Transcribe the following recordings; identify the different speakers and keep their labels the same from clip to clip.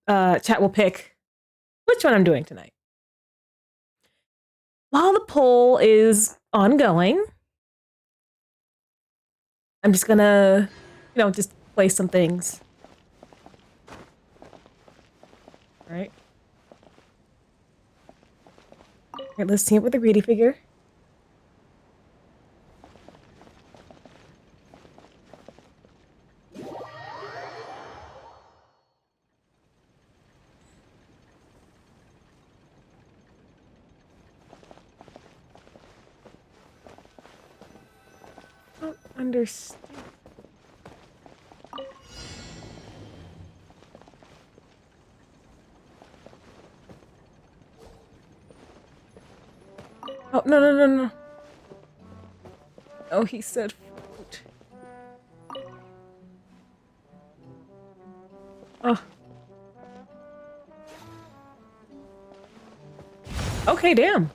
Speaker 1: chat will pick which one I'm doing tonight. While the poll is ongoing, I'm just gonna, just play some things. All right. All right, let's team up with the greedy figure. I don't understand. Oh, no. Oh, he said fruit. Oh. Okay, damn.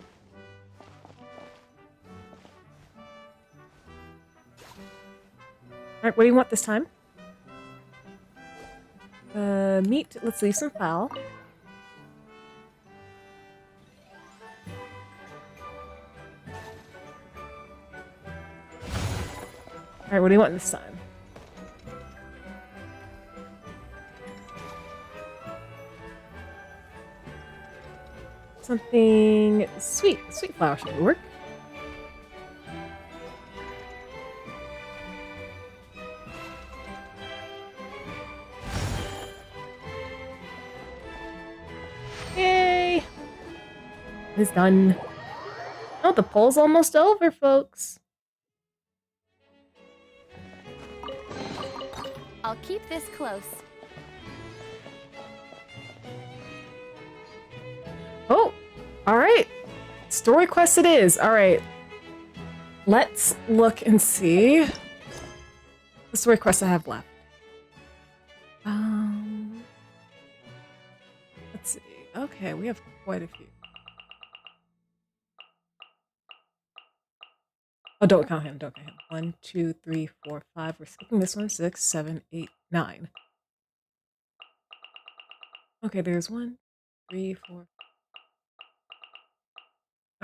Speaker 1: Alright, what do you want this time? Meat. Let's leave some fowl. Alright, what do you want this time? Something sweet. Sweet flour should work. Yay! It's done. Oh, the poll's almost over, folks.
Speaker 2: I'll keep this close.
Speaker 1: Oh, all right. Story quest it is. All right. Let's look and see the story quest I have left. Let's see. Okay, we have quite a few. Oh, don't count him. Don't count him. 1, 2, 3, 4, 5. We're skipping this one. 6, 7, 8, 9. Okay, there's 1, 3, 4.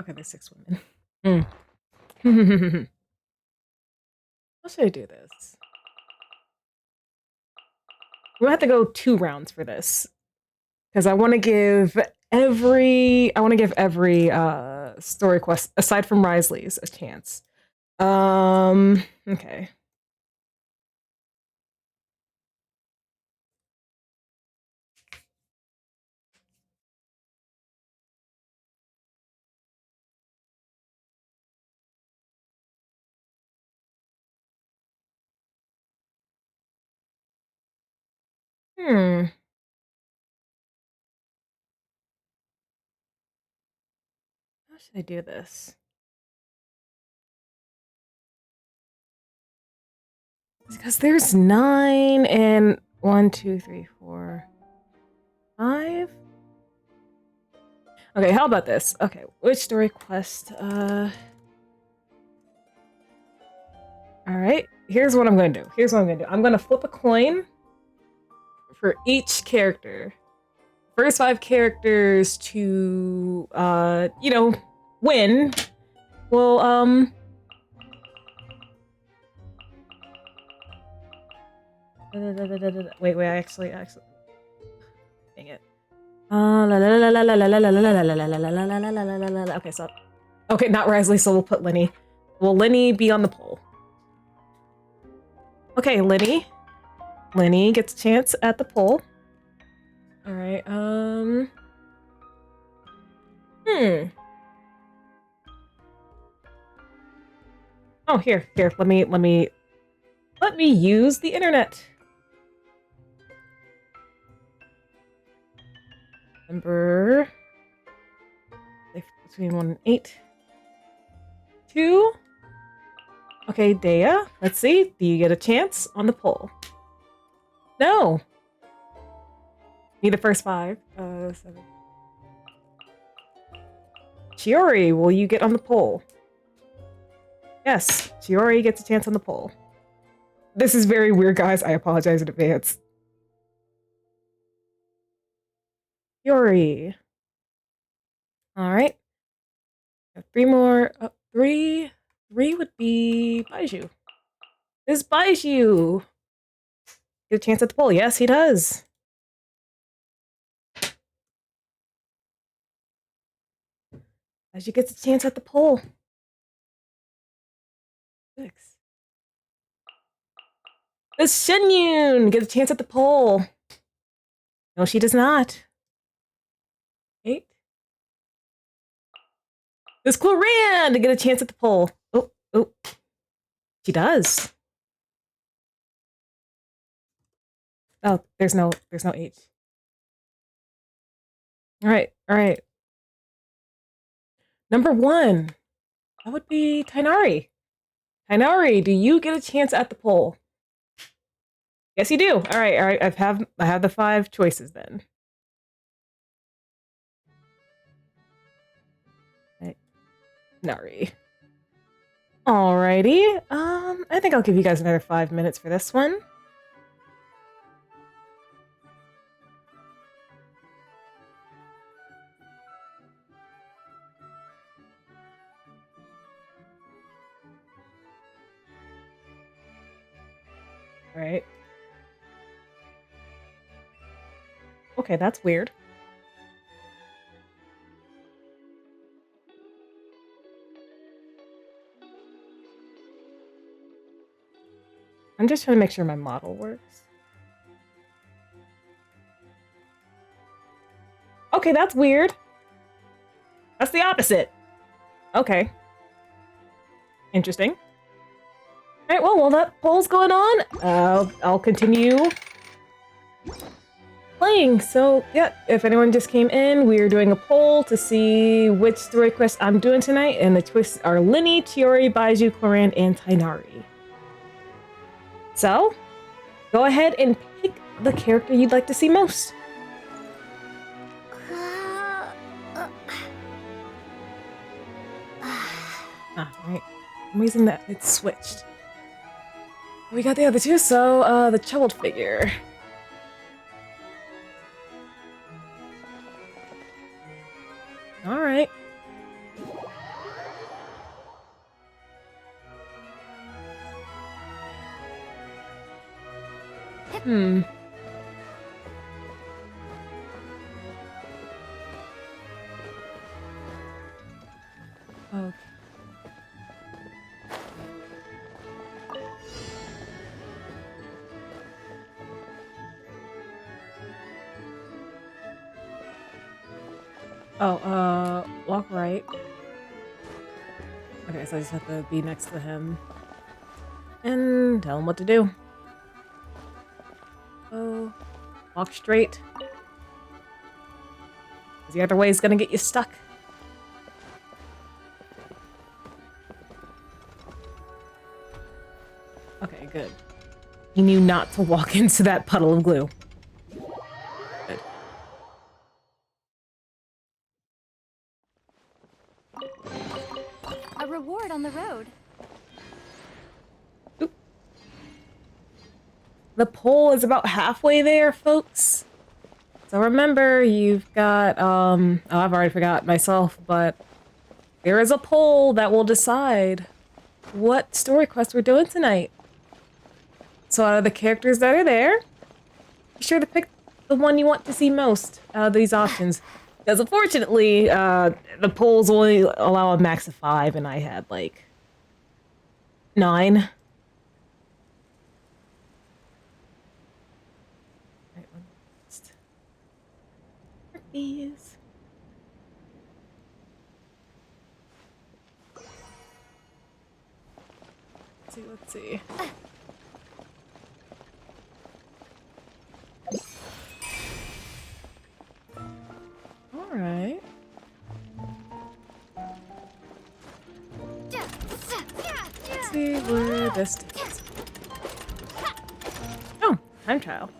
Speaker 1: Okay, there's 6 women. How should I do this? We'll have to go 2 rounds for this. Because I want to give every story quest, aside from Risley's, a chance. Okay. How should I do this? Because there's 9 and 1, 2, 3, 4, 5. Okay, how about this? Okay, which story quest? Alright, here's what I'm gonna do. I'm gonna flip a coin for each character. First 5 characters to, win will, wait, I actually, dang it. Okay, so, okay, not Risley, so we'll put Lenny. Will Lenny be on the poll? Okay, Lenny. Lenny gets a chance at the poll. Alright, Oh, here, let me use the internet. Number between 1 and 8. 2. Okay, Dea, let's see. Do you get a chance on the poll? No. Need the first 5. 7. Chiori, will you get on the poll? Yes, Chiori gets a chance on the poll. This is very weird, guys. I apologize in advance. Fury. All right. Three more. Three would be Baiju. This Baiju. Get a chance at the poll. Yes, he does. Baiju gets a chance at the poll. 6. This Shenyun gets a chance at the poll. No, she does not. 8. This Clorinde get a chance at the poll. Oh. She does. Oh, there's no H. All right. Number 1. That would be Tainari. Tainari, do you get a chance at the poll? Yes, you do. All right. I have the 5 choices then. Right. Nari. Alrighty. I think I'll give you guys another 5 minutes for this one. All right. Okay, that's weird. I'm just trying to make sure my model works. Okay, that's weird. That's the opposite. Okay. Interesting. All right, well, while that poll's going on, I'll continue playing. So, yeah, if anyone just came in, we're doing a poll to see which story quest I'm doing tonight, and the choices are Linny, Chiori, Baiju, Clorinde, and Tainari. So, go ahead and pick the character you'd like to see most. Right. I'm reason that it's switched. We got the other two, so, the troubled figure. Alright. Okay. Walk right. Okay, so I just have to be next to him. And tell him what to do. Oh, walk straight. Because the other way is gonna get you stuck. Okay, good. He knew not to walk into that puddle of glue. Good.
Speaker 2: A reward on the road.
Speaker 1: Oop. The poll is about halfway there, folks. So remember, you've got, oh, I've already forgot myself, but there is a poll that will decide what story quest we're doing tonight. So out of the characters that are there, be sure to pick the one you want to see most out of these options. Because unfortunately, the polls only allow a max of 5, and I had like 9. Right, let's mark these. Let's see. All right. Let's see where this takes. Oh, time trial.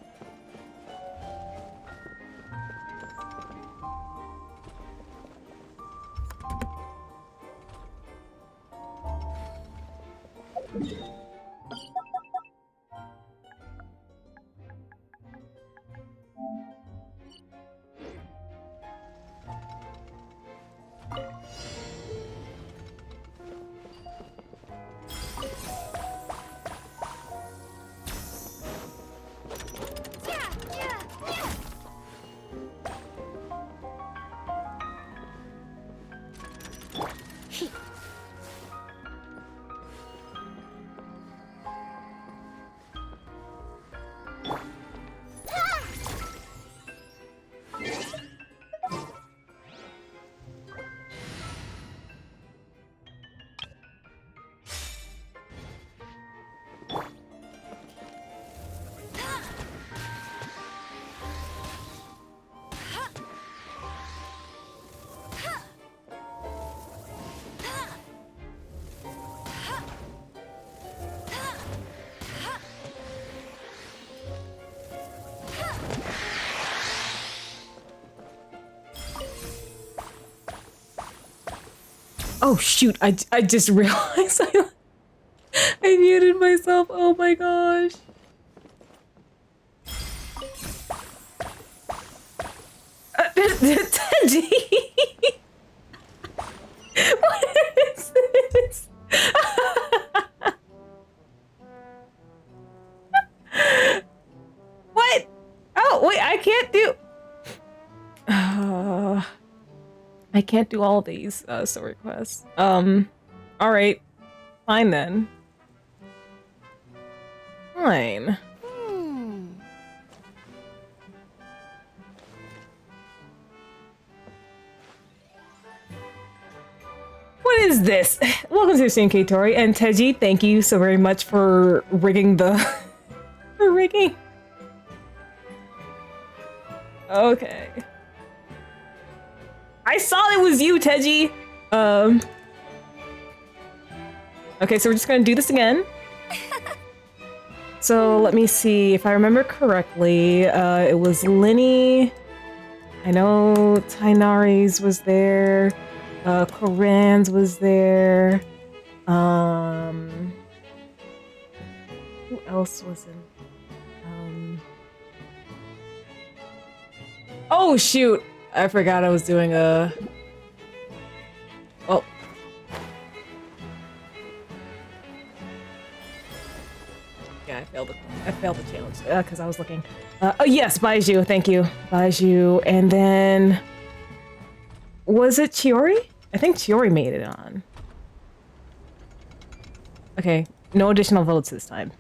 Speaker 1: Oh shoot! I just realized I muted myself. Oh my gosh. Tenji! What is this? What? Oh wait, I can't do. I can't do all these story quests. All right, fine then. Fine. What is this? Welcome to the stream, Tori and Teji. Thank you so very much for rigging the for rigging. Okay. I saw it was you, Teji. Okay, so we're just gonna do this again. So let me see if I remember correctly. It was Linny. I know Tainari's was there. Clorinde's was there. Who else was in? Oh shoot! I forgot I was doing a. Oh. Yeah, I failed the challenge because I was looking. Oh yes, Baiju, thank you, Baiju, and then was it Chiori? I think Chiori made it on. Okay, no additional votes this time.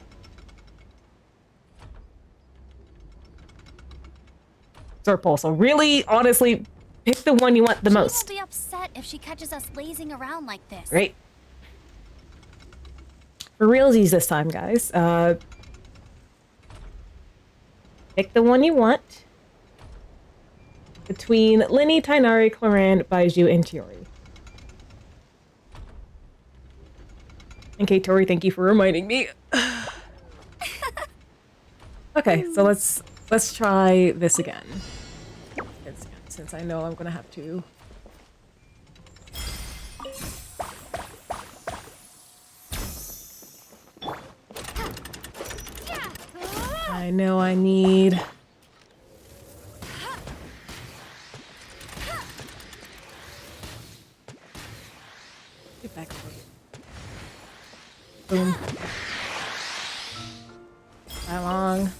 Speaker 1: Serpul, so really, honestly, pick the one you want the most.
Speaker 2: She won't be upset if she catches us lazing around like this.
Speaker 1: Great. For realsies this time, guys. Pick the one you want. Between Linny, Tainari, Clorinde, Baiju, and Chiori. And Tori, thank you for reminding me. Okay, so let's try this again. Since I know I'm gonna have to. I know I need. Get back away. Boom. How long?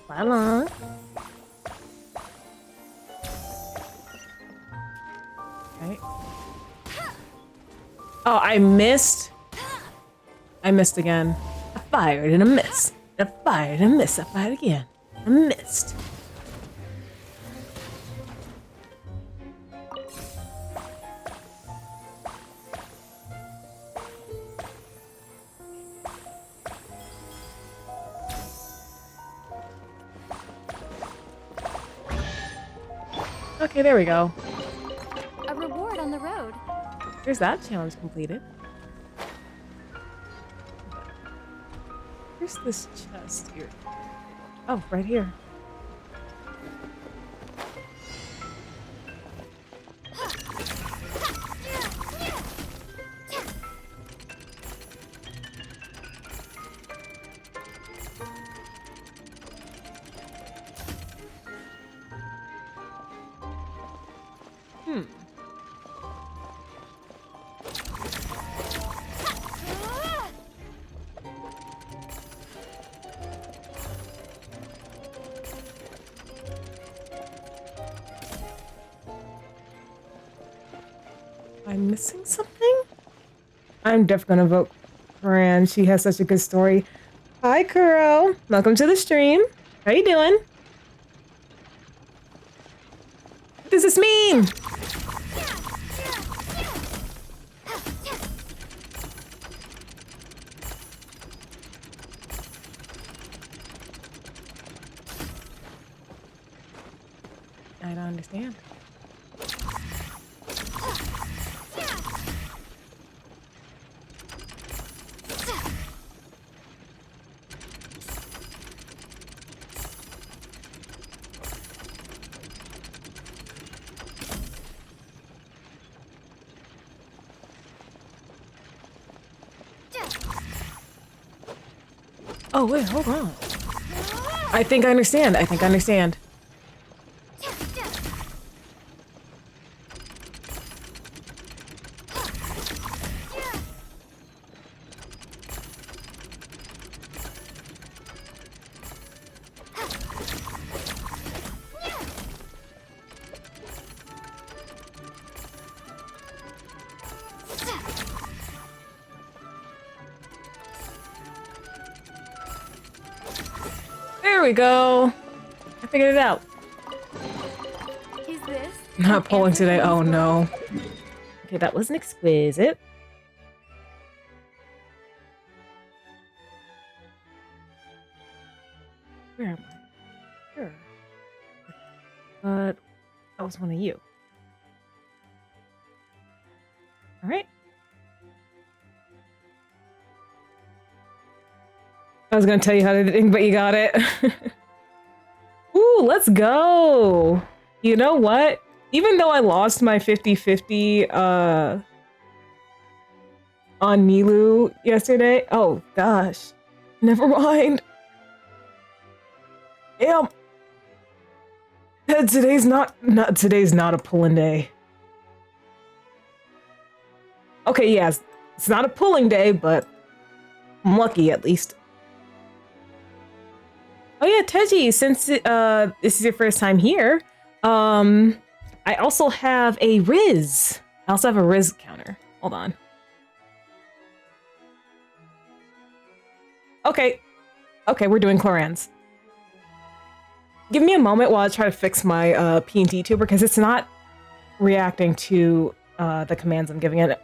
Speaker 1: How long? Okay. Oh, I missed. I missed again. I fired and I missed. I fired and missed. I fired again. I missed. Okay, there we go.
Speaker 2: A reward on the road.
Speaker 1: There's that challenge completed. Where's this chest here? Oh, right here. I'm missing something? I'm definitely gonna vote Fran. She has such a good story. Hi, Kuro. Welcome to the stream. How you doing? What does this mean? I don't understand. Oh, wait, hold on. I think I understand. I think I understand. There we go. I figured it out.
Speaker 2: Is this?
Speaker 1: Not pulling today. Oh no. Okay, that wasn't exquisite. Where am I? Here. But that was one of you. All right. I was gonna tell you how to do it, but you got it. Ooh, let's go. You know what? Even though I lost my 50-50 on Nilu yesterday. Oh gosh. Never mind. Damn. Today's not a pulling day. Okay, yes. It's not a pulling day, but I'm lucky at least. Oh yeah, Teji, since this is your first time here, I also have a Riz. I also have a Riz counter. Hold on. Okay. Okay, we're doing Clorinde's. Give me a moment while I try to fix my PNT tuber because it's not reacting to the commands I'm giving it.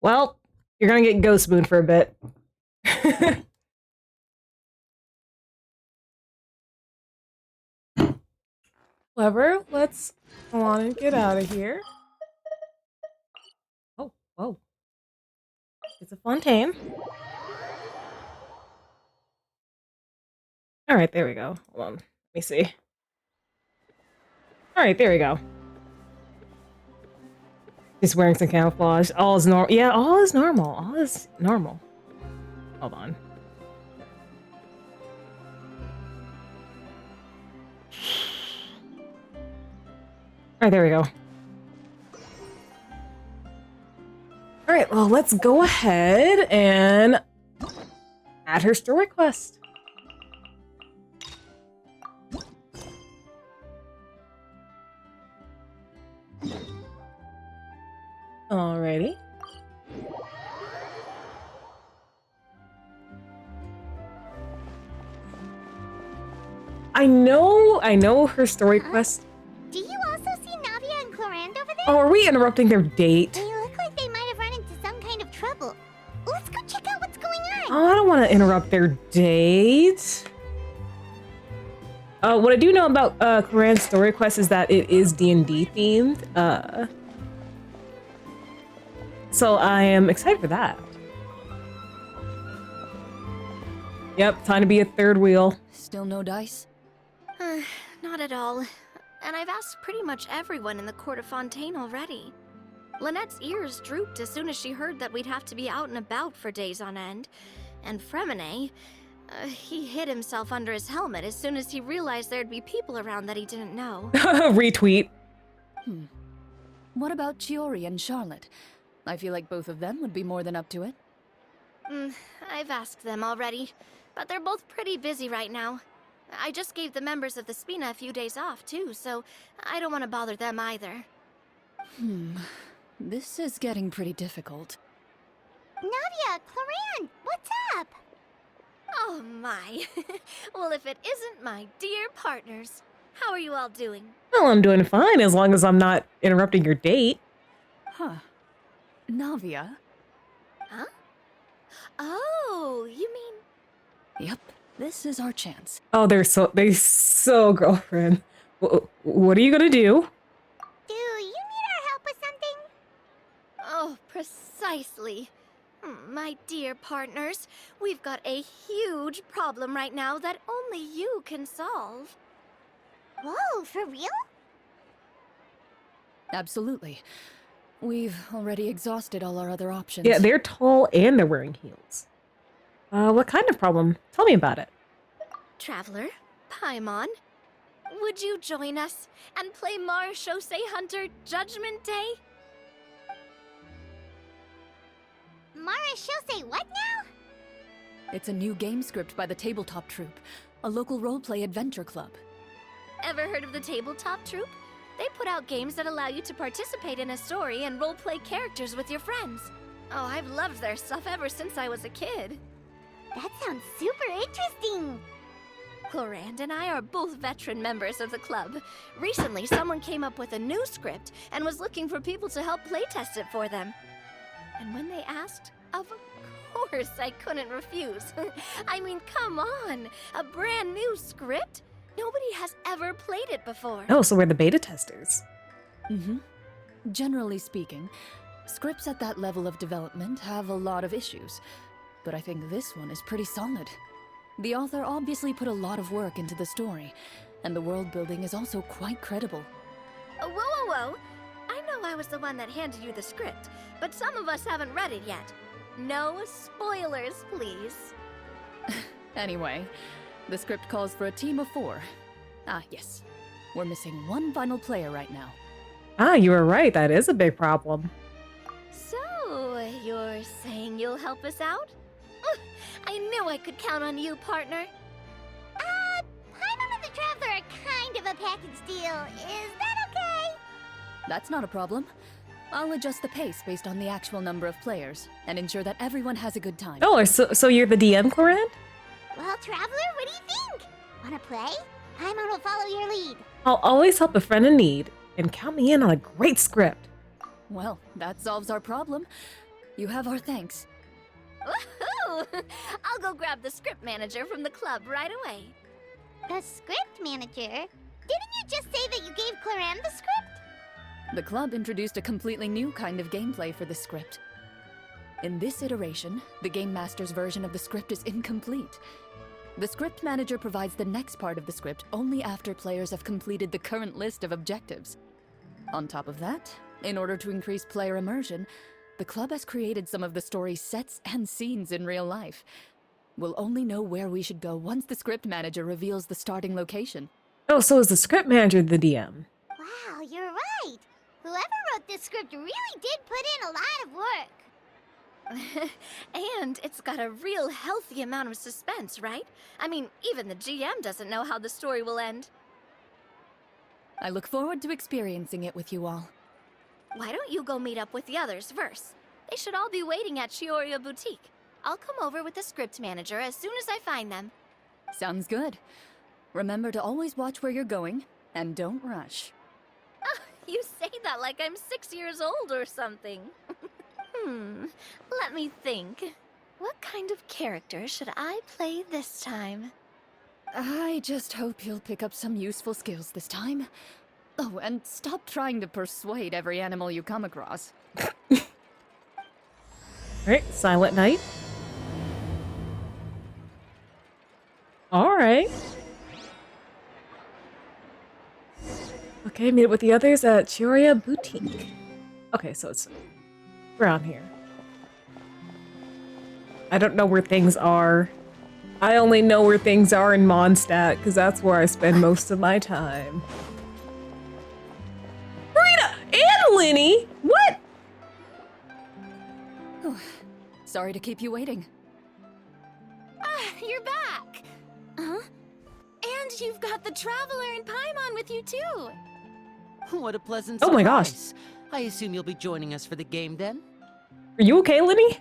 Speaker 1: Well, you're gonna get Ghost Moon for a bit. Clever. Let's go on and get out of here. Oh, whoa. It's a fontaine. All right, there we go. Hold on. Let me see. All right, there we go. Just wearing some camouflage. All is normal. Yeah, all is normal. All is normal. Hold on. All right, there we go. All right, well, let's go ahead and add her story quest. Alrighty. I know her story quest.
Speaker 2: Do you also see Navia and Clorinde over there?
Speaker 1: Oh, are we interrupting their date?
Speaker 2: They look like they might have run into some kind of trouble. Let's go check out what's going on.
Speaker 1: Oh, I don't want to interrupt their date. What I do know about Clorinde's story quest is that it is D&D themed. So I am excited for that. Yep, time to be a third wheel.
Speaker 3: Still no dice?
Speaker 4: Not at all. And I've asked pretty much everyone in the court of Fontaine already. Lynette's ears drooped as soon as she heard that we'd have to be out and about for days on end. And Fremine, he hid himself under his helmet as soon as he realized there'd be people around that he didn't know.
Speaker 1: Retweet.
Speaker 3: What about Chiori and Charlotte? I feel like both of them would be more than up to it.
Speaker 4: I've asked them already, but they're both pretty busy right now. I just gave the members of the Spina a few days off, too, so I don't want to bother them either.
Speaker 3: This is getting pretty difficult.
Speaker 2: Nadia, Clorinde, what's up?
Speaker 4: Oh my. Well, if it isn't my dear partners. How are you all doing?
Speaker 1: Well, I'm doing fine as long as I'm not interrupting your date.
Speaker 3: Huh. Navia?
Speaker 4: Huh? Oh, you mean...
Speaker 3: Yep, this is our chance.
Speaker 1: Oh, they're so girlfriend. What are you gonna do?
Speaker 2: Do you need our help with something?
Speaker 4: Oh, precisely. My dear partners, we've got a huge problem right now that only you can solve.
Speaker 2: Whoa, for real?
Speaker 3: Absolutely. We've already exhausted all our other options.
Speaker 1: Yeah, they're tall and they're wearing heels. What kind of problem? Tell me about it.
Speaker 4: Traveler, Paimon, would you join us and play Marechaussee Hunter Judgment Day?
Speaker 2: Marechaussee what now?
Speaker 3: It's a new game script by the Tabletop Troupe, a local roleplay adventure club.
Speaker 4: Ever heard of the Tabletop Troupe? They put out games that allow you to participate in a story and roleplay characters with your friends. Oh, I've loved their stuff ever since I was a kid.
Speaker 2: That sounds super interesting.
Speaker 4: Clorinde and I are both veteran members of the club. Recently, someone came up with a new script and was looking for people to help playtest it for them. And when they asked, of course I couldn't refuse. I mean, come on, a brand new script? Nobody has ever played it before.
Speaker 1: Oh, so we're the beta testers.
Speaker 3: Generally speaking, scripts at that level of development have a lot of issues, but I think this one is pretty solid. The author obviously put a lot of work into the story, and the world building is also quite credible.
Speaker 4: Whoa. I know I was the one that handed you the script, but some of us haven't read it yet. No spoilers, please.
Speaker 3: Anyway, the script calls for a team of 4. Ah, yes. We're missing one final player right now.
Speaker 1: Ah, you were right. That is a big problem.
Speaker 4: So, you're saying you'll help us out? I knew I could count on you, partner.
Speaker 2: Paimon and the Traveler are kind of a package deal. Is that okay?
Speaker 3: That's not a problem. I'll adjust the pace based on the actual number of players, and ensure that everyone has a good time.
Speaker 1: Oh, so you're the DM, Clorinde?
Speaker 2: Well, Traveler, what do you think? Wanna play? Paimon will follow your lead.
Speaker 1: I'll always help a friend in need, and count me in on a great script.
Speaker 3: Well, that solves our problem. You have our thanks.
Speaker 4: Woohoo! I'll go grab the script manager from the club right away.
Speaker 2: The script manager? Didn't you just say that you gave Clorinde the script?
Speaker 3: The club introduced a completely new kind of gameplay for the script. In this iteration, the Game Master's version of the script is incomplete. The script manager provides the next part of the script only after players have completed the current list of objectives. On top of that, in order to increase player immersion, the club has created some of the story's sets and scenes in real life. We'll only know where we should go once the script manager reveals the starting location.
Speaker 1: Oh, so is the script manager the DM?
Speaker 2: Wow, you're right. Whoever wrote this script really did put in a lot of work.
Speaker 4: And it's got a real healthy amount of suspense, right? I mean, even the GM doesn't know how the story will end.
Speaker 3: I look forward to experiencing it with you all.
Speaker 4: Why don't you go meet up with the others first? They should all be waiting at Chioria Boutique. I'll come over with the script manager as soon as I find them.
Speaker 3: Sounds good. Remember to always watch where you're going, and don't rush.
Speaker 4: You say that like I'm 6 years old or something. Let me think. What kind of character should I play this time?
Speaker 3: I just hope you'll pick up some useful skills this time. Oh, and stop trying to persuade every animal you come across.
Speaker 1: Alright, Silent Night. All right. Okay, meet up with the others at Chioria Boutique. Okay, so it's around here. I don't know where things are. I only know where things are in Mondstadt, because that's where I spend most of my time. Rita and Lenny! What?
Speaker 3: Sorry to keep you waiting.
Speaker 4: Ah, you're back! Huh? And you've got the Traveler and Paimon with you, too!
Speaker 5: What a pleasant
Speaker 1: Oh
Speaker 5: surprise.
Speaker 1: my gosh.
Speaker 5: I assume you'll be joining us for the game then?
Speaker 1: Are you okay, Lenny?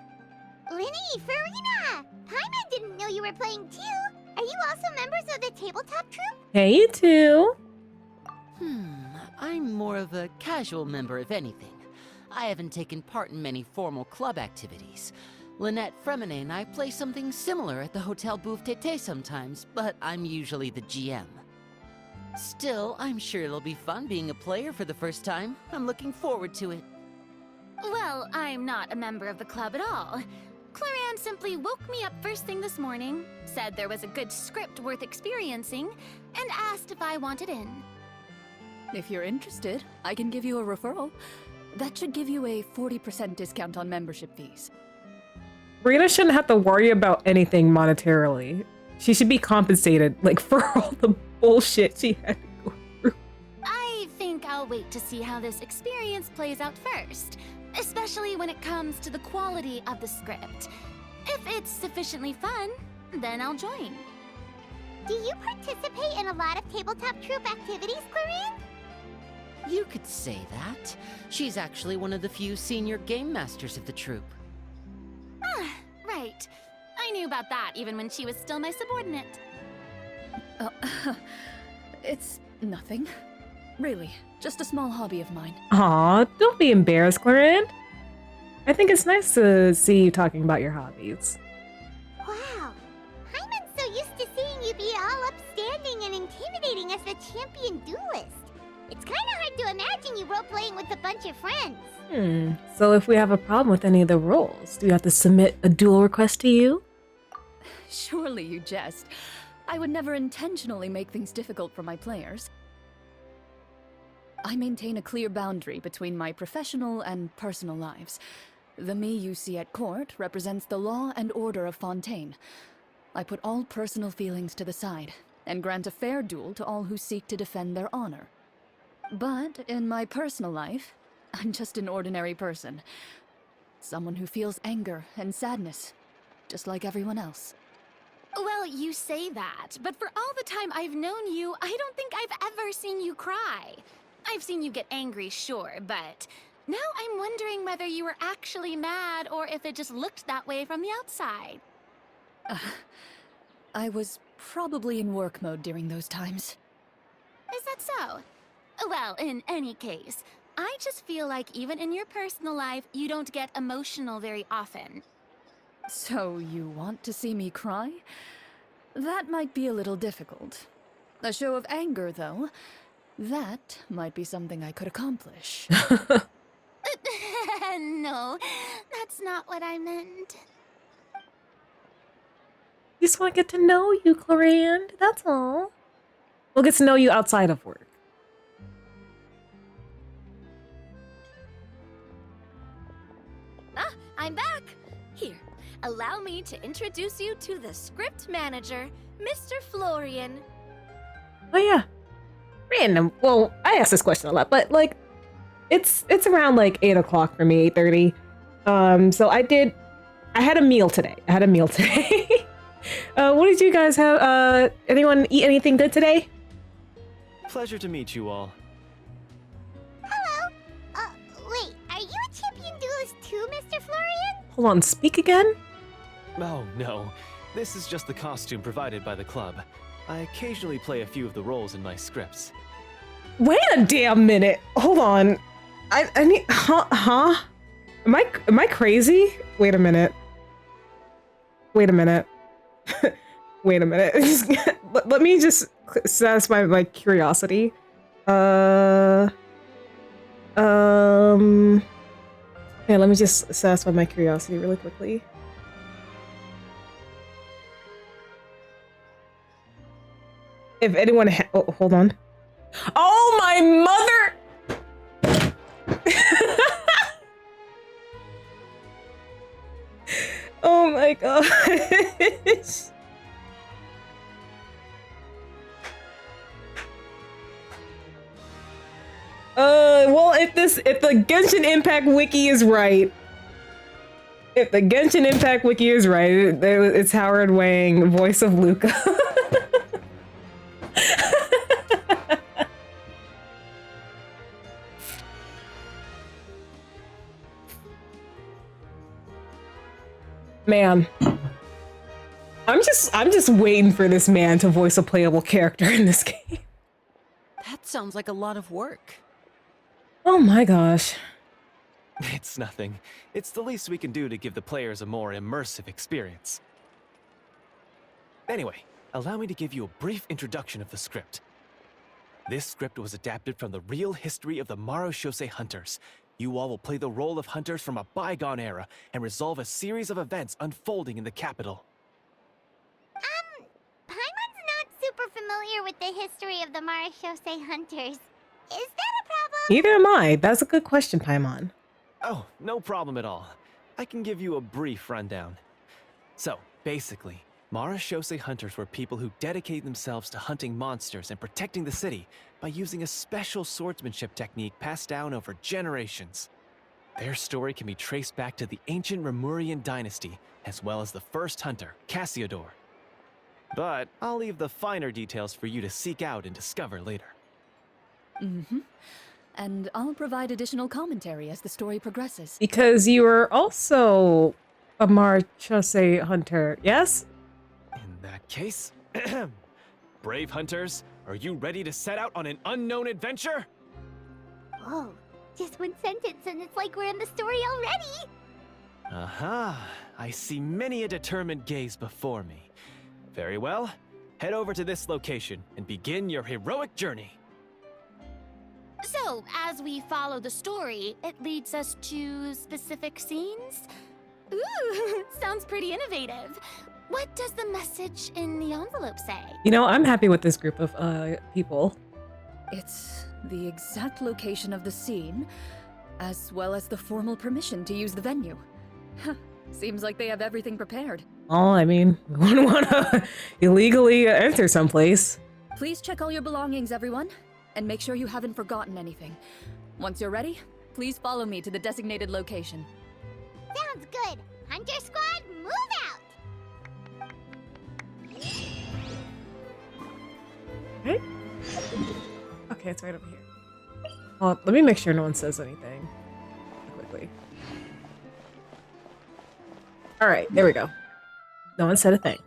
Speaker 2: Linny, Farina! Paimon didn't know you were playing too. Are you also members of the tabletop troupe?
Speaker 1: Hey, you two.
Speaker 5: I'm more of a casual member, if anything. I haven't taken part in many formal club activities. Lynette Fremine and I play something similar at the Hotel Bouffe Tété sometimes, but I'm usually the GM. Still, I'm sure it'll be fun being a player for the first time. I'm looking forward to it.
Speaker 4: Well, I'm not a member of the club at all. Clorinde simply woke me up first thing this morning, said there was a good script worth experiencing, and asked if I wanted in.
Speaker 3: If you're interested, I can give you a referral. That should give you a 40% discount on membership fees.
Speaker 1: Rita shouldn't have to worry about anything monetarily. She should be compensated, like, for all the bullshit she had to go through.
Speaker 4: I think I'll wait to see how this experience plays out first, especially when it comes to the quality of the script. If it's sufficiently fun, then I'll join.
Speaker 2: Do you participate in a lot of tabletop troupe activities, Clorinde?
Speaker 5: You could say that. She's actually one of the few senior game masters of the troupe.
Speaker 4: Ah, right. I knew about that even when she was still my subordinate.
Speaker 3: It's nothing. Really, just a small hobby of mine.
Speaker 1: Aw, don't be embarrassed, Clorinde. I think it's nice to see you talking about your hobbies.
Speaker 2: Wow. Paimon's so used to seeing you be all upstanding and intimidating as the champion duelist. It's kind of hard to imagine you role-playing with a bunch of friends.
Speaker 1: So if we have a problem with any of the roles, do we have to submit a duel request to you?
Speaker 3: Surely you jest. I would never intentionally make things difficult for my players. I maintain a clear boundary between my professional and personal lives. The me you see at court represents the law and order of Fontaine. I put all personal feelings to the side and grant a fair duel to all who seek to defend their honor. But in my personal life, I'm just an ordinary person. Someone who feels anger and sadness, just like everyone else.
Speaker 4: Well, you say that, but for all the time I've known you, I don't think I've ever seen you cry. I've seen you get angry, sure, but now I'm wondering whether you were actually mad or if it just looked that way from the outside.
Speaker 3: I was probably in work mode during those times.
Speaker 4: Is that so? Well, in any case, I just feel like even in your personal life, you don't get emotional very often.
Speaker 3: So you want to see me cry? That might be a little difficult. A show of anger, though, that might be something I could accomplish.
Speaker 4: No, that's not what I meant.
Speaker 1: Just want to get to know you, Clorinde. That's all. We'll get to know you outside of work.
Speaker 4: Ah, I'm back! Here, allow me to introduce you to the script manager, Mr. Florian.
Speaker 1: Oh yeah, random. Well, I ask this question a lot, but like, it's around like 8 o'clock for me, 8:30. So I had a meal today. What did you guys have? Anyone eat anything good today?
Speaker 6: Pleasure to meet you all.
Speaker 2: Hello? Wait, are you a champion duelist too, Mr. Florian?
Speaker 1: Hold on, speak again?
Speaker 6: Oh no, this is just the costume provided by the club. I occasionally play a few of the roles in my scripts.
Speaker 1: Wait a damn minute. Hold on. I need, huh? Am I crazy? Wait a minute. Wait a minute. Let me just satisfy my curiosity. Yeah, let me just satisfy my curiosity really quickly. If anyone oh, hold on. Oh, my mother! Oh my gosh. Well, if the Genshin Impact wiki is right, it's Howard Wang, voice of Luca. Man, I'm just waiting for this man to voice a playable character in this game.
Speaker 5: That sounds like a lot of work.
Speaker 1: Oh my gosh.
Speaker 6: It's nothing. It's the least we can do to give the players a more immersive experience. Anyway, allow me to give you a brief introduction of the script. This script was adapted from the real history of the Marushosei Hunters. You all will play the role of hunters from a bygone era and resolve a series of events unfolding in the capital.
Speaker 2: Paimon's not super familiar with the history of the Marushosei Hunters. Is that a problem?
Speaker 1: Neither am I. That's a good question, Paimon.
Speaker 6: Oh, no problem at all. I can give you a brief rundown. So, basically, Marushosei hunters were people who dedicated themselves to hunting monsters and protecting the city by using a special swordsmanship technique passed down over generations. Their story can be traced back to the ancient Remurian dynasty, as well as the first hunter, Cassiodor. But I'll leave the finer details for you to seek out and discover later.
Speaker 3: Mm-hmm. And I'll provide additional commentary as the story progresses.
Speaker 1: Because you are also a Marushosei hunter, yes?
Speaker 6: In that case, brave hunters, are you ready to set out on an unknown adventure?
Speaker 2: Whoa, just one sentence and it's like we're in the story already.
Speaker 6: Aha, I see many a determined gaze before me. Very well, head over to this location and begin your heroic journey.
Speaker 4: So, as we follow the story, it leads us to specific scenes? Ooh, sounds pretty innovative. What does the message in the envelope say?
Speaker 1: You know, I'm happy with this group of people.
Speaker 3: It's the exact location of the scene, as well as the formal permission to use the venue. Seems like they have everything prepared.
Speaker 1: Oh, I mean, we wouldn't want to illegally enter someplace.
Speaker 3: Please check all your belongings, everyone, and make sure you haven't forgotten anything. Once you're ready, please follow me to the designated location.
Speaker 2: Sounds good. Hunter Squad, move out!
Speaker 1: Okay. Okay, it's right over here. Well, let me make sure no one says anything. Quickly. Alright, there we go. No one said a thing.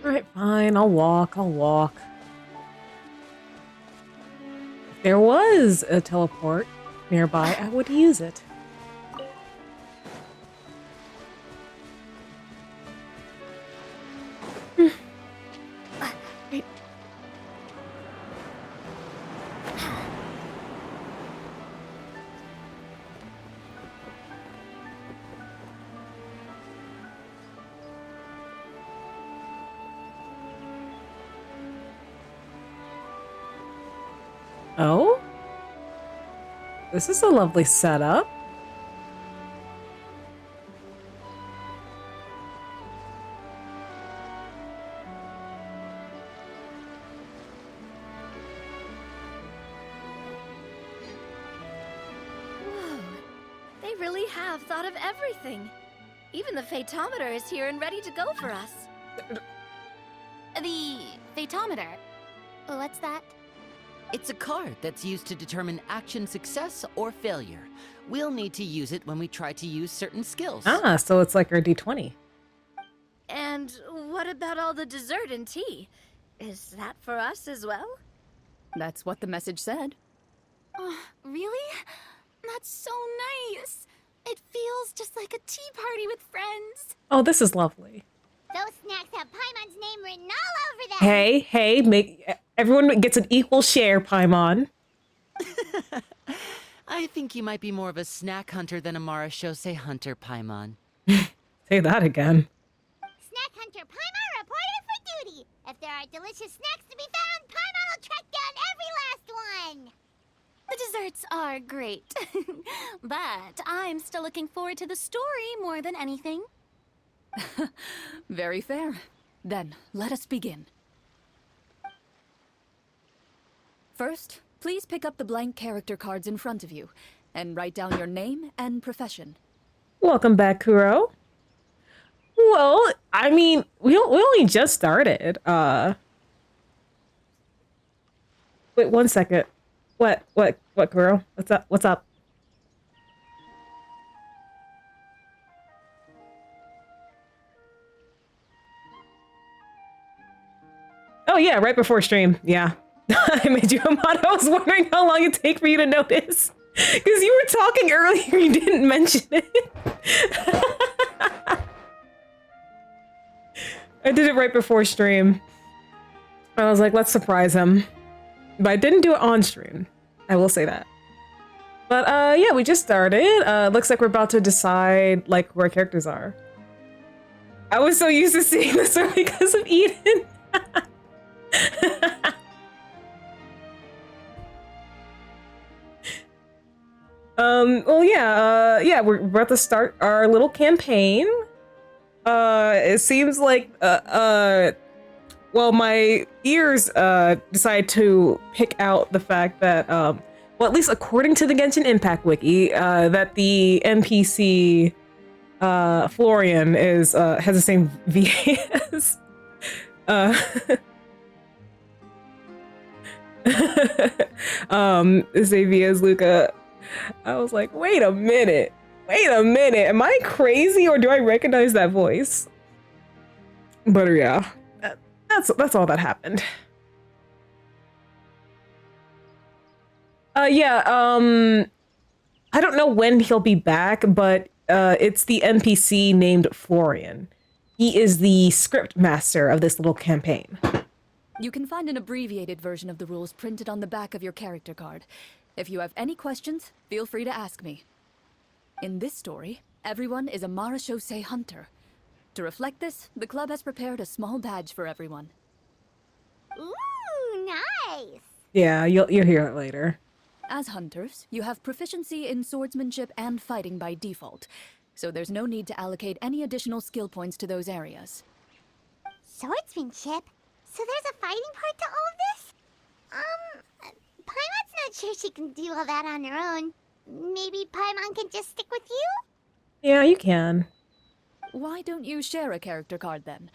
Speaker 1: Alright, fine, I'll walk. If there was a teleport nearby, I would use it. Wait. Oh? This is a lovely setup.
Speaker 4: Whoa, they really have thought of everything. Even the Fatometer is here and ready to go for us. The Fatometer? What's that?
Speaker 5: It's a card that's used to determine action success or failure. We'll need to use it when we try to use certain skills.
Speaker 1: Ah, so it's like our D20.
Speaker 4: And what about all the dessert and tea? Is that for us as well?
Speaker 3: That's what the message said.
Speaker 4: Oh, really? That's so nice. It feels just like a tea party with friends.
Speaker 1: Oh, this is lovely.
Speaker 2: Those snacks have Paimon's name name written all over them.
Speaker 1: Hey, everyone gets an equal share, Paimon.
Speaker 5: I think you might be more of a snack hunter than a Marashose hunter, Paimon.
Speaker 1: Say that again.
Speaker 2: Snack Hunter Paimon reported for duty. If there are delicious snacks to be found, Paimon will track down every last one.
Speaker 7: The desserts are great, but I'm still looking forward to the story more than anything.
Speaker 3: Very fair. Then, let us begin. First, please pick up the blank character cards in front of you, and write down your name and profession.
Speaker 1: Welcome back, Kuro. Well, I mean, we only just started. Wait 1 second. What, Kuro? What's up? Oh yeah, right before stream. Yeah. I made you a mod. I was wondering how long it'd take for you to notice. Because you were talking earlier, you didn't mention it. I did it right before stream. I was like, let's surprise him. But I didn't do it on stream. I will say that. But yeah, we just started. Looks like we're about to decide like where characters are. I was so used to seeing this because of Eden. Well, yeah, we're about to start our little campaign. It seems like, well, my ears, decide to pick out the fact that, well, at least according to the Genshin Impact Wiki, that the NPC, Florian has the same VA as, same VA as Luca. I was like, wait a minute, am I crazy or do I recognize that voice? But yeah, that's all that happened. Yeah, I don't know when he'll be back, but it's the NPC named Florian. He is the script master of this little campaign.
Speaker 3: You can find an abbreviated version of the rules printed on the back of your character card. If you have any questions, feel free to ask me. In this story, everyone is a Marashose hunter. To reflect this, the club has prepared a small badge for everyone.
Speaker 2: Ooh, nice.
Speaker 1: Yeah, you'll hear it later.
Speaker 3: As hunters, you have proficiency in swordsmanship and fighting by default, so there's no need to allocate any additional skill points to those areas.
Speaker 2: Swordsmanship? So there's a fighting part to all of this? Paimon's not sure she can do all that on her own. Maybe Paimon can just stick with you?
Speaker 1: Yeah, you can.
Speaker 3: Why don't you share a character card then?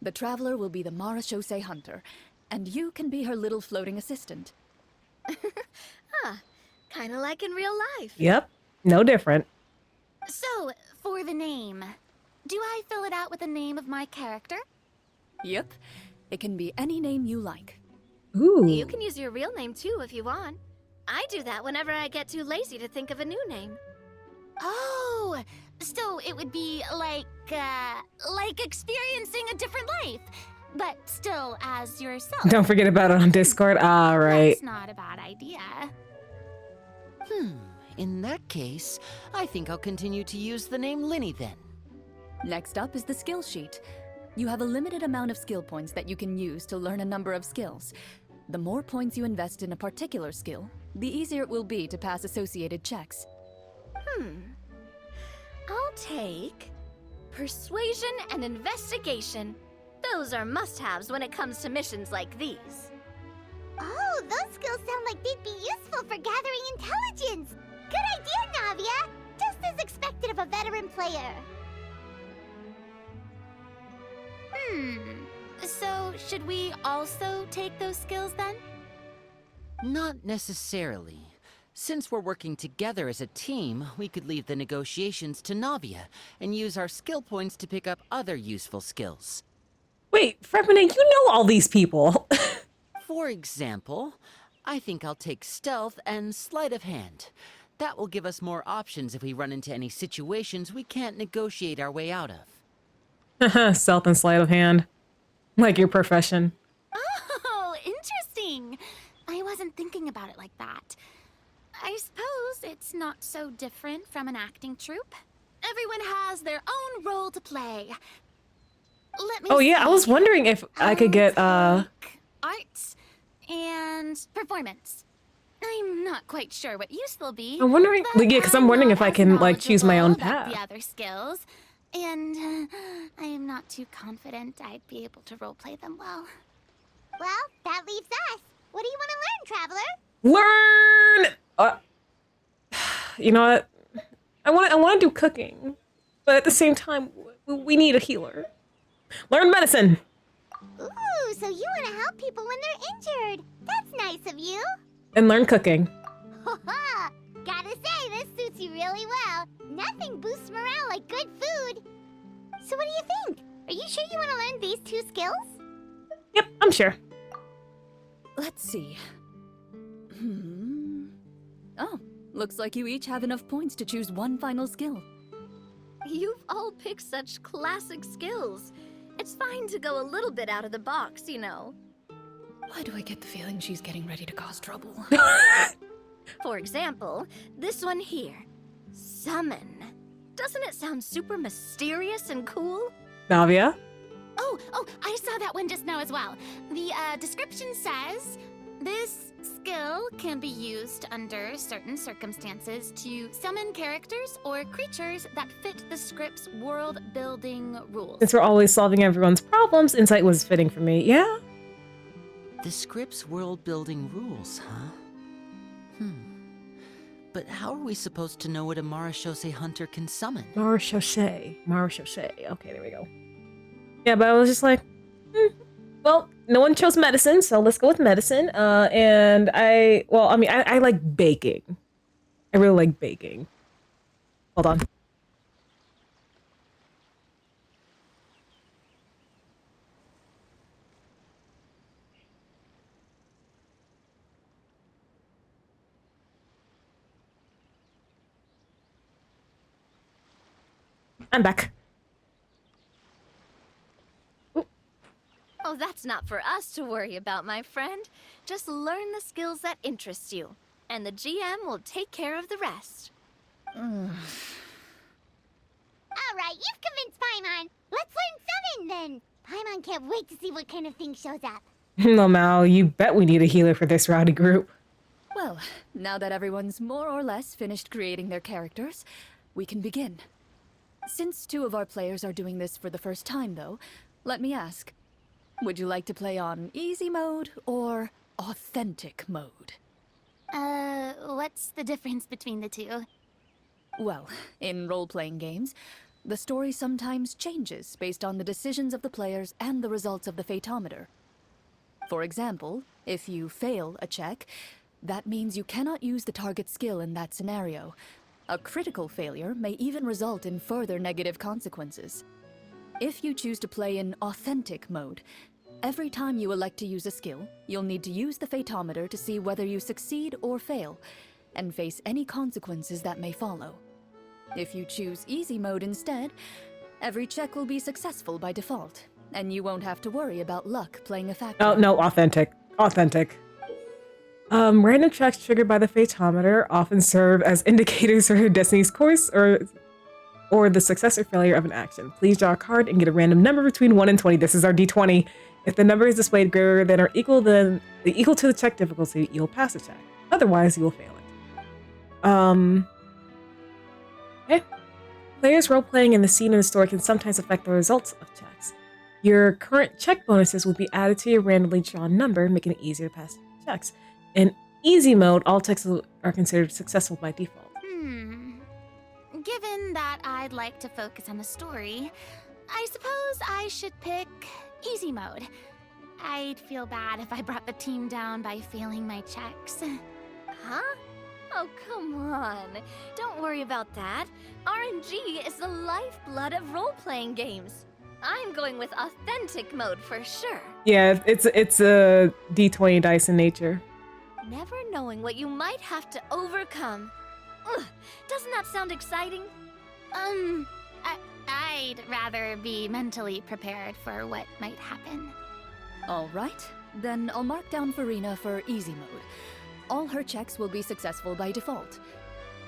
Speaker 3: The Traveler will be the Marashose hunter, and you can be her little floating assistant.
Speaker 7: Kinda like in real life.
Speaker 1: Yep, no different.
Speaker 7: So, for the name, do I fill it out with the name of my character?
Speaker 3: Yep, it can be any name you like.
Speaker 1: Ooh.
Speaker 7: You can use your real name too if you want. I do that whenever I get too lazy to think of a new name. Oh, so it would be like experiencing a different life, but still as yourself.
Speaker 1: Don't forget about it on Discord. All right.
Speaker 7: That's not a bad idea.
Speaker 5: In that case, I think I'll continue to use the name Linny then.
Speaker 3: Next up is the skill sheet. You have a limited amount of skill points that you can use to learn a number of skills. The more points you invest in a particular skill, the easier it will be to pass associated checks.
Speaker 7: I'll take persuasion and investigation. Those are must-haves when it comes to missions like these.
Speaker 2: Oh, those skills sound like they'd be useful for gathering intelligence. Good idea, Navia. Just as expected of a veteran player.
Speaker 7: So, should we also take those skills then?
Speaker 5: Not necessarily. Since we're working together as a team, we could leave the negotiations to Navia and use our skill points to pick up other useful skills.
Speaker 1: Wait, Frepene, you know all these people.
Speaker 5: For example, I think I'll take stealth and sleight of hand. That will give us more options if we run into any situations we can't negotiate our way out of.
Speaker 1: Stealth and sleight of hand. Like your profession.
Speaker 7: Oh, interesting. I wasn't thinking about it like that. I suppose it's not so different from an acting troupe. Everyone has their own role to play. Let me
Speaker 1: Oh yeah, I was
Speaker 7: see.
Speaker 1: wondering if I could get
Speaker 7: Take arts and performance. I'm not quite sure what use they'll be.
Speaker 1: I'm wondering,
Speaker 7: but
Speaker 1: yeah, because I'm wondering
Speaker 7: not
Speaker 1: if I
Speaker 7: as
Speaker 1: can like choose my own
Speaker 7: knowledgeable about
Speaker 1: path.
Speaker 7: the other skills, and I am not too confident I'd be able to roleplay them well.
Speaker 2: Well, that leaves us. What do you want to learn, Traveler?
Speaker 1: Learn. You know what? I want to do cooking, but at the same time, we need a healer. Learn medicine.
Speaker 2: Ooh, so you want to help people when they're injured. That's nice of you.
Speaker 1: And learn cooking.
Speaker 2: Ha! Gotta say, this suits you really well. Nothing boosts morale like good food. So what do you think? Are you sure you want to learn these 2 skills?
Speaker 1: Yep, I'm sure.
Speaker 3: Let's see. Oh, looks like you each have enough points to choose one final skill.
Speaker 7: You've all picked such classic skills. It's fine to go a little bit out of the box, you know.
Speaker 3: Why do I get the feeling she's getting ready to cause trouble?
Speaker 7: For example, this one here. Summon. Doesn't it sound super mysterious and cool?
Speaker 1: Navia?
Speaker 7: Oh, I saw that one just now as well. The description says, this skill can be used under certain circumstances to summon characters or creatures that fit the script's world-building rules.
Speaker 1: Since we're always solving everyone's problems, insight was fitting for me. Yeah?
Speaker 5: The script's world-building rules, huh? But how are we supposed to know what a Marashose hunter can summon?
Speaker 1: Marashose. Okay, there we go. Yeah, but I was just like, well, no one chose medicine, so let's go with medicine. And I like baking. I really like baking. Hold on. I'm back.
Speaker 7: Oh, that's not for us to worry about, my friend. Just learn the skills that interest you, and the GM will take care of the rest.
Speaker 2: All right, you've convinced Paimon. Let's learn summon then. Paimon can't wait to see what kind of thing shows up.
Speaker 1: No, Mal, you bet we need a healer for this rowdy group.
Speaker 3: Well, now that everyone's more or less finished creating their characters, we can begin. Since 2 of our players are doing this for the first time, though, let me ask, would you like to play on easy mode or authentic mode?
Speaker 7: What's the difference between the 2?
Speaker 3: Well, in role-playing games, the story sometimes changes based on the decisions of the players and the results of the Fatometer. For example, if you fail a check, that means you cannot use the target skill in that scenario. A critical failure may even result in further negative consequences. If you choose to play in authentic mode, every time you elect to use a skill, you'll need to use the Fatometer to see whether you succeed or fail, and face any consequences that may follow. If you choose easy mode instead, every check will be successful by default, and you won't have to worry about luck playing a factor.
Speaker 1: Oh, no, authentic. Random checks triggered by the Fatometer often serve as indicators for Destiny's course or the success or failure of an action. Please draw a card and get a random number between 1 and 20. This is our D20. If the number is displayed greater than or equal to the check difficulty, you'll pass the check. Otherwise, you will fail it. Okay. Players role-playing in the scene in the story can sometimes affect the results of checks. Your current check bonuses will be added to your randomly drawn number, making it easier to pass checks. In easy mode, all checks are considered successful by default.
Speaker 7: Given that I'd like to focus on the story, I suppose I should pick easy mode. I'd feel bad if I brought the team down by failing my checks.
Speaker 4: Huh? Oh, come on. Don't worry about that. RNG is the lifeblood of role-playing games. I'm going with authentic mode for sure.
Speaker 1: Yeah, it's a D20 dice in nature.
Speaker 4: Never knowing what you might have to overcome. Ugh, doesn't that sound exciting?
Speaker 7: I'd rather be mentally prepared for what might happen.
Speaker 3: Alright, then I'll mark down Farina for easy mode. All her checks will be successful by default.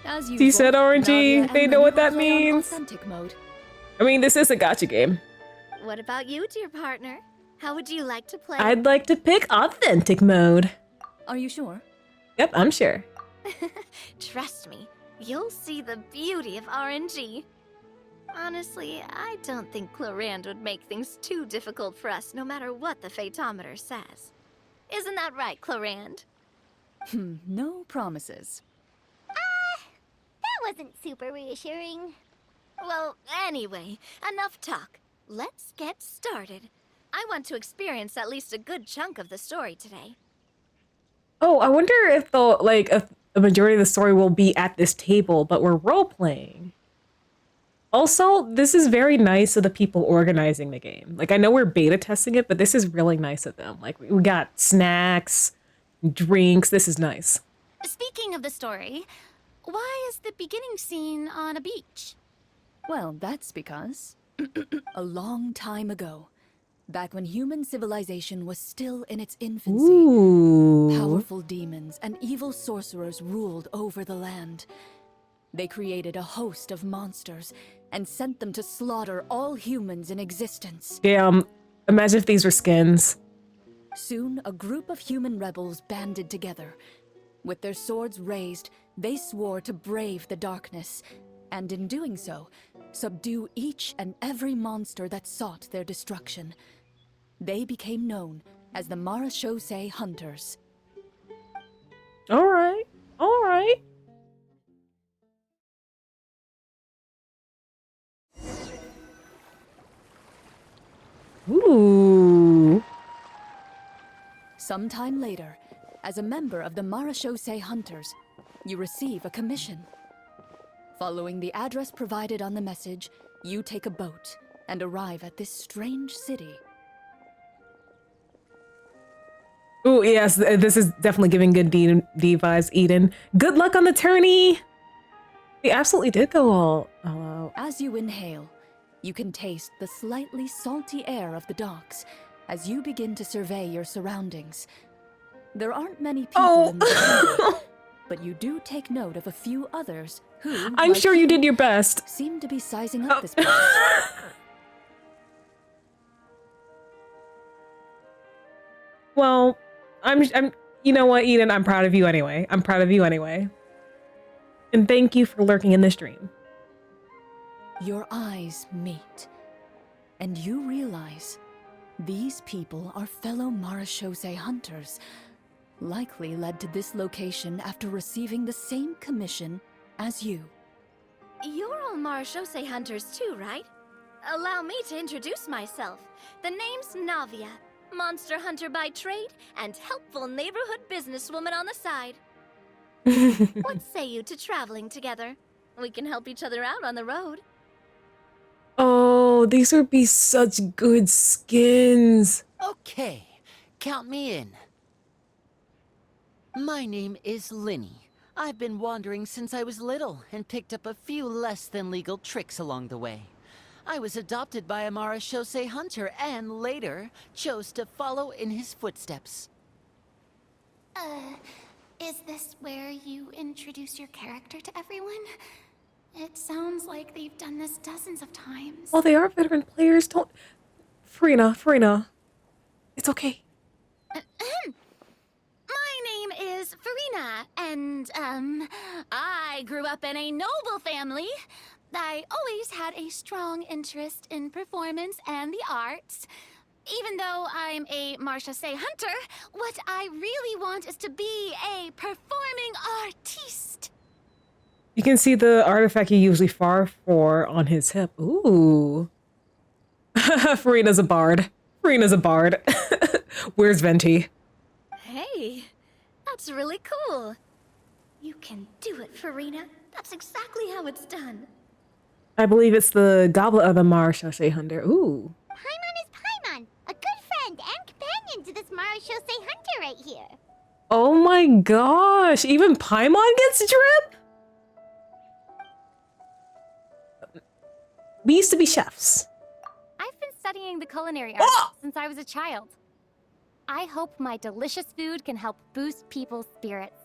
Speaker 3: As usual,
Speaker 1: He said RNG.
Speaker 3: Nadia and
Speaker 1: They know
Speaker 3: Lenny
Speaker 1: what
Speaker 3: will
Speaker 1: that
Speaker 3: play on
Speaker 1: means.
Speaker 3: authentic mode.
Speaker 1: I mean, this is a gacha game.
Speaker 4: What about you, dear partner? How would you like to play?
Speaker 1: I'd like to pick authentic mode.
Speaker 3: Are you sure?
Speaker 1: Yep, I'm sure.
Speaker 4: Trust me, you'll see the beauty of RNG. Honestly, I don't think Clorinde would make things too difficult for us, no matter what the Fatetometer says. Isn't that right, Clorinde?
Speaker 3: No promises.
Speaker 2: That wasn't super reassuring.
Speaker 4: Well, anyway, enough talk. Let's get started. I want to experience at least a good chunk of the story today.
Speaker 1: Oh, I wonder if if the majority of the story will be at this table, but we're role playing. Also, this is very nice of the people organizing the game. Like, I know we're beta testing it, but this is really nice of them. Like, we got snacks, drinks. This is nice.
Speaker 7: Speaking of the story, why is the beginning scene on a beach?
Speaker 3: Well, that's because a long time ago, back when human civilization was still in its infancy,
Speaker 1: Ooh.
Speaker 3: powerful demons and evil sorcerers ruled over the land. They created a host of monsters and sent them to slaughter all humans in existence.
Speaker 1: Damn. Imagine if these were skins.
Speaker 3: Soon, a group of human rebels banded together. With their swords raised, they swore to brave the darkness, and in doing so, subdue each and every monster that sought their destruction. They became known as the Marachose Hunters.
Speaker 1: All right. All right. Ooh.
Speaker 3: Sometime later, as a member of the Marachose Hunters, you receive a commission. Following the address provided on the message, you take a boat and arrive at this strange city.
Speaker 1: Ooh, yes, this is definitely giving good D vibes, Eden. Good luck on the tourney! We absolutely did go all out.
Speaker 3: As you inhale, you can taste the slightly salty air of the docks as you begin to survey your surroundings. There aren't many people in the vicinity, but you do take note of a few others who,
Speaker 1: I'm
Speaker 3: like
Speaker 1: sure you did your best.
Speaker 3: seem to be sizing up this place.
Speaker 1: Well, I'm, you know what, Eden, I'm proud of you anyway. I'm proud of you anyway. And thank you for lurking in this dream.
Speaker 3: Your eyes meet, and you realize these people are fellow Marachose hunters, likely led to this location after receiving the same commission as you.
Speaker 4: You're all Marachose hunters too, right? Allow me to introduce myself. The name's Navia, monster hunter by trade and helpful neighborhood businesswoman on the side. What say you to traveling together? We can help each other out on the road.
Speaker 1: Oh, these would be such good skins.
Speaker 5: Okay, count me in. My name is Linny. I've been wandering since I was little and picked up a few less than legal tricks along the way. I was adopted by a Marachose hunter and later chose to follow in his footsteps.
Speaker 7: Is this where you introduce your character to everyone? It sounds like they've done this dozens of times.
Speaker 1: Well, they are veteran players. Don't... Farina. It's okay.
Speaker 7: My name is Farina, and, I grew up in a noble family. I always had a strong interest in performance and the arts. Even though I'm a Marachose hunter, what I really want is to be a performing artiste.
Speaker 1: You can see the artifact you usually far for on his hip. Ooh. Farina's a bard. Where's Venti?
Speaker 4: Hey, that's really cool. You can do it, Farina. That's exactly how it's done.
Speaker 1: I believe it's the goblet of the Marachose hunter. Ooh.
Speaker 2: Paimon is Paimon, a good friend and companion to this Marachose hunter right here.
Speaker 1: Oh my gosh. Even Paimon gets drip? We used to be chefs.
Speaker 8: I've been studying the culinary arts since I was a child. I hope my delicious food can help boost people's spirits.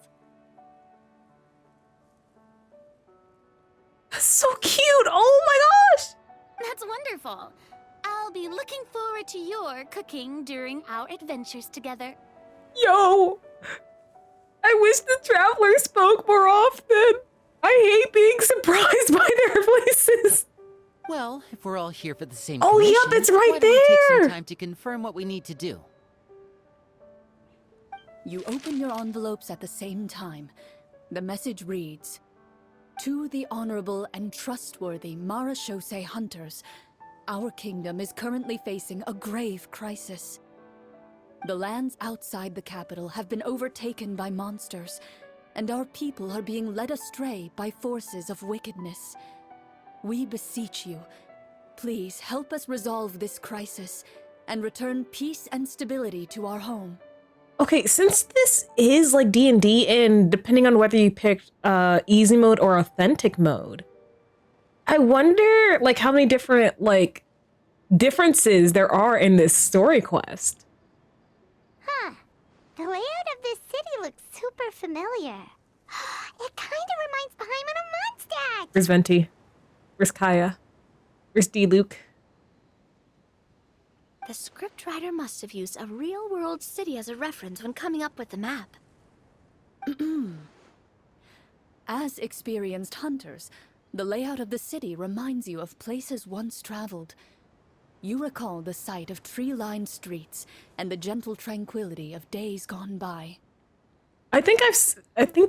Speaker 1: So cute! Oh my gosh!
Speaker 7: That's wonderful. I'll be looking forward to your cooking during our adventures together.
Speaker 1: Yo! I wish the traveler spoke more often. I hate being surprised by their voices.
Speaker 5: Well, if we're all here for the same
Speaker 1: Oh,
Speaker 5: commission,
Speaker 1: yep, it's right
Speaker 5: why don't we take
Speaker 1: there!
Speaker 5: some time to confirm what we need to do?
Speaker 3: You open your envelopes at the same time. The message reads, "To the honorable and trustworthy Marachose hunters, our kingdom is currently facing a grave crisis. The lands outside the capital have been overtaken by monsters, and our people are being led astray by forces of wickedness. We beseech you, please help us resolve this crisis and return peace and stability to our home."
Speaker 1: Okay, since this is like D&D, and depending on whether you picked easy mode or authentic mode, I wonder like how many different like differences there are in this story quest.
Speaker 2: Huh. The layout of this city looks super familiar. It kind of reminds Paimon of Mondstadt.
Speaker 1: Where's Venti? Where's Kaya? Where's D-Luke?
Speaker 4: The scriptwriter must have used a real-world city as a reference when coming up with the map.
Speaker 3: As experienced hunters, the layout of the city reminds you of places once traveled. You recall the sight of tree-lined streets and the gentle tranquility of days gone by.
Speaker 1: I think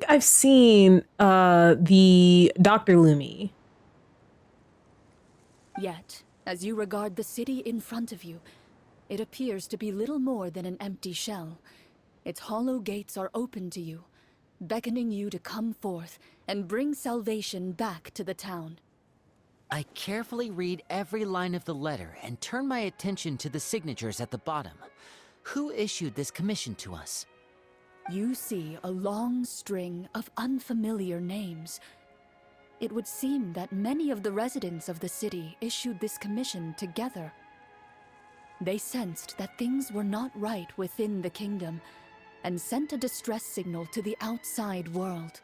Speaker 1: I've seen the Dr. Lumi.
Speaker 3: Yet, as you regard the city in front of you, it appears to be little more than an empty shell. Its hollow gates are open to you, beckoning you to come forth and bring salvation back to the town.
Speaker 5: I carefully read every line of the letter and turn my attention to the signatures at the bottom. Who issued this commission to us?
Speaker 3: You see a long string of unfamiliar names. It would seem that many of the residents of the city issued this commission together. They sensed that things were not right within the kingdom and sent a distress signal to the outside world.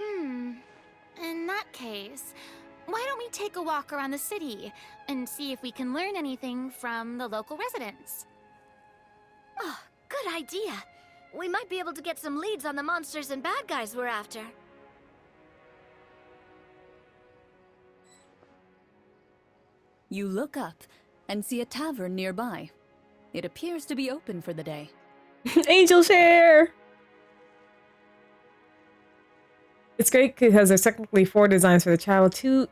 Speaker 7: In that case, why don't we take a walk around the city and see if we can learn anything from the local residents?
Speaker 4: Oh, good idea. We might be able to get some leads on the monsters and bad guys we're after.
Speaker 3: You look up and see a tavern nearby. It appears to be open for the day.
Speaker 1: Angel share! It's great because there's technically 4 designs for the child, 2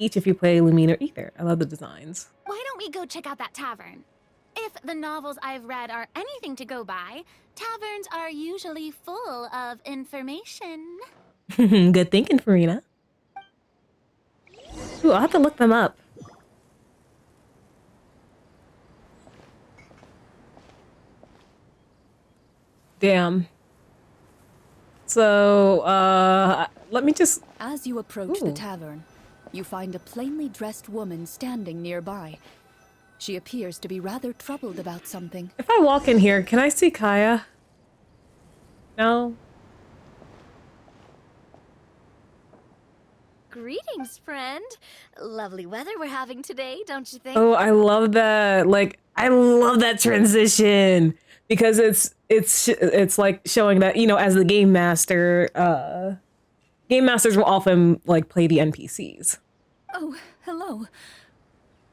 Speaker 1: each if you play Lumine or Ether. I love the designs.
Speaker 7: Why don't we go check out that tavern? If the novels I've read are anything to go by, taverns are usually full of information.
Speaker 1: Good thinking, Farina. Ooh, I'll have to look them up. Damn. So, let me just...
Speaker 3: As you approach the
Speaker 1: Ooh.
Speaker 3: tavern, you find a plainly dressed woman standing nearby. She appears to be rather troubled about something.
Speaker 1: If I walk in here, can I see Kaya? No?
Speaker 4: Greetings, friend. Lovely weather we're having today, don't you think?
Speaker 1: Oh, I love that. Like, I love that transition because it's like showing that, you know, as the game master, game masters will often like play the NPCs.
Speaker 3: Oh, hello.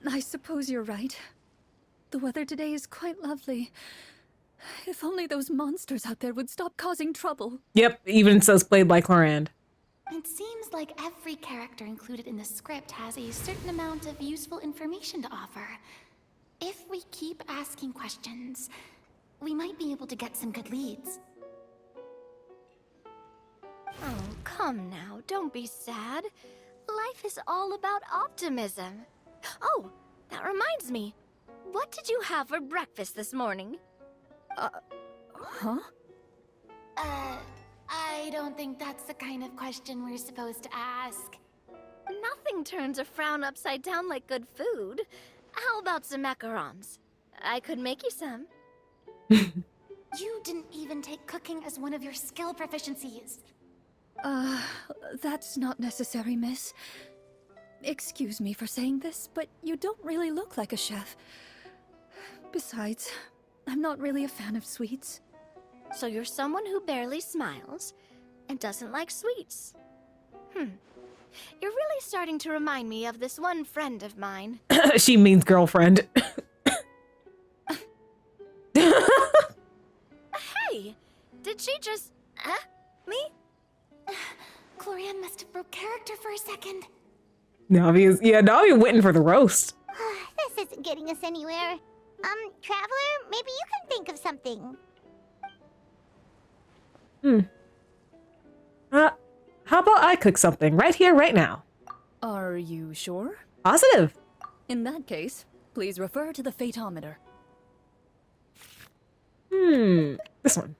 Speaker 3: I suppose you're right. The weather today is quite lovely. If only those monsters out there would stop causing trouble.
Speaker 1: Yep, even says played by Clorinde.
Speaker 7: It seems like every character included in the script has a certain amount of useful information to offer. If we keep asking questions, we might be able to get some good leads.
Speaker 4: Oh, come now, don't be sad. Life is all about optimism. Oh, that reminds me. What did you have for breakfast this morning?
Speaker 3: Huh?
Speaker 7: I don't think that's the kind of question we're supposed to ask.
Speaker 4: Nothing turns a frown upside down like good food. How about some macarons? I could make you some.
Speaker 7: You didn't even take cooking as one of your skill proficiencies.
Speaker 3: That's not necessary, miss. Excuse me for saying this, but you don't really look like a chef. Besides, I'm not really a fan of sweets.
Speaker 4: So you're someone who barely smiles and doesn't like sweets. You're really starting to remind me of this one friend of mine.
Speaker 1: She means girlfriend.
Speaker 4: Hey, did she just... me?
Speaker 7: Clorinde must have broke character for a second.
Speaker 1: Navi waiting for the roast.
Speaker 2: This isn't getting us anywhere. Traveler, maybe you can think of something.
Speaker 1: How about I cook something right here, right now?
Speaker 3: Are you sure?
Speaker 1: Positive.
Speaker 3: In that case, please refer to the fatometer.
Speaker 1: This one.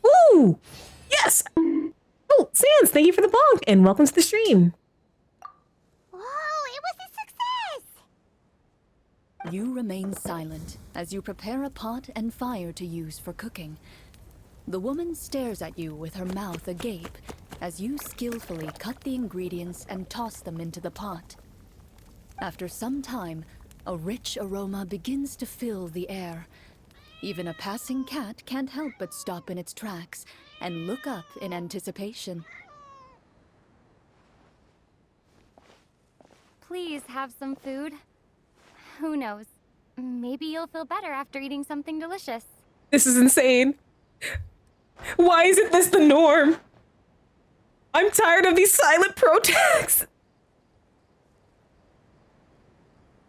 Speaker 1: Ooh! Yes! Oh, Sans, thank you for the bonk, and welcome to the stream.
Speaker 2: Whoa, it was a success!
Speaker 3: You remain silent as you prepare a pot and fire to use for cooking. The woman stares at you with her mouth agape as you skillfully cut the ingredients and toss them into the pot. After some time, a rich aroma begins to fill the air. Even a passing cat can't help but stop in its tracks and look up in anticipation.
Speaker 8: Please have some food. Who knows? Maybe you'll feel better after eating something delicious.
Speaker 1: This is insane. Why isn't this the norm? I'm tired of these silent protests.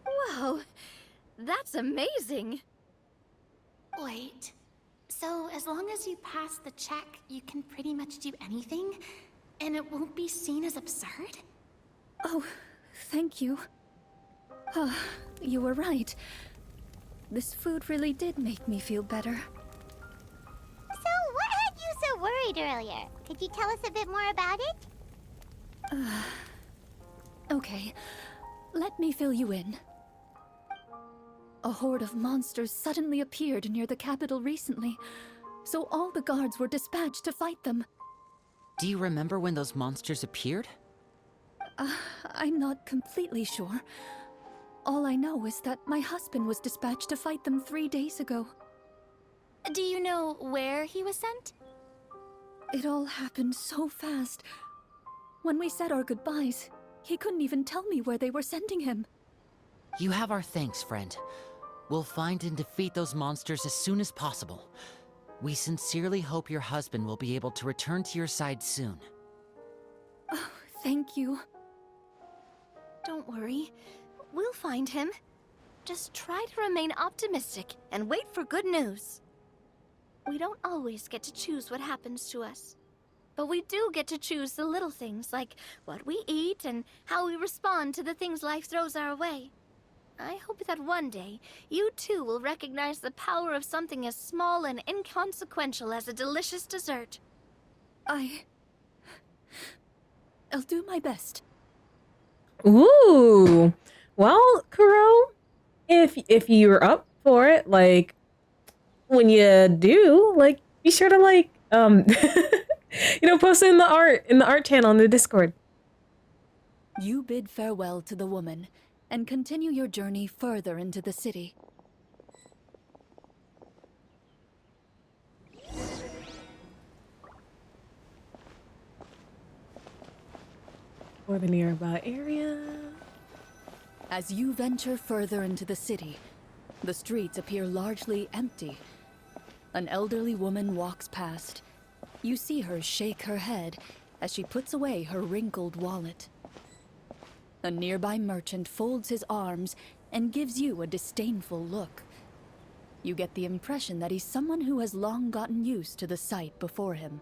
Speaker 4: Wow, that's amazing.
Speaker 7: Wait, so as long as you pass the check, you can pretty much do anything? And it won't be seen as absurd?
Speaker 3: Oh, thank you. You were right. This food really did make me feel better.
Speaker 2: So, what had you so worried earlier? Could you tell us a bit more about it?
Speaker 3: Okay, let me fill you in. A horde of monsters suddenly appeared near the capital recently, so all the guards were dispatched to fight them.
Speaker 5: Do you remember when those monsters appeared?
Speaker 3: I'm not completely sure. All I know is that my husband was dispatched to fight them 3 days ago.
Speaker 7: Do you know where he was sent?
Speaker 3: It all happened so fast. When we said our goodbyes, he couldn't even tell me where they were sending him.
Speaker 5: You have our thanks, friend. We'll find and defeat those monsters as soon as possible. We sincerely hope your husband will be able to return to your side soon.
Speaker 3: Oh, thank you.
Speaker 4: Don't worry, we'll find him. Just try to remain optimistic and wait for good news. We don't always get to choose what happens to us. But we do get to choose the little things, like what we eat and how we respond to the things life throws our way. I hope that one day, you too will recognize the power of something as small and inconsequential as a delicious dessert.
Speaker 3: I'll do my best.
Speaker 1: Ooh. Well, Kuro, if you're up for it, like, when you do, like, be sure to, like, post it in the art channel in the Discord.
Speaker 3: You bid farewell to the woman and continue your journey further into the city.
Speaker 1: For the nearby area.
Speaker 3: As you venture further into the city, the streets appear largely empty. An elderly woman walks past. You see her shake her head as she puts away her wrinkled wallet. A nearby merchant folds his arms and gives you a disdainful look. You get the impression that he's someone who has long gotten used to the sight before him.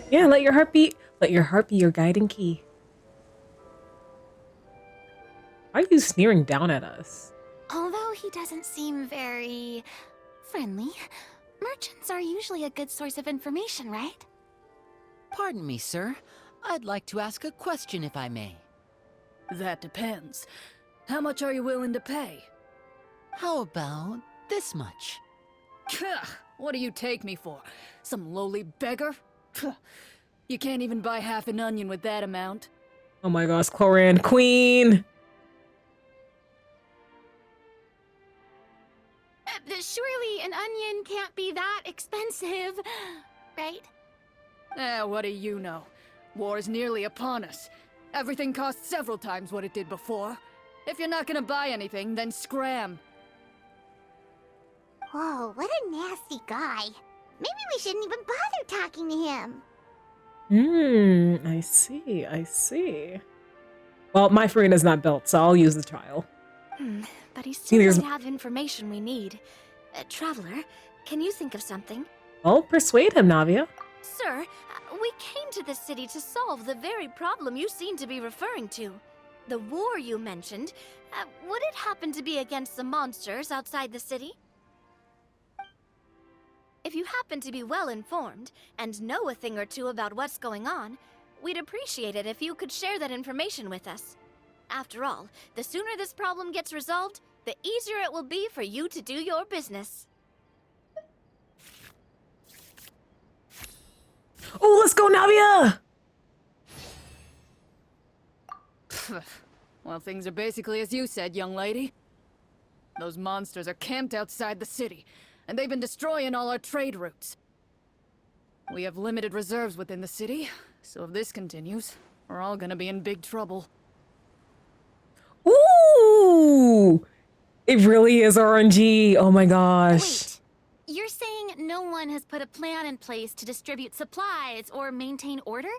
Speaker 1: Yeah, let your heart be your guiding key. Why are you sneering down at us?
Speaker 7: Although he doesn't seem very friendly, merchants are usually a good source of information, right?
Speaker 5: Pardon me, sir. I'd like to ask a question if I may.
Speaker 3: That depends. How much are you willing to pay?
Speaker 5: How about this much?
Speaker 3: What do you take me for? Some lowly beggar? You can't even buy half an onion with that amount.
Speaker 1: Oh my gosh, Clorinde, queen!
Speaker 7: Surely an onion can't be that expensive, right?
Speaker 3: What do you know? War is nearly upon us. Everything costs several times what it did before. If you're not gonna buy anything, then scram.
Speaker 2: Whoa, what a nasty guy. Maybe we shouldn't even bother talking to him.
Speaker 1: I see, I see. Well, my Farina's not built, so I'll use the trial.
Speaker 4: But he still
Speaker 1: Neither's-
Speaker 4: doesn't have information we need. Traveler, can you think of something?
Speaker 1: I'll persuade him, Navia.
Speaker 4: Sir, we came to this city to solve the very problem you seem to be referring to. The war you mentioned, would it happen to be against the monsters outside the city? If you happen to be well informed and know a thing or two about what's going on, we'd appreciate it if you could share that information with us. After all, the sooner this problem gets resolved, the easier it will be for you to do your business.
Speaker 1: Oh, let's go, Navia!
Speaker 3: Well, things are basically as you said, young lady. Those monsters are camped outside the city, and they've been destroying all our trade routes. We have limited reserves within the city, so if this continues, we're all gonna be in big trouble.
Speaker 1: Ooh! It really is RNG. Oh my gosh.
Speaker 7: Wait, you're saying no one has put a plan in place to distribute supplies or maintain order?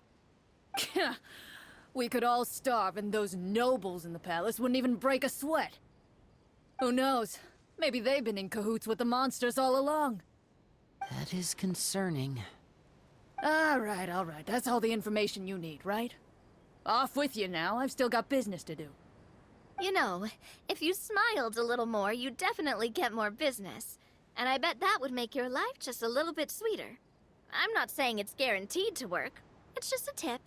Speaker 3: We could all starve and those nobles in the palace wouldn't even break a sweat. Who knows? Maybe they've been in cahoots with the monsters all along.
Speaker 5: That is concerning.
Speaker 3: All right. That's all the information you need, right? Off with you now. I've still got business to do.
Speaker 4: You know, if you smiled a little more, you'd definitely get more business. And I bet that would make your life just a little bit sweeter. I'm not saying it's guaranteed to work. It's just a tip.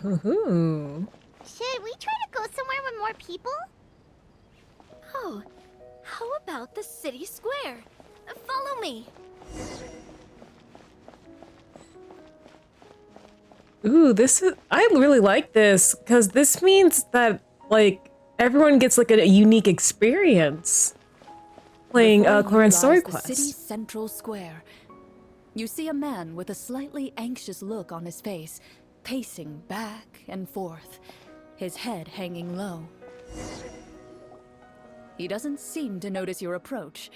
Speaker 1: Ooh.
Speaker 2: Should we try to go somewhere with more people?
Speaker 4: Oh, how about the city square? Follow me.
Speaker 1: Ooh, I really like this, because this means that, like, everyone gets, like, a unique experience playing Clorinde's story
Speaker 3: The
Speaker 1: quest.
Speaker 3: city's central square. You see a man with a slightly anxious look on his face, pacing back and forth, his head hanging low. He doesn't seem to notice your approach.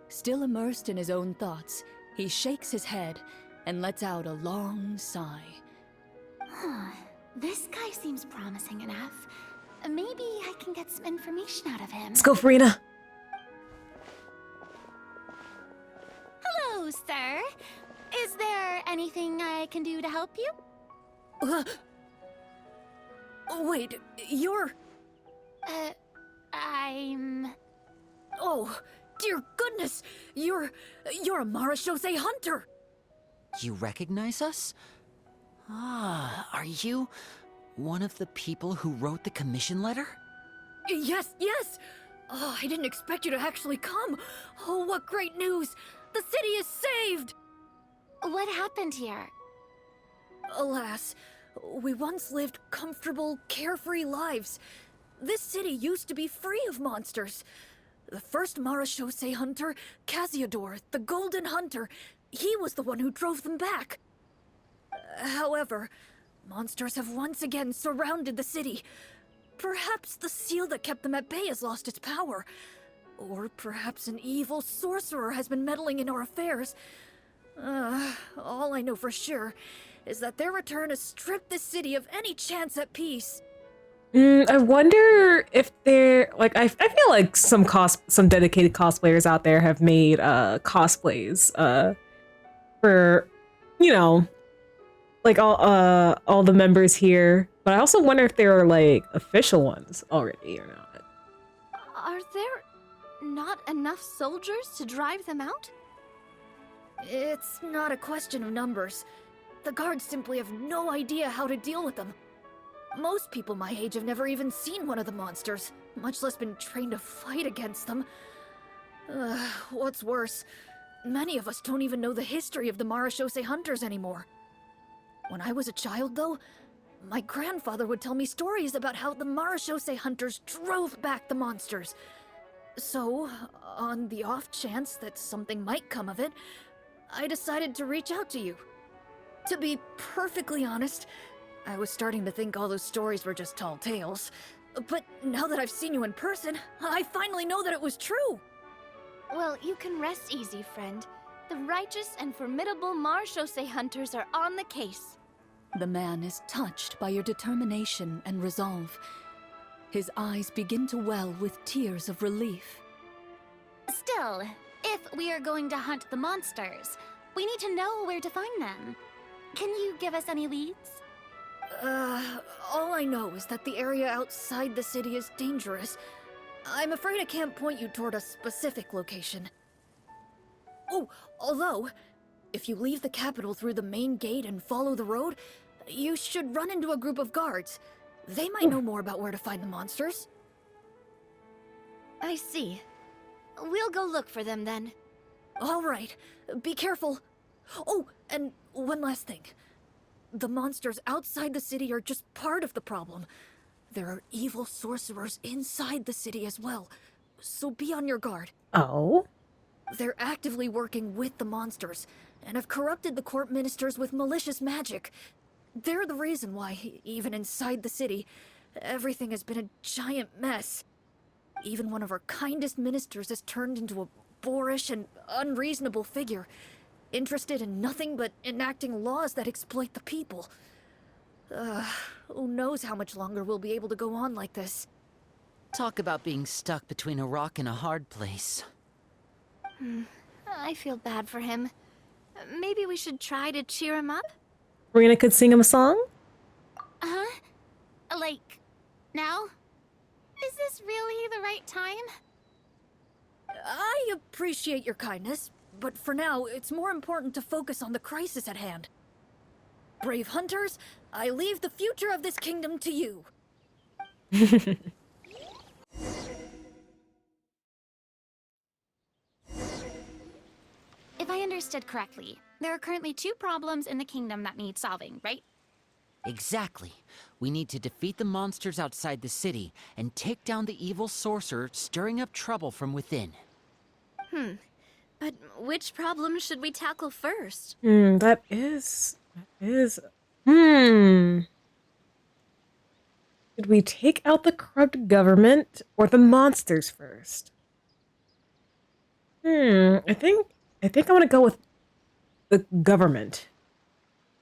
Speaker 3: Still immersed in his own thoughts, he shakes his head and lets out a long sigh.
Speaker 7: This guy seems promising enough. Maybe I can get some information out of him.
Speaker 1: Let's go, Farina.
Speaker 7: Hello, sir. Is there anything I can do to help you?
Speaker 3: Wait, you're...
Speaker 7: I'm...
Speaker 3: Oh, dear goodness! You're a Marashose hunter!
Speaker 5: You recognize us? Ah, are you one of the people who wrote the commission letter?
Speaker 3: Yes! Oh, I didn't expect you to actually come. Oh, what great news! The city is saved!
Speaker 7: What happened here?
Speaker 3: Alas, we once lived comfortable, carefree lives. This city used to be free of monsters. The first Marashose hunter, Casiodor, the Golden Hunter, he was the one who drove them back. However, monsters have once again surrounded the city. Perhaps the seal that kept them at bay has lost its power. Or perhaps an evil sorcerer has been meddling in our affairs. All I know for sure is that their return has stripped the city of any chance at peace.
Speaker 1: I wonder if they're like I feel like some dedicated cosplayers out there have made cosplays for, you know, like all the members here, but I also wonder if there are like official ones already or not.
Speaker 4: Are there not enough soldiers to drive them out?
Speaker 3: It's not a question of numbers. The guards simply have no idea how to deal with them. Most people my age have never even seen one of the monsters, much less been trained to fight against them. What's worse, many of us don't even know the history of the Marashose hunters anymore. When I was a child, though, my grandfather would tell me stories about how the Marashose hunters drove back the monsters. So, on the off chance that something might come of it, I decided to reach out to you. To be perfectly honest, I was starting to think all those stories were just tall tales. But now that I've seen you in person, I finally know that it was true!
Speaker 4: Well, you can rest easy, friend. The righteous and formidable Marashose hunters are on the case.
Speaker 3: The man is touched by your determination and resolve. His eyes begin to well with tears of relief.
Speaker 7: Still, if we are going to hunt the monsters, we need to know where to find them. Can you give us any leads?
Speaker 3: All I know is that the area outside the city is dangerous. I'm afraid I can't point you toward a specific location. Oh, although, if you leave the capital through the main gate and follow the road, you should run into a group of guards. They might know more about where to find the monsters.
Speaker 4: I see. We'll go look for them then.
Speaker 3: All right, be careful. Oh, and one last thing. The monsters outside the city are just part of the problem. There are evil sorcerers inside the city as well, so be on your guard.
Speaker 1: Oh?
Speaker 3: They're actively working with the monsters, and have corrupted the court ministers with malicious magic. They're the reason why, even inside the city, everything has been a giant mess. Even one of our kindest ministers has turned into a boorish and unreasonable figure, interested in nothing but enacting laws that exploit the people. Who knows how much longer we'll be able to go on like this.
Speaker 5: Talk about being stuck between a rock and a hard place.
Speaker 4: I feel bad for him. Maybe we should try to cheer him up?
Speaker 1: Clorinde could sing him a song?
Speaker 7: Huh? Like, now? Is this really the right time?
Speaker 3: I appreciate your kindness, but for now, it's more important to focus on the crisis at hand. Brave hunters, I leave the future of this kingdom to you.
Speaker 7: If I understood correctly, there are currently 2 problems in the kingdom that need solving, right?
Speaker 5: Exactly. We need to defeat the monsters outside the city and take down the evil sorcerer stirring up trouble from within.
Speaker 4: But which problem should we tackle first?
Speaker 1: That is... Should we take out the corrupt government or the monsters first? I think I want to go with the government.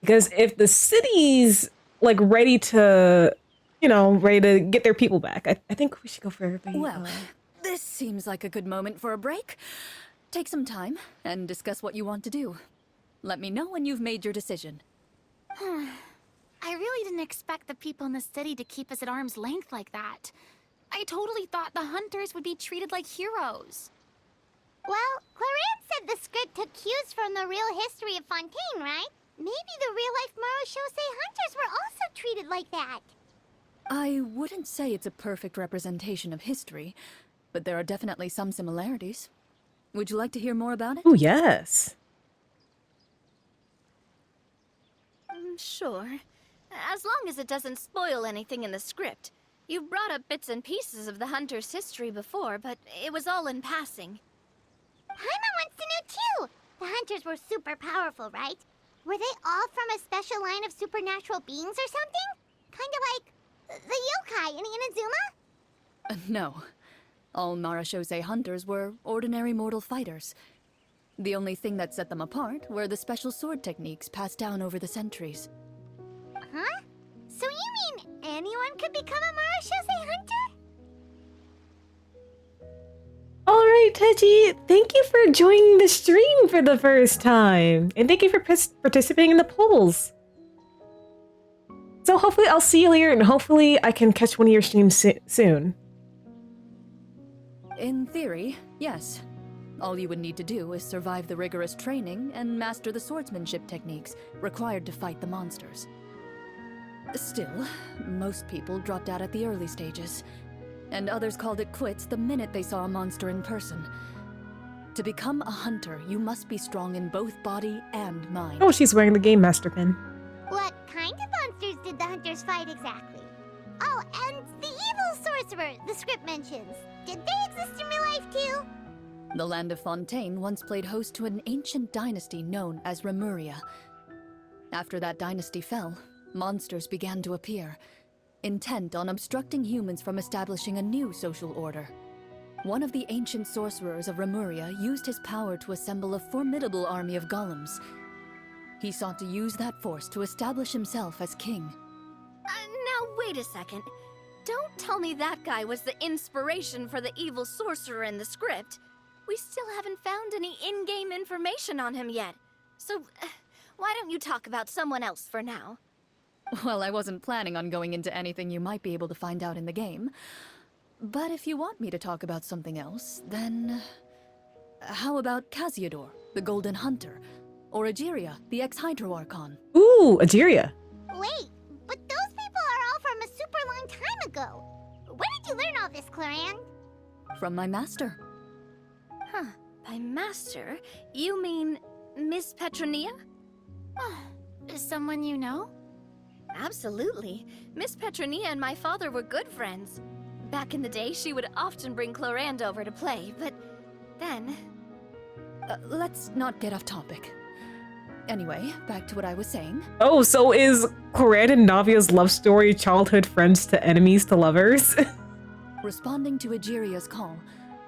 Speaker 1: Because if the city's like ready to get their people back, I think we should go for everybody.
Speaker 3: Well, this seems like a good moment for a break. Take some time and discuss what you want to do. Let me know when you've made your decision.
Speaker 7: I really didn't expect the people in the city to keep us at arm's length like that. I totally thought the hunters would be treated like heroes.
Speaker 2: Well, Clorinde said the script took cues from the real history of Fontaine, right? Maybe the real-life Marashose hunters were also treated like that.
Speaker 3: I wouldn't say it's a perfect representation of history, but there are definitely some similarities. Would you like to hear more about it?
Speaker 1: Oh, yes.
Speaker 4: Sure. As long as it doesn't spoil anything in the script. You brought up bits and pieces of the hunter's history before, but it was all in passing.
Speaker 2: Paimon wants to know too. The hunters were super powerful, right? Were they all from a special line of supernatural beings or something? Kind of like the yokai in Inazuma?
Speaker 3: No. All Marashose hunters were ordinary mortal fighters. The only thing that set them apart were the special sword techniques passed down over the centuries.
Speaker 2: Huh? So you mean anyone could become a Marashose hunter?
Speaker 1: All right, Teji, thank you for joining the stream for the first time. And thank you for participating in the polls. So hopefully I'll see you later, and hopefully I can catch one of your streams soon.
Speaker 3: In theory, yes. All you would need to do is survive the rigorous training and master the swordsmanship techniques required to fight the monsters. Still, most people dropped out at the early stages, and others called it quits the minute they saw a monster in person. To become a hunter, you must be strong in both body and mind.
Speaker 1: Oh, she's wearing the Game Master pin.
Speaker 2: What kind of monsters did the hunters fight exactly? Oh, and the evil sorcerer the script mentions. Did they exist in real life too?
Speaker 3: The land of Fontaine once played host to an ancient dynasty known as Remuria. After that dynasty fell, monsters began to appear, intent on obstructing humans from establishing a new social order. One of the ancient sorcerers of Remuria used his power to assemble a formidable army of golems. He sought to use that force to establish himself as king.
Speaker 4: Now, wait a second. Don't tell me that guy was the inspiration for the evil sorcerer in the script. We still haven't found any in-game information on him yet. So, why don't you talk about someone else for now?
Speaker 3: Well, I wasn't planning on going into anything you might be able to find out in the game. But if you want me to talk about something else, then... how about Casiodor, the Golden Hunter? Or Egeria, the ex-Hydro Archon?
Speaker 1: Ooh, Egeria.
Speaker 2: Wait, but those people are all from a super long time ago. Where did you learn all this, Clorinde?
Speaker 3: From my master.
Speaker 4: Huh. By master, you mean Miss Petronia?
Speaker 7: Is someone you know?
Speaker 4: Absolutely. Miss Petronia and my father were good friends. Back in the day, she would often bring Clorinde over to play, but then...
Speaker 3: Let's not get off topic. Anyway, back to what I was saying.
Speaker 1: Oh, so is Clorinde and Navia's love story childhood friends to enemies to lovers?
Speaker 3: Responding to Egeria's call,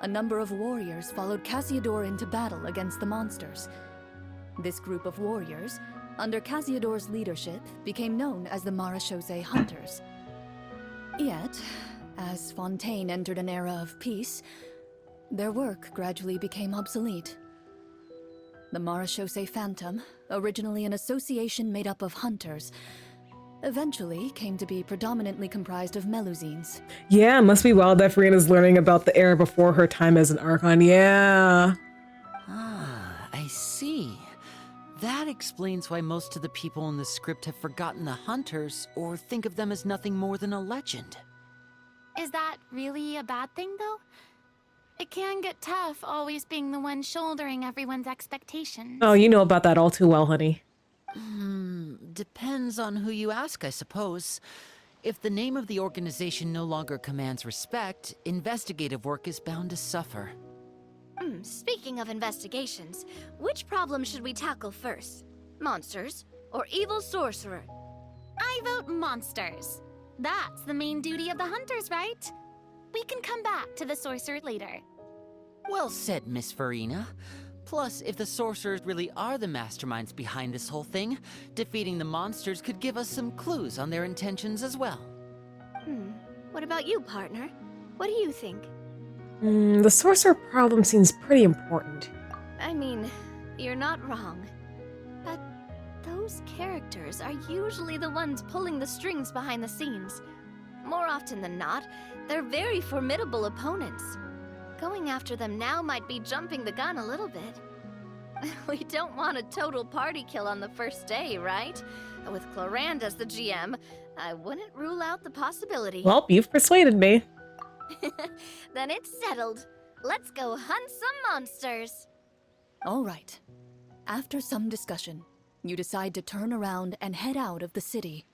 Speaker 3: a number of warriors followed Casiodor into battle against the monsters. This group of warriors, under Casiodor's leadership, became known as the Marechaussee Hunters. Yet, as Fontaine entered an era of peace, their work gradually became obsolete. The Marechaussee Phantom, originally an association made up of hunters, eventually came to be predominantly comprised of Melusines.
Speaker 1: Yeah, it must be wild that Fiona's learning about the era before her time as an Archon. Yeah.
Speaker 5: Ah, I see. That explains why most of the people in the script have forgotten the hunters or think of them as nothing more than a legend.
Speaker 7: Is that really a bad thing, though? It can get tough always being the one shouldering everyone's expectations.
Speaker 1: Oh, you know about that all too well, honey.
Speaker 5: Depends on who you ask, I suppose. If the name of the organization no longer commands respect, investigative work is bound to suffer.
Speaker 4: Speaking of investigations, which problem should we tackle first? Monsters or evil sorcerer?
Speaker 7: I vote monsters. That's the main duty of the hunters, right? We can come back to the sorcerer later.
Speaker 5: Well said, Miss Farina. Plus, if the sorcerers really are the masterminds behind this whole thing, defeating the monsters could give us some clues on their intentions as well.
Speaker 4: What about you, partner? What do you think?
Speaker 1: The sorcerer problem seems pretty important.
Speaker 4: I mean, you're not wrong. But those characters are usually the ones pulling the strings behind the scenes. More often than not, they're very formidable opponents. Going after them now might be jumping the gun a little bit. We don't want a total party kill on the first day, right? With Clorinde as the GM, I wouldn't rule out the possibility.
Speaker 1: Well, you've persuaded me.
Speaker 4: Then it's settled. Let's go hunt some monsters.
Speaker 3: All right. After some discussion, you decide to turn around and head out of the city.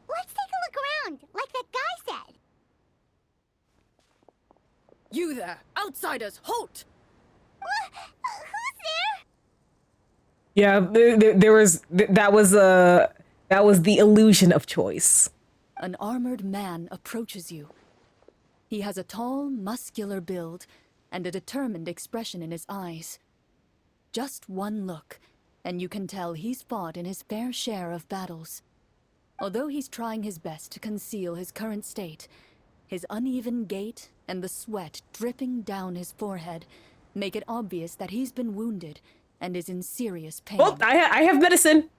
Speaker 2: Let's take a look around, like that guy said.
Speaker 3: You there! Outsiders, halt!
Speaker 2: Who's there?
Speaker 1: Yeah, that was the illusion of choice.
Speaker 3: An armored man approaches you. He has a tall, muscular build and a determined expression in his eyes. Just one look, and you can tell he's fought in his fair share of battles. Although he's trying his best to conceal his current state, his uneven gait and the sweat dripping down his forehead make it obvious that he's been wounded and is in serious pain.
Speaker 1: Oh, I have medicine.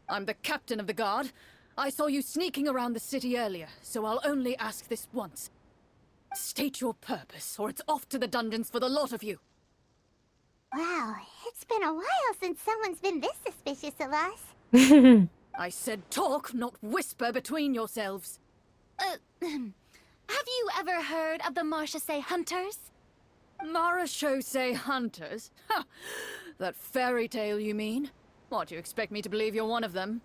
Speaker 3: I'm the captain of the guard. I saw you sneaking around the city earlier, so I'll only ask this once. State your purpose, or it's off to the dungeons for the lot of you.
Speaker 2: Wow, it's been a while since someone's been this suspicious of us.
Speaker 3: I said talk, not whisper between yourselves.
Speaker 7: Have you ever heard of the Marchese Hunters?
Speaker 3: Marachose hunters? Ha! That fairy tale, you mean? What, you expect me to believe you're one of them?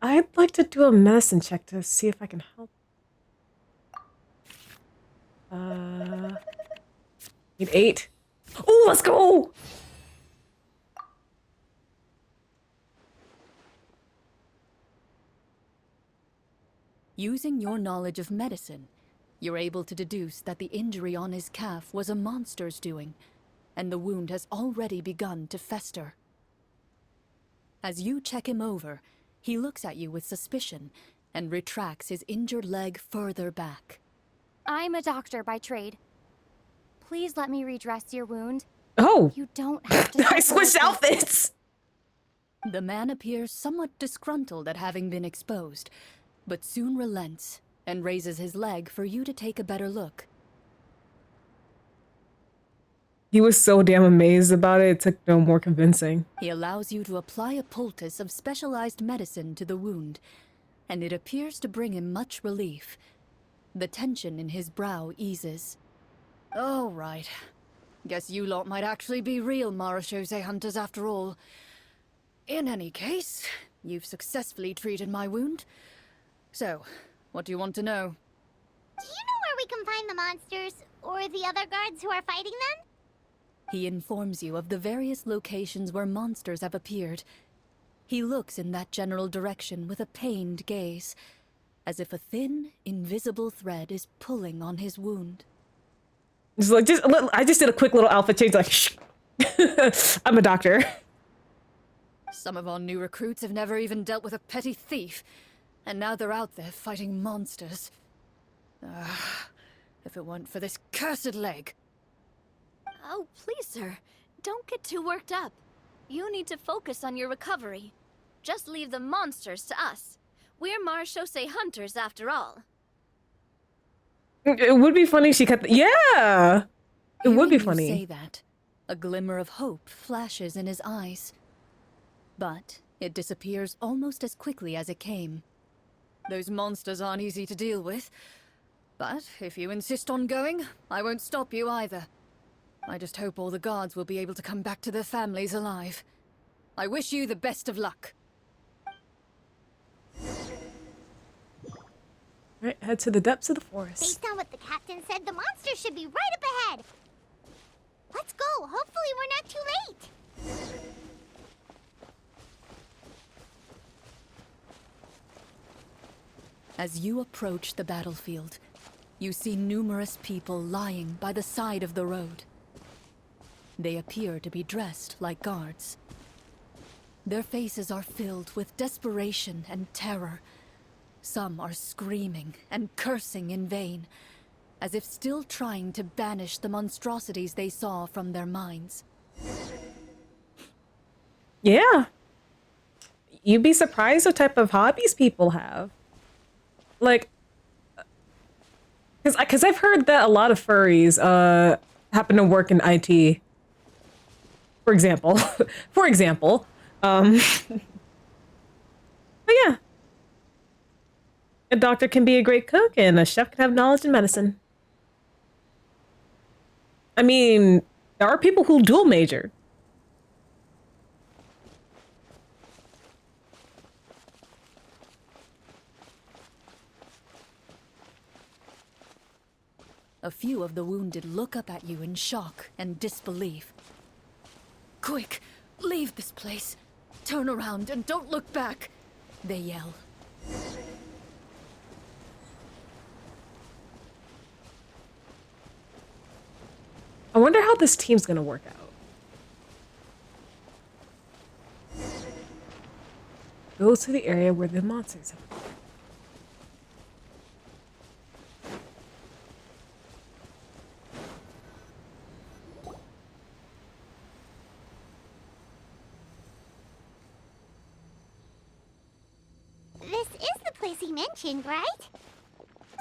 Speaker 1: I'd like to do a medicine check to see if I can help. Need 8. Oh, let's go!
Speaker 3: Using your knowledge of medicine, you're able to deduce that the injury on his calf was a monster's doing, and the wound has already begun to fester. As you check him over, he looks at you with suspicion and retracts his injured leg further back.
Speaker 8: I'm a doctor by trade. Please let me redress your wound.
Speaker 1: Oh!
Speaker 8: You don't have to.
Speaker 1: I switched outfits!
Speaker 3: The man appears somewhat disgruntled at having been exposed, but soon relents and raises his leg for you to take a better look.
Speaker 1: He was so damn amazed about it, it took no more convincing.
Speaker 3: He allows you to apply a poultice of specialized medicine to the wound, and it appears to bring him much relief. The tension in his brow eases. All right. Guess you lot might actually be real Marachose hunters after all. In any case, you've successfully treated my wound. So, what do you want to know?
Speaker 2: Do you know where we can find the monsters, or the other guards who are fighting them?
Speaker 3: He informs you of the various locations where monsters have appeared. He looks in that general direction with a pained gaze, as if a thin, invisible thread is pulling on his wound.
Speaker 1: I just did a quick little outfit change, like, shh. I'm a doctor.
Speaker 3: Some of our new recruits have never even dealt with a petty thief, and now they're out there fighting monsters. If it weren't for this cursed leg.
Speaker 4: Oh, please, sir. Don't get too worked up. You need to focus on your recovery. Just leave the monsters to us. We're Marachose hunters, after all.
Speaker 1: It would be funny if she cut the— yeah! It would be
Speaker 3: Hearing you
Speaker 1: funny.
Speaker 3: say that, a glimmer of hope flashes in his eyes. But it disappears almost as quickly as it came. Those monsters aren't easy to deal with. But if you insist on going, I won't stop you either. I just hope all the guards will be able to come back to their families alive. I wish you the best of luck.
Speaker 1: Alright, head to the depths of the forest.
Speaker 2: Based on what the captain said, the monsters should be right up ahead. Let's go. Hopefully we're not too late.
Speaker 3: As you approach the battlefield, you see numerous people lying by the side of the road. They appear to be dressed like guards. Their faces are filled with desperation and terror. Some are screaming and cursing in vain, as if still trying to banish the monstrosities they saw from their minds.
Speaker 1: Yeah. You'd be surprised what type of hobbies people have. Like, because I've heard that a lot of furries happen to work in IT. For example. But yeah. A doctor can be a great cook, and a chef can have knowledge in medicine. I mean, there are people who dual major.
Speaker 3: A few of the wounded look up at you in shock and disbelief. Quick, leave this place. Turn around and don't look back, they yell.
Speaker 1: I wonder how this team's gonna work out. Go to the area where the monsters have.
Speaker 2: place he mentioned, right?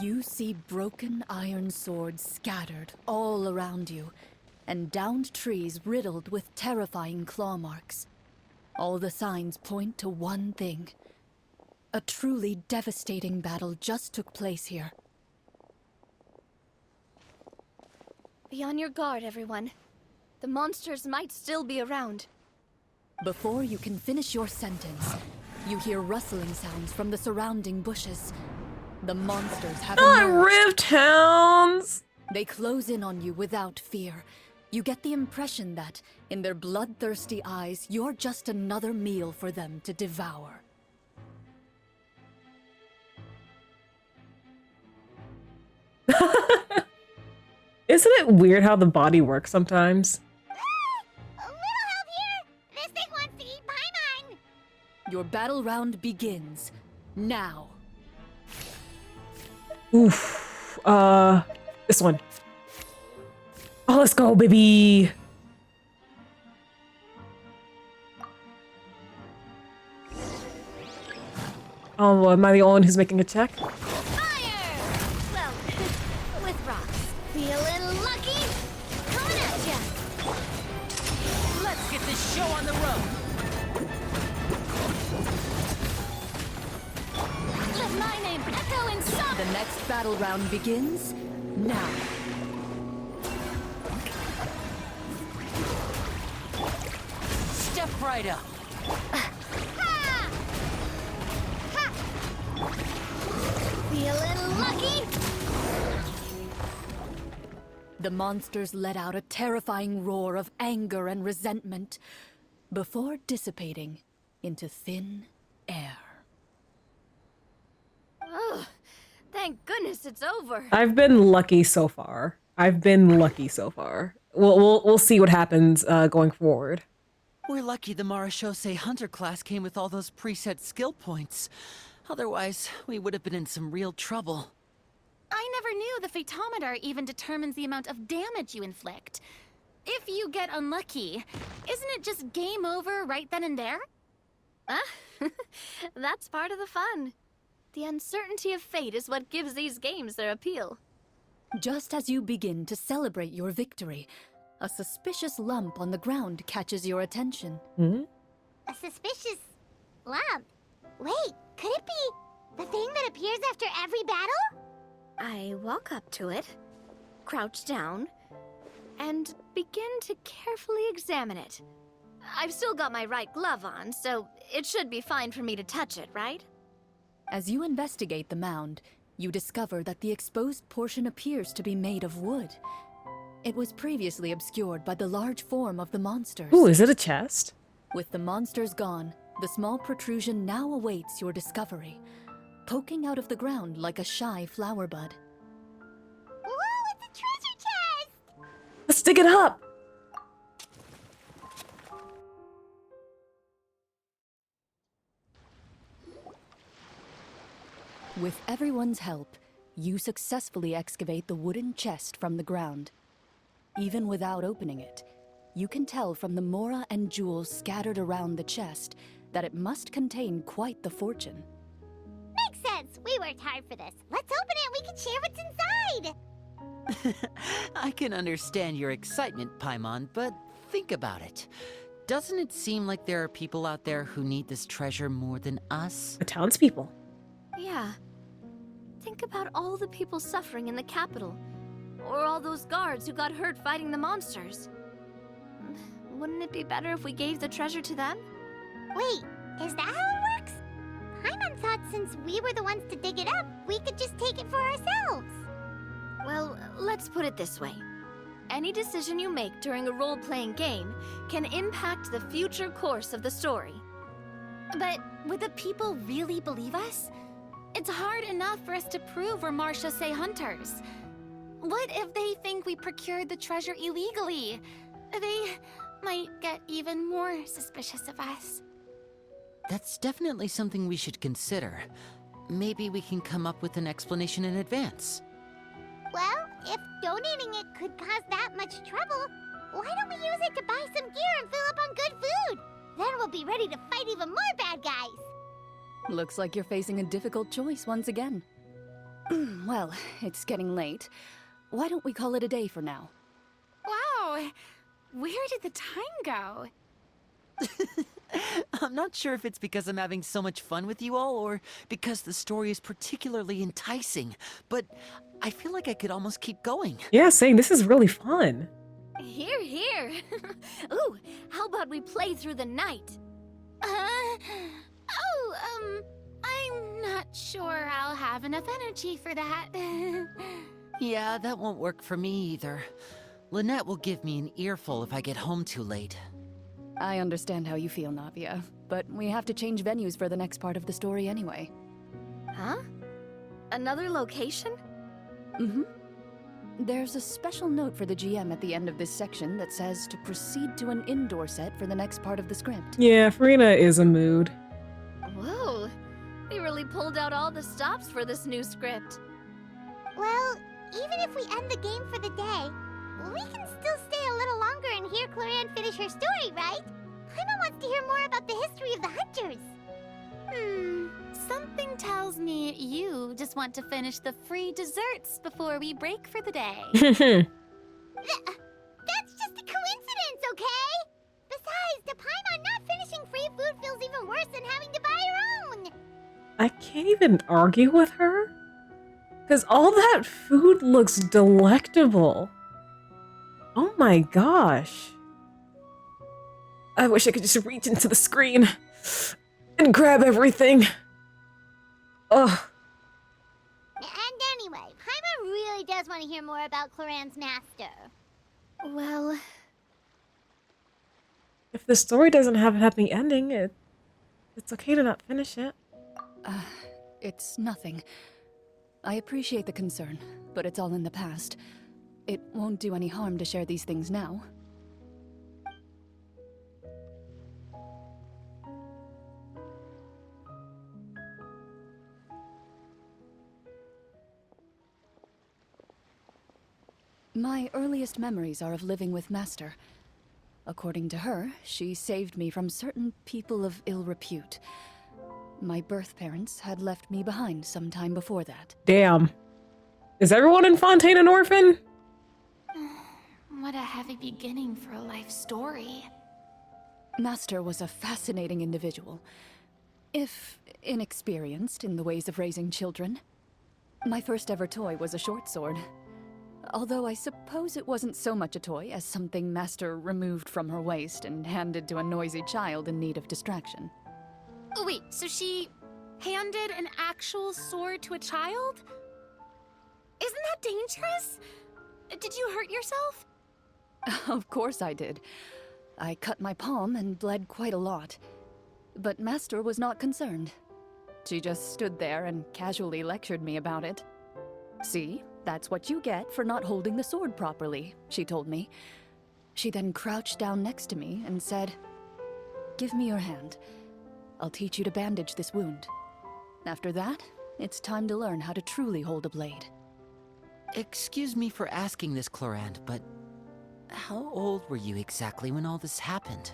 Speaker 3: You see broken iron swords scattered all around you, and downed trees riddled with terrifying claw marks. All the signs point to one thing. A truly devastating battle just took place here.
Speaker 4: Be on your guard, everyone. The monsters might still be around.
Speaker 3: Before you can finish your sentence, you hear rustling sounds from the surrounding bushes. The monsters have emerged.
Speaker 1: Rift Hounds!
Speaker 3: They close in on you without fear. You get the impression that, in their bloodthirsty eyes, you're just another meal for them to devour.
Speaker 1: Isn't it weird how the body works sometimes?
Speaker 2: A little help here! This thing wants to eat Paimon!
Speaker 3: Your battle round begins now.
Speaker 1: Oof. This one. Oh, let's go, baby. Oh, am I the only one who's making a check?
Speaker 4: Fire! Well, with rocks. Feeling lucky? Coming at ya!
Speaker 5: Let's get this show on the road.
Speaker 7: Let my name echo in song.
Speaker 3: The next battle round begins now.
Speaker 5: Step right up.
Speaker 4: Feeling lucky?
Speaker 3: The monsters let out a terrifying roar of anger and resentment before dissipating into thin air.
Speaker 4: Ugh, thank goodness it's over.
Speaker 1: I've been lucky so far. We'll see what happens going forward.
Speaker 5: We're lucky the Marashose Hunter class came with all those preset skill points. Otherwise, we would have been in some real trouble.
Speaker 7: I never knew the Fatometer even determines the amount of damage you inflict. If you get unlucky, isn't it just game over right then and there?
Speaker 4: That's part of the fun. The uncertainty of fate is what gives these games their appeal.
Speaker 3: Just as you begin to celebrate your victory, a suspicious lump on the ground catches your attention.
Speaker 2: A suspicious lump. Wait, could it be the thing that appears after every battle?
Speaker 4: I walk up to it, crouch down, and begin to carefully examine it. I've still got my right glove on, so it should be fine for me to touch it, right?
Speaker 3: As you investigate the mound, you discover that the exposed portion appears to be made of wood. It was previously obscured by the large form of the monsters.
Speaker 1: Ooh, is it a chest?
Speaker 3: With the monsters gone, the small protrusion now awaits your discovery, poking out of the ground like a shy flower bud.
Speaker 2: Whoa, it's a treasure chest!
Speaker 1: Let's dig it up!
Speaker 3: With everyone's help, you successfully excavate the wooden chest from the ground. Even without opening it, you can tell from the mora and jewels scattered around the chest that it must contain quite the fortune.
Speaker 2: Makes sense. We worked hard for this. Let's open it and we can share what's inside.
Speaker 5: I can understand your excitement, Paimon, but think about it. Doesn't it seem like there are people out there who need this treasure more than us?
Speaker 1: The townspeople.
Speaker 4: Yeah. Think about all the people suffering in the capital. Or all those guards who got hurt fighting the monsters. Wouldn't it be better if we gave the treasure to them?
Speaker 2: Wait, is that how it works? Paimon thought since we were the ones to dig it up, we could just take it for ourselves.
Speaker 4: Well, let's put it this way. Any decision you make during a role-playing game can impact the future course of the story.
Speaker 7: But would the people really believe us? It's hard enough for us to prove we're Marashose hunters. What if they think we procured the treasure illegally? They might get even more suspicious of us.
Speaker 5: That's definitely something we should consider. Maybe we can come up with an explanation in advance.
Speaker 2: Well, if donating it could cause that much trouble, why don't we use it to buy some gear and fill up on good food? Then we'll be ready to fight even more bad guys.
Speaker 3: Looks like you're facing a difficult choice once again. Well, it's getting late. Why don't we call it a day for now?
Speaker 7: Wow! Where did the time go?
Speaker 5: I'm not sure if it's because I'm having so much fun with you all, or because the story is particularly enticing, but I feel like I could almost keep going.
Speaker 1: Yeah, saying this is really fun.
Speaker 4: Here, here. Ooh, how about we play through the night?
Speaker 7: I'm not sure I'll have enough energy for that.
Speaker 5: Yeah, that won't work for me either. Lynette will give me an earful if I get home too late.
Speaker 3: I understand how you feel, Navia, but we have to change venues for the next part of the story anyway.
Speaker 4: Huh? Another location?
Speaker 3: Mm-hmm. There's a special note for the GM at the end of this section that says to proceed to an indoor set for the next part of the script.
Speaker 1: Yeah, Farina is a mood.
Speaker 4: Whoa, they really pulled out all the stops for this new script.
Speaker 2: Well, even if we end the game for the day, we can still stay a little longer and hear Clorinde finish her story, right? Paimon wants to hear more about the history of the hunters.
Speaker 7: Something tells me you just want to finish the free desserts before we break for the day.
Speaker 2: That's just a coincidence, okay? Besides, to Paimon, not finishing free food feels even worse than having to buy her own.
Speaker 1: I can't even argue with her. Because all that food looks delectable. Oh my gosh. I wish I could just reach into the screen and grab everything. Ugh.
Speaker 2: And anyway, Paimon really does want to hear more about Clorinde's master.
Speaker 4: Well,
Speaker 1: If the story doesn't have a happy ending, it's okay to not finish it.
Speaker 3: It's nothing. I appreciate the concern, but it's all in the past. It won't do any harm to share these things now. My earliest memories are of living with Master. According to her, she saved me from certain people of ill repute. My birth parents had left me behind some time before that.
Speaker 1: Damn. Is everyone in Fontaine an orphan?
Speaker 7: What a heavy beginning for a life story.
Speaker 3: Master was a fascinating individual, if inexperienced in the ways of raising children. My first ever toy was a short sword. Although I suppose it wasn't so much a toy as something Master removed from her waist and handed to a noisy child in need of distraction.
Speaker 7: Oh, wait, so she handed an actual sword to a child? Isn't that dangerous? Did you hurt yourself?
Speaker 3: Of course I did. I cut my palm and bled quite a lot. But Master was not concerned. She just stood there and casually lectured me about it. See, that's what you get for not holding the sword properly, she told me. She then crouched down next to me and said, "Give me your hand. I'll teach you to bandage this wound. After that, it's time to learn how to truly hold a blade."
Speaker 5: Excuse me for asking this, Clorinde, but how old were you exactly when all this happened?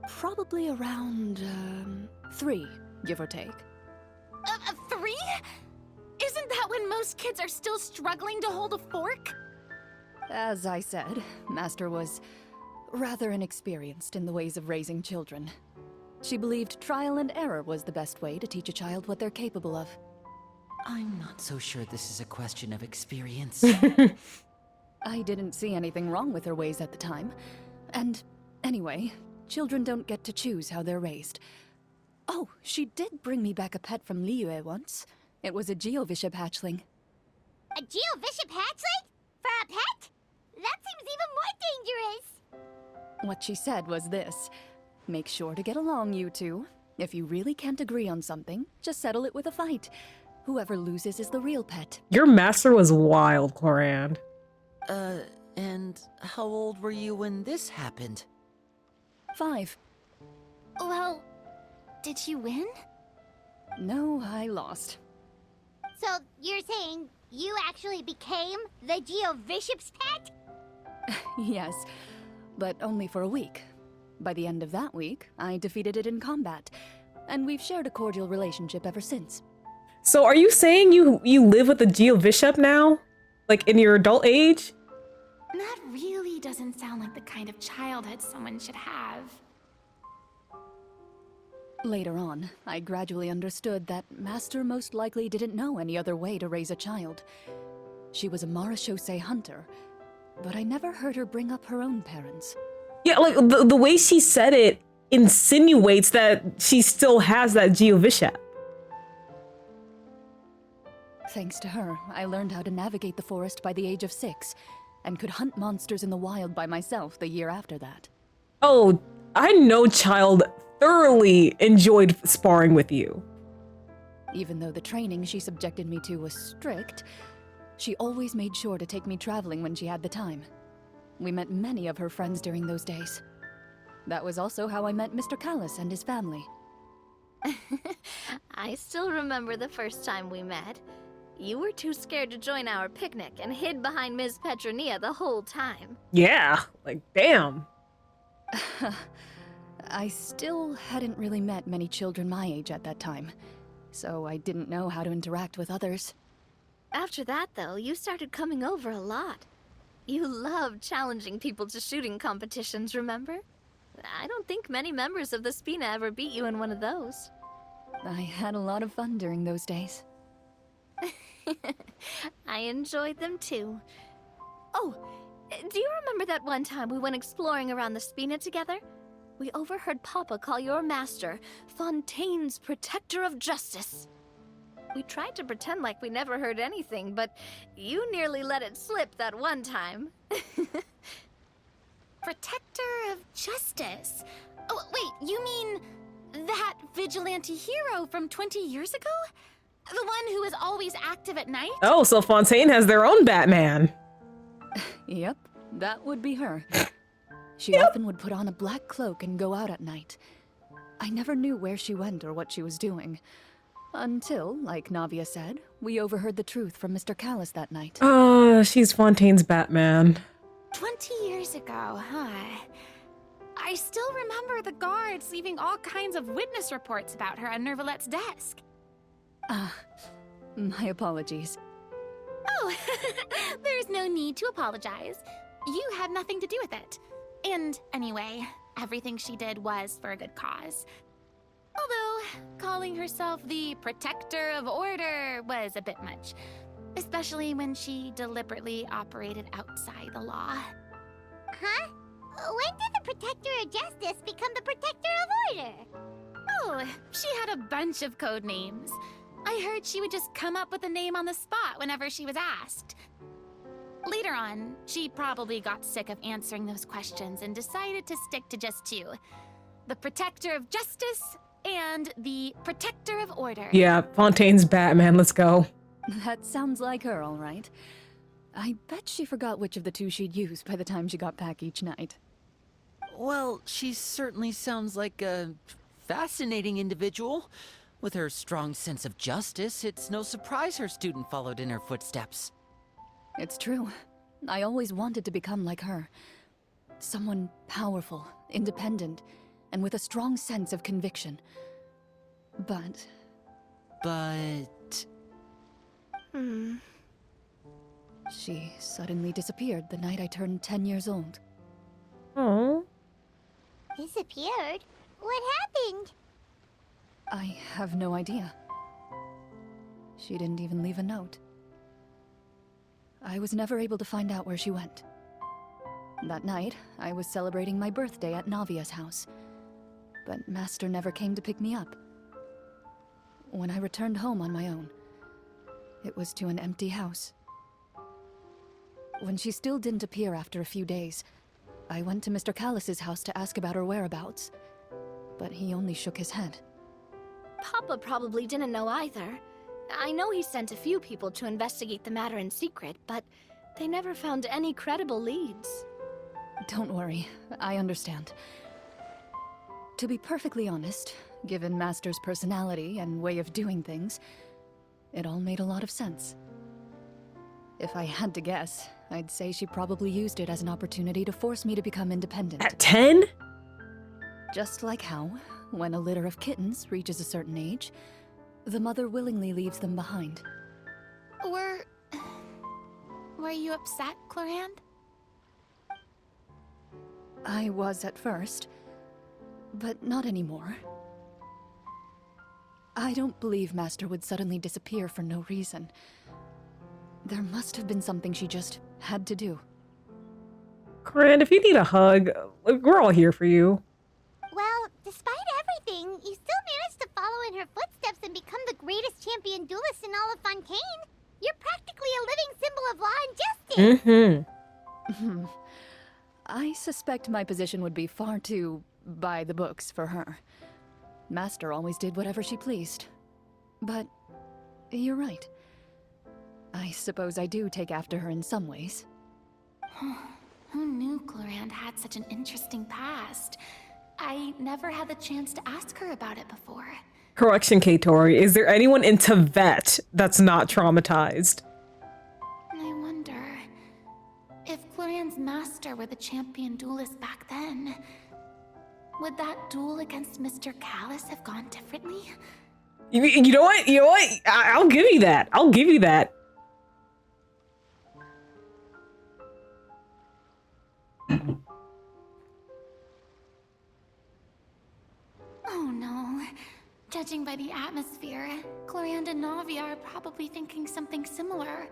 Speaker 3: Probably around, 3, give or take.
Speaker 7: 3? Isn't that when most kids are still struggling to hold a fork?
Speaker 3: As I said, Master was rather inexperienced in the ways of raising children. She believed trial and error was the best way to teach a child what they're capable of.
Speaker 5: I'm not so sure this is a question of experience.
Speaker 3: I didn't see anything wrong with her ways at the time. And anyway, children don't get to choose how they're raised. Oh, she did bring me back a pet from Liyue once. It was a Geovishap hatchling.
Speaker 2: A Geovishap hatchling? For a pet? That seems even more dangerous.
Speaker 3: What she said was this: make sure to get along, you two. If you really can't agree on something, just settle it with a fight. Whoever loses is the real pet.
Speaker 1: Your master was wild, Clorinde.
Speaker 5: And how old were you when this happened?
Speaker 3: 5.
Speaker 7: Well, did you win?
Speaker 3: No, I lost.
Speaker 2: So you're saying you actually became the Geovishap's pet?
Speaker 3: Yes, but only for a week. By the end of that week, I defeated it in combat. and we've shared a cordial relationship ever since.
Speaker 1: So are you saying you live with a Geovishap now? Like in your adult age?
Speaker 7: That really doesn't sound like the kind of childhood someone should have.
Speaker 3: Later on, I gradually understood that Master most likely didn't know any other way to raise a child. She was a Marechaussee hunter, but I never heard her bring up her own parents.
Speaker 1: Yeah, like the way she said it insinuates that she still has that Geovishap.
Speaker 3: Thanks to her, I learned how to navigate the forest by the age of 6, and could hunt monsters in the wild by myself the year after that.
Speaker 1: Oh, I know child thoroughly enjoyed sparring with you.
Speaker 3: Even though the training she subjected me to was strict, she always made sure to take me traveling when she had the time. We met many of her friends during those days. That was also how I met Mr. Callis and his family.
Speaker 4: I still remember the first time we met. You were too scared to join our picnic and hid behind Ms. Petronia the whole time.
Speaker 1: Yeah, like damn.
Speaker 3: I still hadn't really met many children my age at that time, so I didn't know how to interact with others.
Speaker 4: After that, though, you started coming over a lot. You loved challenging people to shooting competitions, remember? I don't think many members of the Spina ever beat you in one of those.
Speaker 3: I had a lot of fun during those days.
Speaker 4: I enjoyed them too. Oh, do you remember that one time we went exploring around the Spina together? We overheard Papa call your master Fontaine's Protector of Justice. We tried to pretend like we never heard anything, but you nearly let it slip that one time.
Speaker 7: Protector of Justice? Oh, wait, you mean that vigilante hero from 20 years ago? The one who was always active at night?
Speaker 1: Oh, so Fontaine has their own Batman.
Speaker 3: Yep, that would be her. She often would put on a black cloak and go out at night. I never knew where she went or what she was doing. Until, like Navia said, we overheard the truth from Mr. Callis that night.
Speaker 1: She's Fontaine's Batman.
Speaker 7: 20 years ago, huh? I still remember the guards leaving all kinds of witness reports about her on Nervalette's desk.
Speaker 3: My apologies.
Speaker 7: Oh, there's no need to apologize. You had nothing to do with it. And anyway, everything she did was for a good cause. Although, calling herself the Protector of Order was a bit much. Especially when she deliberately operated outside the law.
Speaker 2: Huh? When did the Protector of Justice become the Protector of Order?
Speaker 7: Oh, she had a bunch of code names. I heard she would just come up with a name on the spot whenever she was asked. Later on, she probably got sick of answering those questions and decided to stick to just two. The Protector of Justice and the Protector of Order.
Speaker 1: Yeah, Fontaine's Batman, let's go.
Speaker 3: That sounds like her, all right. I bet she forgot which of the two she'd use by the time she got back each night.
Speaker 5: Well, she certainly sounds like a fascinating individual. With her strong sense of justice, it's no surprise her student followed in her footsteps.
Speaker 3: It's true. I always wanted to become like her. Someone powerful, independent, and with a strong sense of conviction. But... She suddenly disappeared the night I turned 10 years old.
Speaker 1: Oh.
Speaker 2: Disappeared? What happened?
Speaker 3: I have no idea. She didn't even leave a note. I was never able to find out where she went. That night, I was celebrating my birthday at Navia's house, but Master never came to pick me up. When I returned home on my own, it was to an empty house. When she still didn't appear after a few days, I went to Mr. Callis's house to ask about her whereabouts, but he only shook his head.
Speaker 4: Papa probably didn't know either. I know he sent a few people to investigate the matter in secret, but they never found any credible leads.
Speaker 3: Don't worry, I understand. To be perfectly honest, given Master's personality and way of doing things, it all made a lot of sense. If I had to guess, I'd say she probably used it as an opportunity to force me to become independent.
Speaker 1: At 10?
Speaker 3: Just like how, when a litter of kittens reaches a certain age, the mother willingly leaves them behind.
Speaker 7: Were you upset, Clorinde?
Speaker 3: I was at first, but not anymore. I don't believe Master would suddenly disappear for no reason. There must have been something she just had to do.
Speaker 1: Clorinde, if you need a hug, we're all here for you.
Speaker 2: Well, despite everything, you still managed to follow in her footsteps and become the greatest champion duelist in all of Fontaine. You're practically a living symbol of law and justice.
Speaker 3: I suspect my position would be far too by the books for her. Master always did whatever she pleased. But you're right. I suppose I do take after her in some ways.
Speaker 7: Who knew Clorinde had such an interesting past? I never had the chance to ask her about it before.
Speaker 1: Correction, Katori. Is there anyone in Tibet that's not traumatized?
Speaker 7: I wonder if Clorinde's master were the champion duelist back then. Would that duel against Mr. Callus have gone differently?
Speaker 1: You know what? You know what? I'll give you that. I'll give you that.
Speaker 7: Oh no. Judging by the atmosphere, Clorinde and Navi are probably thinking something similar.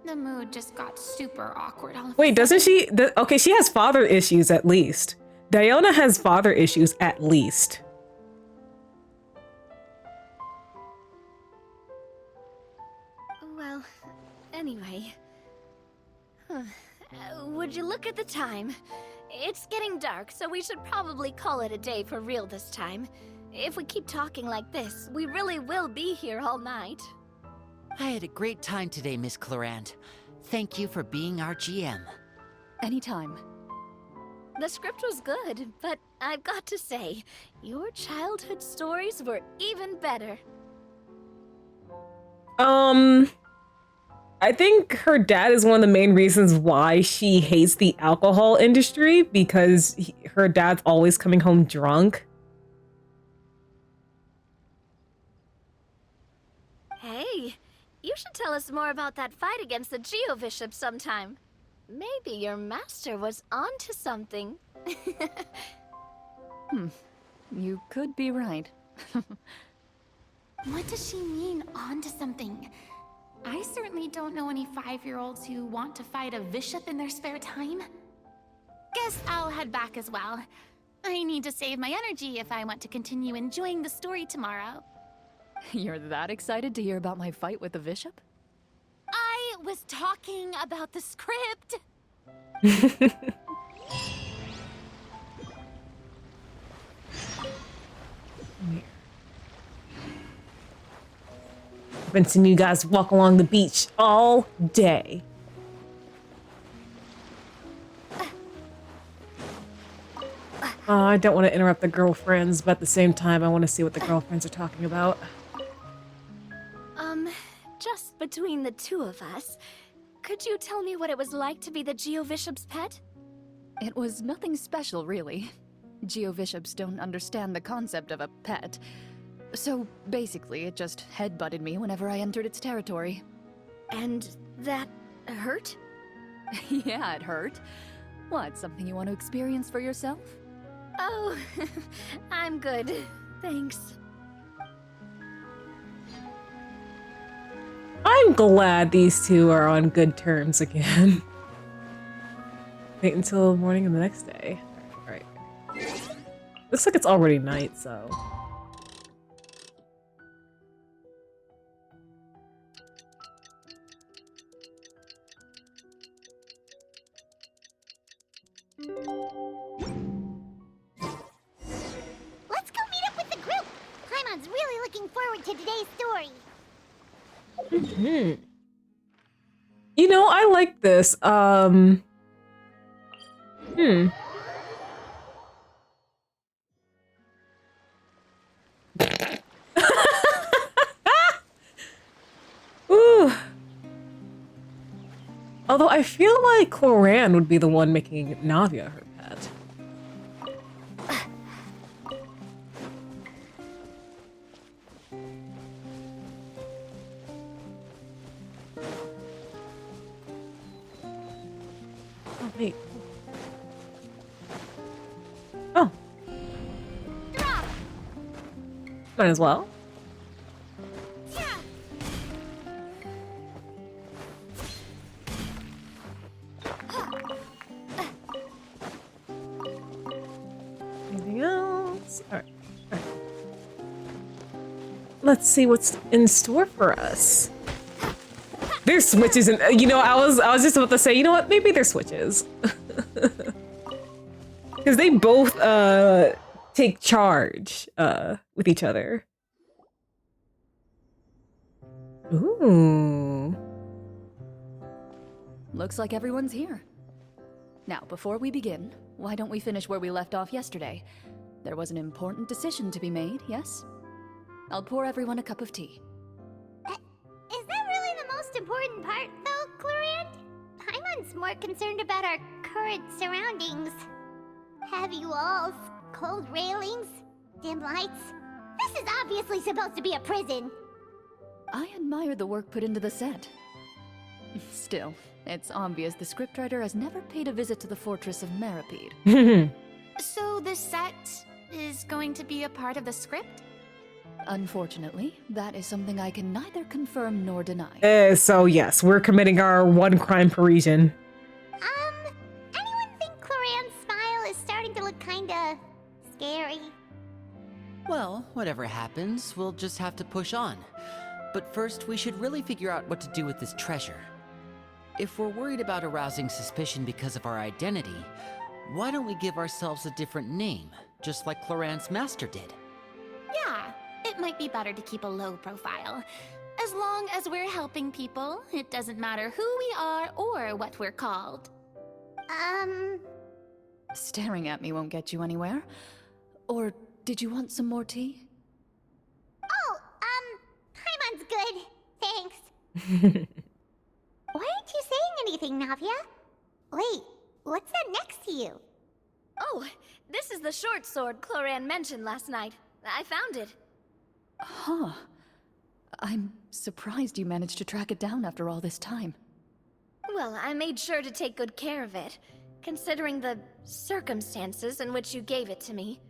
Speaker 7: The mood just got super awkward all of a
Speaker 1: Wait, doesn't
Speaker 7: sudden.
Speaker 1: she? Okay, she has father issues at least. Diona has father issues at least.
Speaker 4: Well, anyway. Would you look at the time? It's getting dark, so we should probably call it a day for real this time. If we keep talking like this, we really will be here all night.
Speaker 5: I had a great time today, Miss Clorinde. Thank you for being our GM.
Speaker 3: Anytime.
Speaker 4: The script was good, but I've got to say, your childhood stories were even better.
Speaker 1: I think her dad is one of the main reasons why she hates the alcohol industry, because her dad's always coming home drunk.
Speaker 4: Hey, you should tell us more about that fight against the Geobishop sometime. Maybe your master was onto something.
Speaker 3: You could be right.
Speaker 7: What does she mean, onto something? I certainly don't know any 5-year-olds who want to fight a bishop in their spare time. Guess I'll head back as well. I need to save my energy if I want to continue enjoying the story tomorrow.
Speaker 3: You're that excited to hear about my fight with the bishop?
Speaker 7: I was talking about the script.
Speaker 1: I've been seeing you guys walk along the beach all day. I don't want to interrupt the girlfriends, but at the same time, I want to see what the girlfriends are talking about.
Speaker 4: Just between the two of us, could you tell me what it was like to be the Geobishop's pet?
Speaker 3: It was nothing special, really. Geobishops don't understand the concept of a pet. So basically, it just headbutted me whenever I entered its territory.
Speaker 4: And that hurt?
Speaker 3: Yeah, it hurt. What, something you want to experience for yourself?
Speaker 4: Oh, I'm good. Thanks.
Speaker 1: I'm glad these two are on good terms again. Wait until morning of the next day. Alright. Looks like it's already night, so...
Speaker 2: Let's go meet up with the group. Paimon's really looking forward to today's story.
Speaker 1: You know, I like this. Ooh. Although I feel like Clorinde would be the one making Navia her pet. Wait. Oh. Might as well. Anything else? All right. Let's see what's in store for us. There's switches, and you know, I was just about to say, you know what? Maybe there's switches, because they both take charge with each other. Ooh.
Speaker 3: Looks like everyone's here. Now, before we begin, why don't we finish where we left off yesterday? There was an important decision to be made, yes? I'll pour everyone a cup of tea.
Speaker 2: Is that really the most important part, though, Clorinde? Paimon's more concerned about our current surroundings. Heavy walls, cold railings, dim lights. This is obviously supposed to be a prison.
Speaker 3: I admire the work put into the set. Still, it's obvious the scriptwriter has never paid a visit to the fortress of Meripede.
Speaker 7: So this set is going to be a part of the script?
Speaker 3: Unfortunately, that is something I can neither confirm nor deny.
Speaker 1: So yes, we're committing our one crime Parisian.
Speaker 2: Anyone think Clorinde's smile is starting to look kinda scary?
Speaker 5: Well, whatever happens, we'll just have to push on. But first, we should really figure out what to do with this treasure. If we're worried about arousing suspicion because of our identity, why don't we give ourselves a different name, just like Clorinde's master did?
Speaker 7: Yeah, it might be better to keep a low profile. As long as we're helping people, it doesn't matter who we are or what we're called.
Speaker 3: Staring at me won't get you anywhere. Or did you want some more tea?
Speaker 2: Oh, Paimon's good. Thanks. Why aren't you saying anything, Navia? Wait, what's that next to you?
Speaker 4: Oh, this is the short sword Clorinde mentioned last night. I found it.
Speaker 3: Huh. I'm surprised you managed to track it down after all this time.
Speaker 4: Well, I made sure to take good care of it, considering the circumstances in which you gave it to me.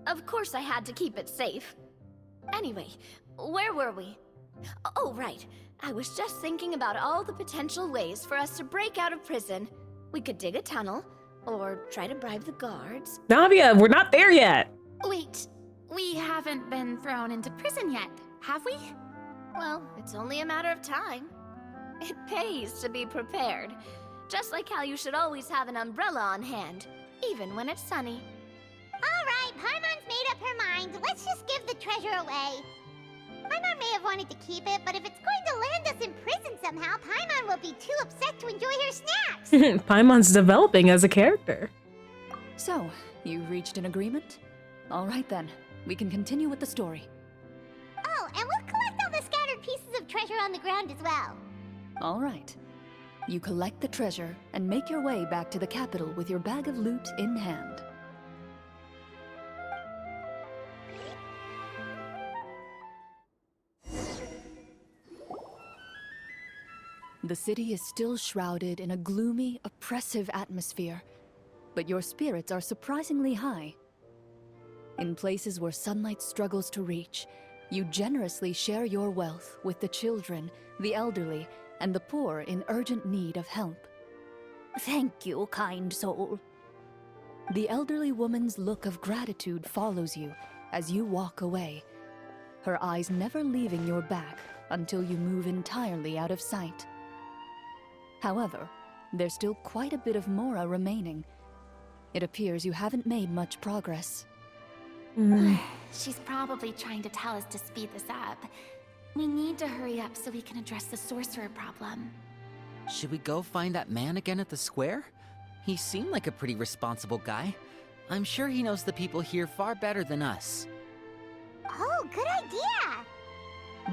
Speaker 4: Of course I had to keep it safe. Anyway, where were we? Oh, right. I was just thinking about all the potential ways for us to break out of prison. We could dig a tunnel, or try to bribe the guards.
Speaker 1: Navia, we're not there yet.
Speaker 7: Wait, we haven't been thrown into prison yet, have we?
Speaker 4: Well, it's only a matter of time. It pays to be prepared. Just like how you should always have an umbrella on hand, even when it's sunny.
Speaker 2: Alright, Paimon's made up her mind. Let's just give the treasure away. Paimon may have wanted to keep it, but if it's going to land us in prison somehow, Paimon will be too upset to enjoy her snacks.
Speaker 1: Paimon's developing as a character.
Speaker 3: So, you reached an agreement? All right then, we can continue with the story.
Speaker 2: Oh, and we'll collect all the scattered pieces of treasure on the ground as well.
Speaker 3: All right. You collect the treasure and make your way back to the capital with your bag of loot in hand. The city is still shrouded in a gloomy, oppressive atmosphere, but your spirits are surprisingly high. In places where sunlight struggles to reach, you generously share your wealth with the children, the elderly, and the poor in urgent need of help.
Speaker 9: Thank you, kind soul.
Speaker 3: The elderly woman's look of gratitude follows you as you walk away, her eyes never leaving your back until you move entirely out of sight. However, there's still quite a bit of Mora remaining. It appears you haven't made much progress.
Speaker 7: She's probably trying to tell us to speed this up. We need to hurry up so we can address the sorcerer problem.
Speaker 5: Should we go find that man again at the square? He seemed like a pretty responsible guy. I'm sure he knows the people here far better than us.
Speaker 2: Oh, good idea!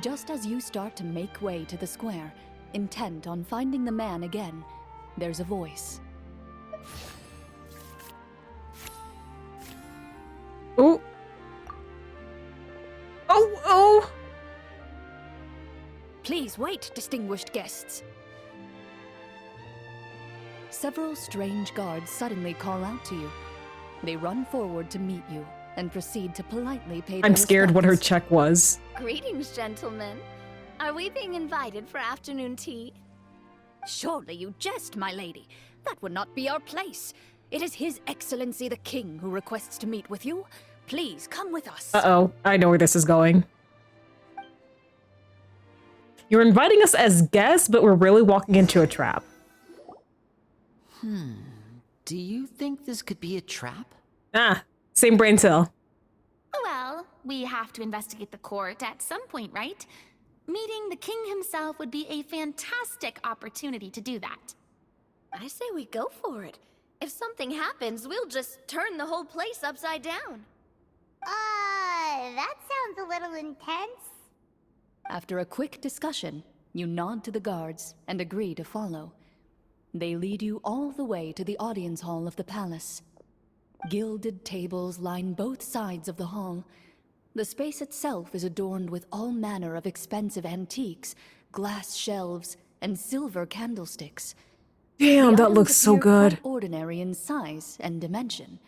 Speaker 3: Just as you start to make way to the square, intent on finding the man again, there's a voice.
Speaker 1: Oh. Oh.
Speaker 9: Please wait, distinguished guests.
Speaker 3: several strange guards suddenly call out to you. They run forward to meet you and proceed to politely pay their
Speaker 1: I'm scared what her
Speaker 3: respects.
Speaker 1: check was.
Speaker 4: Greetings, gentlemen. Are we being invited for afternoon tea?
Speaker 9: Surely you jest, my lady. That would not be our place. It is His Excellency the King who requests to meet with you. Please come with us.
Speaker 1: Uh-oh, I know where this is going. You're inviting us as guests, but we're really walking into a trap.
Speaker 5: Do you think this could be a trap?
Speaker 1: Ah, same brain cell.
Speaker 7: Well, we have to investigate the court at some point, right? Meeting the king himself would be a fantastic opportunity to do that.
Speaker 4: I say we go for it. If something happens, we'll just turn the whole place upside down.
Speaker 2: That sounds a little intense.
Speaker 3: After a quick discussion, you nod to the guards and agree to follow. They lead you all the way to the audience hall of the palace. Gilded tables line both sides of the hall. The space itself is adorned with all manner of expensive antiques, glass shelves, and silver candlesticks.
Speaker 1: Damn,
Speaker 3: The
Speaker 1: that
Speaker 3: items
Speaker 1: looks so
Speaker 3: appear
Speaker 1: good.
Speaker 3: quite ordinary in size and dimension,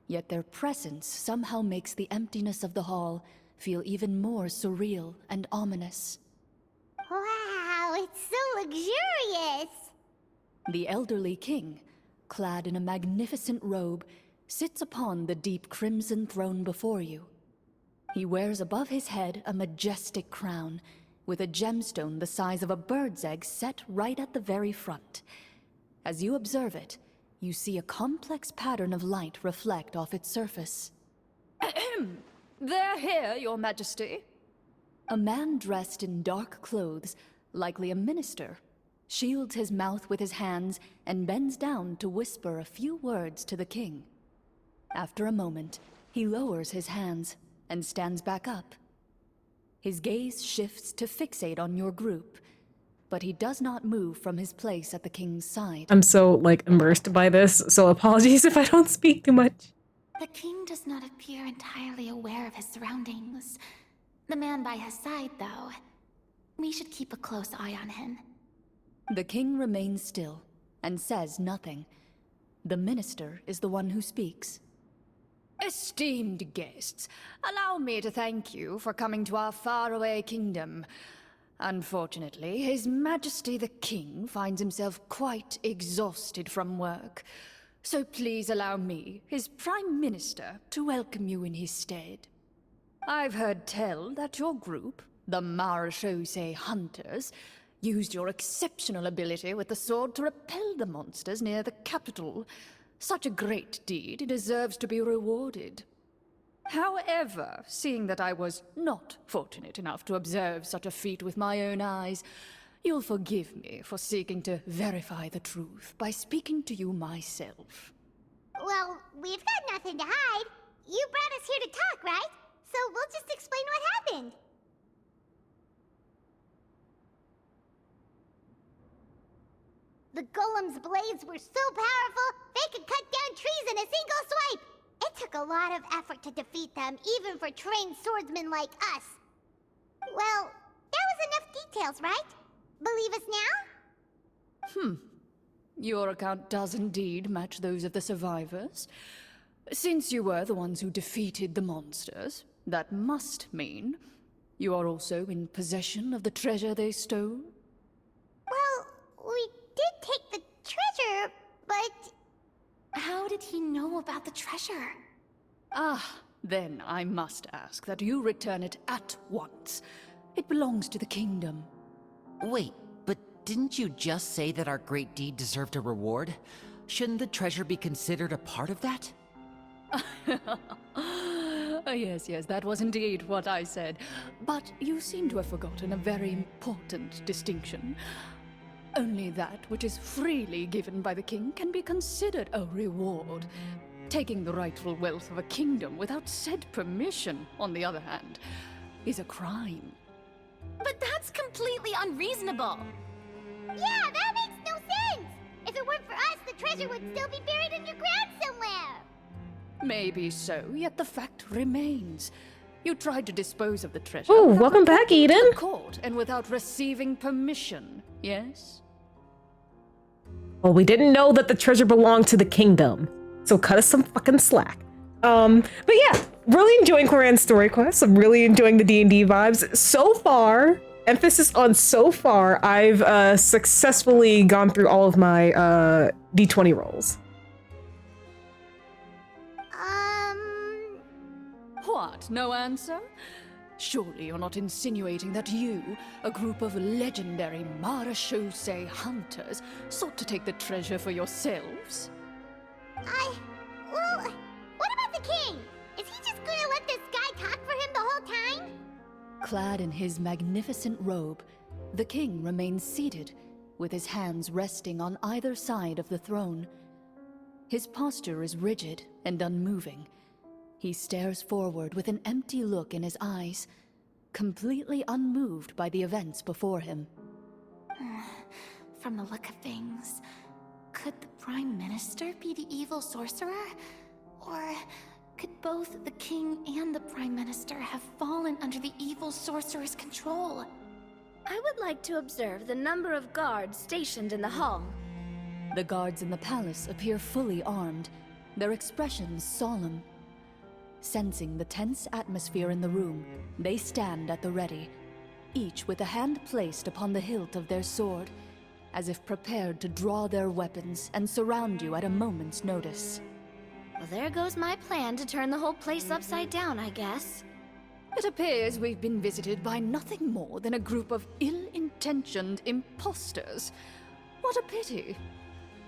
Speaker 3: yet their presence somehow makes the emptiness of the hall feel even more surreal and ominous.
Speaker 2: Wow, it's so luxurious.
Speaker 3: The elderly king, clad in a magnificent robe, sits upon the deep crimson throne before you. He wears above his head a majestic crown, with a gemstone the size of a bird's egg set right at the very front. As you observe it, you see a complex pattern of light reflect off its surface. They're here, your majesty. A man dressed in dark clothes, likely a minister, shields his mouth with his hands and bends down to whisper a few words to the king. After a moment, he lowers his hands and stands back up. His gaze shifts to fixate on your group, but he does not move from his place at the king's side.
Speaker 1: I'm so, like, immersed by this, so apologies if I don't speak too much.
Speaker 7: The king does not appear entirely aware of his surroundings. The man by his side, though, we should keep a close eye on him.
Speaker 3: The king remains still and says nothing. The minister is the one who speaks. Esteemed guests, allow me to thank you for coming to our faraway kingdom. Unfortunately, His Majesty the King finds himself quite exhausted from work. So please allow me, his Prime Minister, to welcome you in his stead. I've heard tell that your group, the Marechaussee Hunters, used your exceptional ability with the sword to repel the monsters near the capital. Such a great deed deserves to be rewarded. However, seeing that I was not fortunate enough to observe such a feat with my own eyes, you'll forgive me for seeking to verify the truth by speaking to you myself.
Speaker 2: Well, we've got nothing to hide. You brought us here to talk, right? So we'll just explain what happened. The golem's blades were so powerful, they could cut down trees in a single swipe. It took a lot of effort to defeat them, even for trained swordsmen like us. Well, that was enough details, right? Believe us now?
Speaker 3: Your account does indeed match those of the survivors. Since you were the ones who defeated the monsters, that must mean you are also in possession of the treasure they stole?
Speaker 2: Well, we did take the treasure, but...
Speaker 7: How did he know about the treasure?
Speaker 3: Then I must ask that you return it at once. It belongs to the kingdom.
Speaker 5: Wait, but didn't you just say that our great deed deserved a reward? Shouldn't the treasure be considered a part of that?
Speaker 3: Yes, that was indeed what I said. But you seem to have forgotten a very important distinction. Only that which is freely given by the king can be considered a reward. Taking the rightful wealth of a kingdom without said permission, on the other hand, is a crime.
Speaker 7: But that's completely unreasonable.
Speaker 2: Yeah, that makes no sense! If it weren't for us, the treasure would still be buried underground somewhere!
Speaker 3: Maybe so, yet the fact remains. You tried to dispose of the treasure.
Speaker 1: Oh,
Speaker 3: without
Speaker 1: welcome back,
Speaker 3: reporting to the
Speaker 1: Eden.
Speaker 3: court and without receiving permission, yes?
Speaker 1: Well, we didn't know that the treasure belonged to the kingdom, so cut us some fucking slack. But yeah, really enjoying Clorinde's story quest. I'm really enjoying the D&D vibes. So far, emphasis on so far, I've successfully gone through all of my D20 rolls.
Speaker 3: What? No answer? Surely you're not insinuating that you, a group of legendary marechaussee hunters, sought to take the treasure for yourselves?
Speaker 2: Well, what about the king? Is he just gonna let this guy talk for him the whole time?
Speaker 3: Clad in his magnificent robe, the king remains seated, with his hands resting on either side of the throne. His posture is rigid and unmoving. He stares forward with an empty look in his eyes, completely unmoved by the events before him.
Speaker 7: From the look of things, could the Prime Minister be the evil sorcerer? Or could both the King and the Prime Minister have fallen under the evil sorcerer's control?
Speaker 4: I would like to observe the number of guards stationed in the hall.
Speaker 3: The guards in the palace appear fully armed, their expressions solemn. Sensing the tense atmosphere in the room, they stand at the ready, each with a hand placed upon the hilt of their sword, as if prepared to draw their weapons and surround you at a moment's notice.
Speaker 4: Well, there goes my plan to turn the whole place upside down, I guess.
Speaker 3: It appears we've been visited by nothing more than a group of ill-intentioned imposters. What a pity.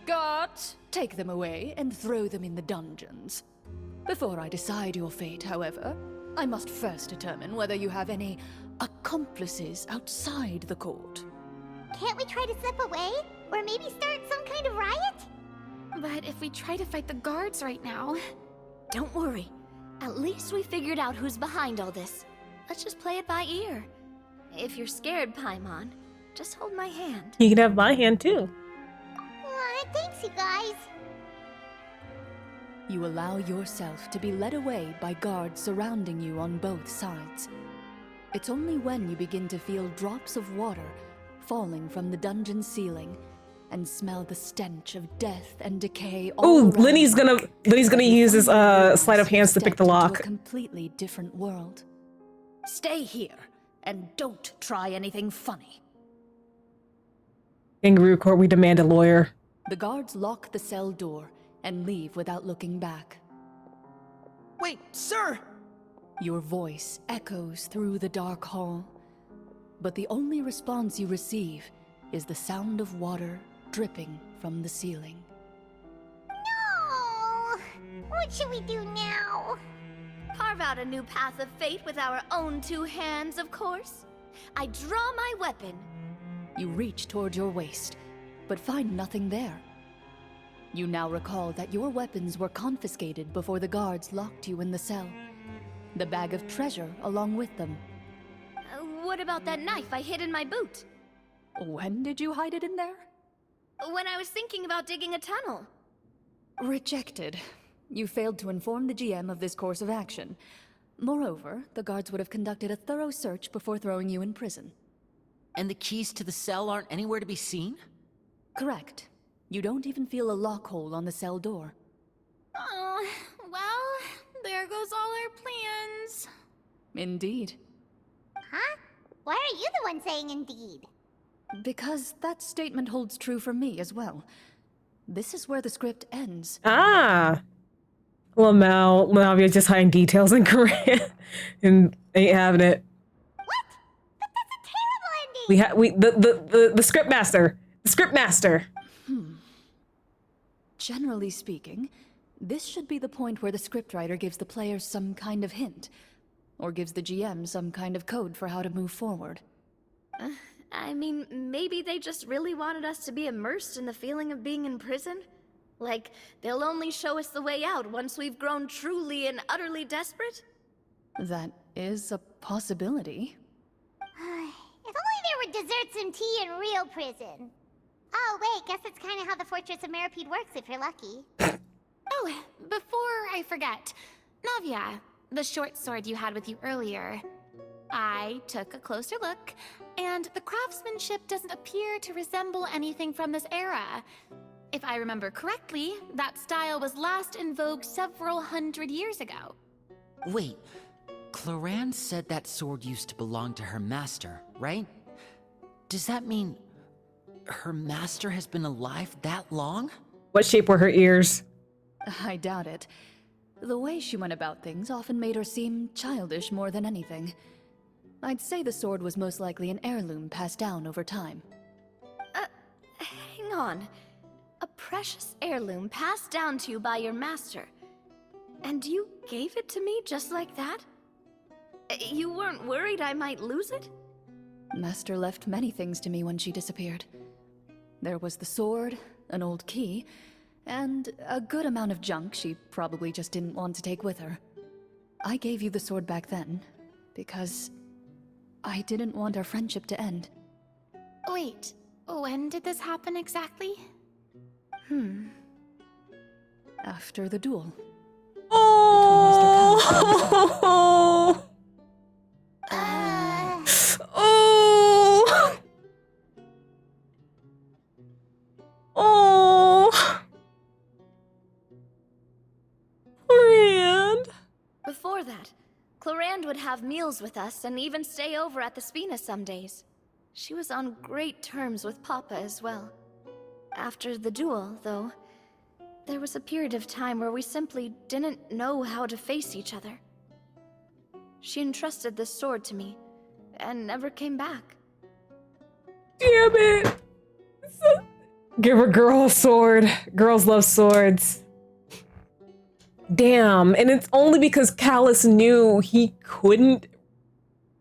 Speaker 3: Guards, take them away and throw them in the dungeons. Before I decide your fate, however, I must first determine whether you have any accomplices outside the court.
Speaker 2: Can't we try to slip away? Or maybe start some kind of riot?
Speaker 7: But if we try to fight the guards right now...
Speaker 4: Don't worry. At least we figured out who's behind all this. Let's just play it by ear. If you're scared, Paimon, just hold my hand.
Speaker 1: You can have my hand too.
Speaker 2: Thanks, you guys.
Speaker 3: You allow yourself to be led away by guards surrounding you on both sides. It's only when you begin to feel drops of water falling from the dungeon ceiling and smell the stench of death and decay all
Speaker 1: Ooh,
Speaker 3: around
Speaker 1: Lenny's gonna use his sleight of hands to pick the
Speaker 3: into
Speaker 1: lock.
Speaker 3: a completely different world.
Speaker 9: Stay here, and don't try anything funny.
Speaker 1: Kangaroo Court, we demand a lawyer.
Speaker 3: The guards lock the cell door and leave without looking back.
Speaker 6: Wait, sir!
Speaker 3: Your voice echoes through the dark hall, but the only response you receive is the sound of water dripping from the ceiling.
Speaker 2: No! What should we do now?
Speaker 4: Carve out a new path of fate with our own two hands, of course. I draw my weapon.
Speaker 3: You reach toward your waist, but find nothing there. You now recall that your weapons were confiscated before the guards locked you in the cell. The bag of treasure along with them.
Speaker 4: What about that knife I hid in my boot?
Speaker 3: When did you hide it in there?
Speaker 4: When I was thinking about digging a tunnel.
Speaker 3: Rejected. You failed to inform the GM of this course of action. Moreover, the guards would have conducted a thorough search before throwing you in prison.
Speaker 5: And the keys to the cell aren't anywhere to be seen?
Speaker 3: Correct. You don't even feel a lock hole on the cell door.
Speaker 7: Oh, well, there goes all our plans.
Speaker 3: Indeed.
Speaker 2: Huh? Why are you the one saying indeed?
Speaker 3: Because that statement holds true for me as well. This is where the script ends.
Speaker 1: Ah. Lavia just hiding details in Korea and ain't having it.
Speaker 2: What? But that's a terrible ending!
Speaker 1: The script master. The script master.
Speaker 3: Generally speaking, this should be the point where the scriptwriter gives the players some kind of hint, or gives the GM some kind of code for how to move forward.
Speaker 4: I mean, maybe they just really wanted us to be immersed in the feeling of being in prison? Like, they'll only show us the way out once we've grown truly and utterly desperate?
Speaker 3: That is a possibility.
Speaker 2: If only there were desserts and tea in real prison. Oh, wait, guess that's kind of how the Fortress of Meripede works if you're lucky.
Speaker 7: Oh, before I forget, Navia, the short sword you had with you earlier. I took a closer look, and the craftsmanship doesn't appear to resemble anything from this era. If I remember correctly, that style was last in vogue several hundred years ago.
Speaker 5: Wait, Clorinde said that sword used to belong to her master, right? Does that mean her master has been alive that long?
Speaker 1: What shape were her ears?
Speaker 3: I doubt it. The way she went about things often made her seem childish more than anything. I'd say the sword was most likely an heirloom passed down over time.
Speaker 4: Hang on. A precious heirloom passed down to you by your master. And you gave it to me just like that? You weren't worried I might lose it?
Speaker 3: Master left many things to me when she disappeared. There was the sword, an old key, and a good amount of junk she probably just didn't want to take with her. I gave you the sword back then, because I didn't want our friendship to end.
Speaker 7: Wait, when did this happen exactly?
Speaker 3: After the duel.
Speaker 1: Oh! Oh! Oh! Clorinde.
Speaker 4: Before that, Clorinde would have meals with us and even stay over at the Spina some days. She was on great terms with Papa as well. After the duel, though, there was a period of time where we simply didn't know how to face each other. She entrusted this sword to me, and never came back.
Speaker 1: Damn it! Give a girl a sword. Girls love swords. Damn, and it's only because Callus knew he couldn't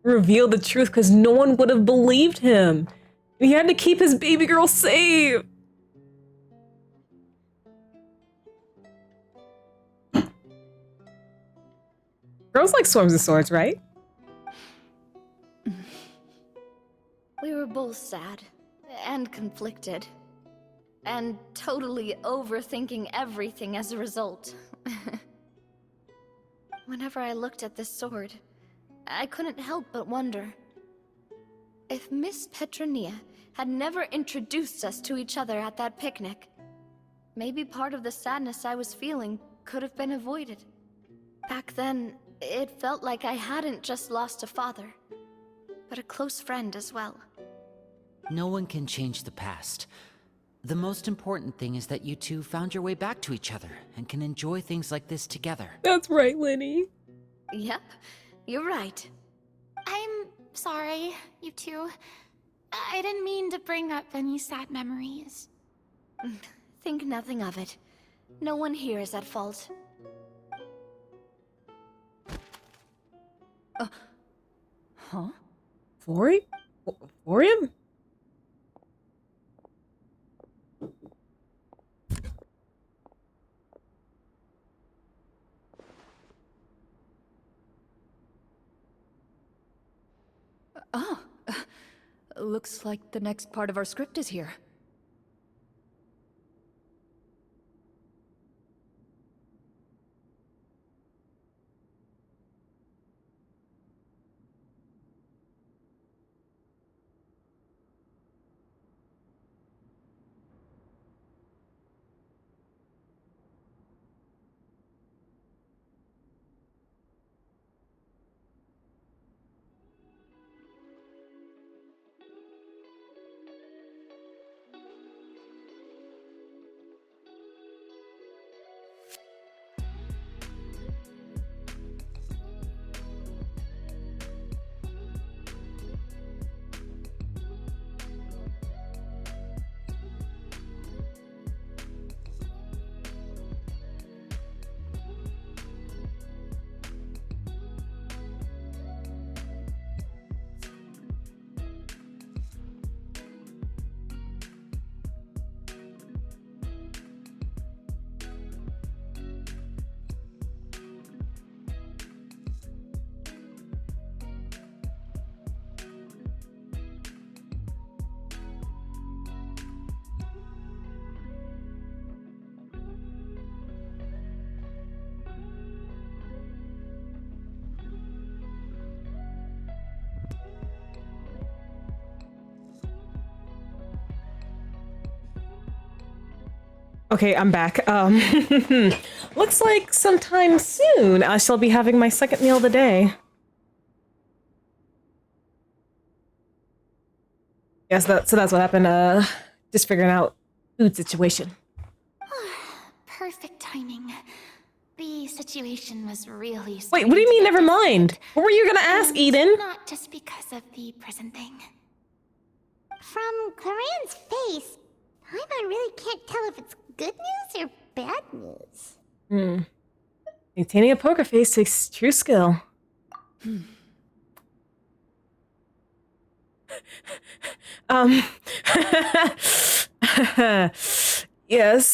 Speaker 1: reveal the truth because no one would have believed him. He had to keep his baby girl safe. Girls like swarms of swords, right?
Speaker 4: We were both sad, and conflicted, and totally overthinking everything as a result. Whenever I looked at this sword, I couldn't help but wonder if Miss Petronia had never introduced us to each other at that picnic. Maybe part of the sadness I was feeling could have been avoided. Back then, it felt like I hadn't just lost a father, but a close friend as well.
Speaker 5: No one can change the past. The most important thing is that you two found your way back to each other and can enjoy things like this together.
Speaker 1: That's right, Lenny.
Speaker 4: Yep, you're right.
Speaker 7: I'm sorry, you two. I didn't mean to bring up any sad memories.
Speaker 4: Think nothing of it. No one here is at fault.
Speaker 3: Huh?
Speaker 1: Forium?
Speaker 3: Oh, looks like the next part of our script is here.
Speaker 1: Okay, I'm back. Looks like sometime soon I shall be having my second meal of the day. Yes, so that's what happened. Just figuring out food situation.
Speaker 7: Perfect timing. The situation was really
Speaker 1: Wait, what do you mean, never mind? What were you gonna ask,
Speaker 7: and
Speaker 1: Eden?
Speaker 7: Not just because of the prison thing.
Speaker 2: From Clorinde's face, Paimon really can't tell if it's good news or bad news.
Speaker 1: Maintaining a poker face takes true skill. Yes,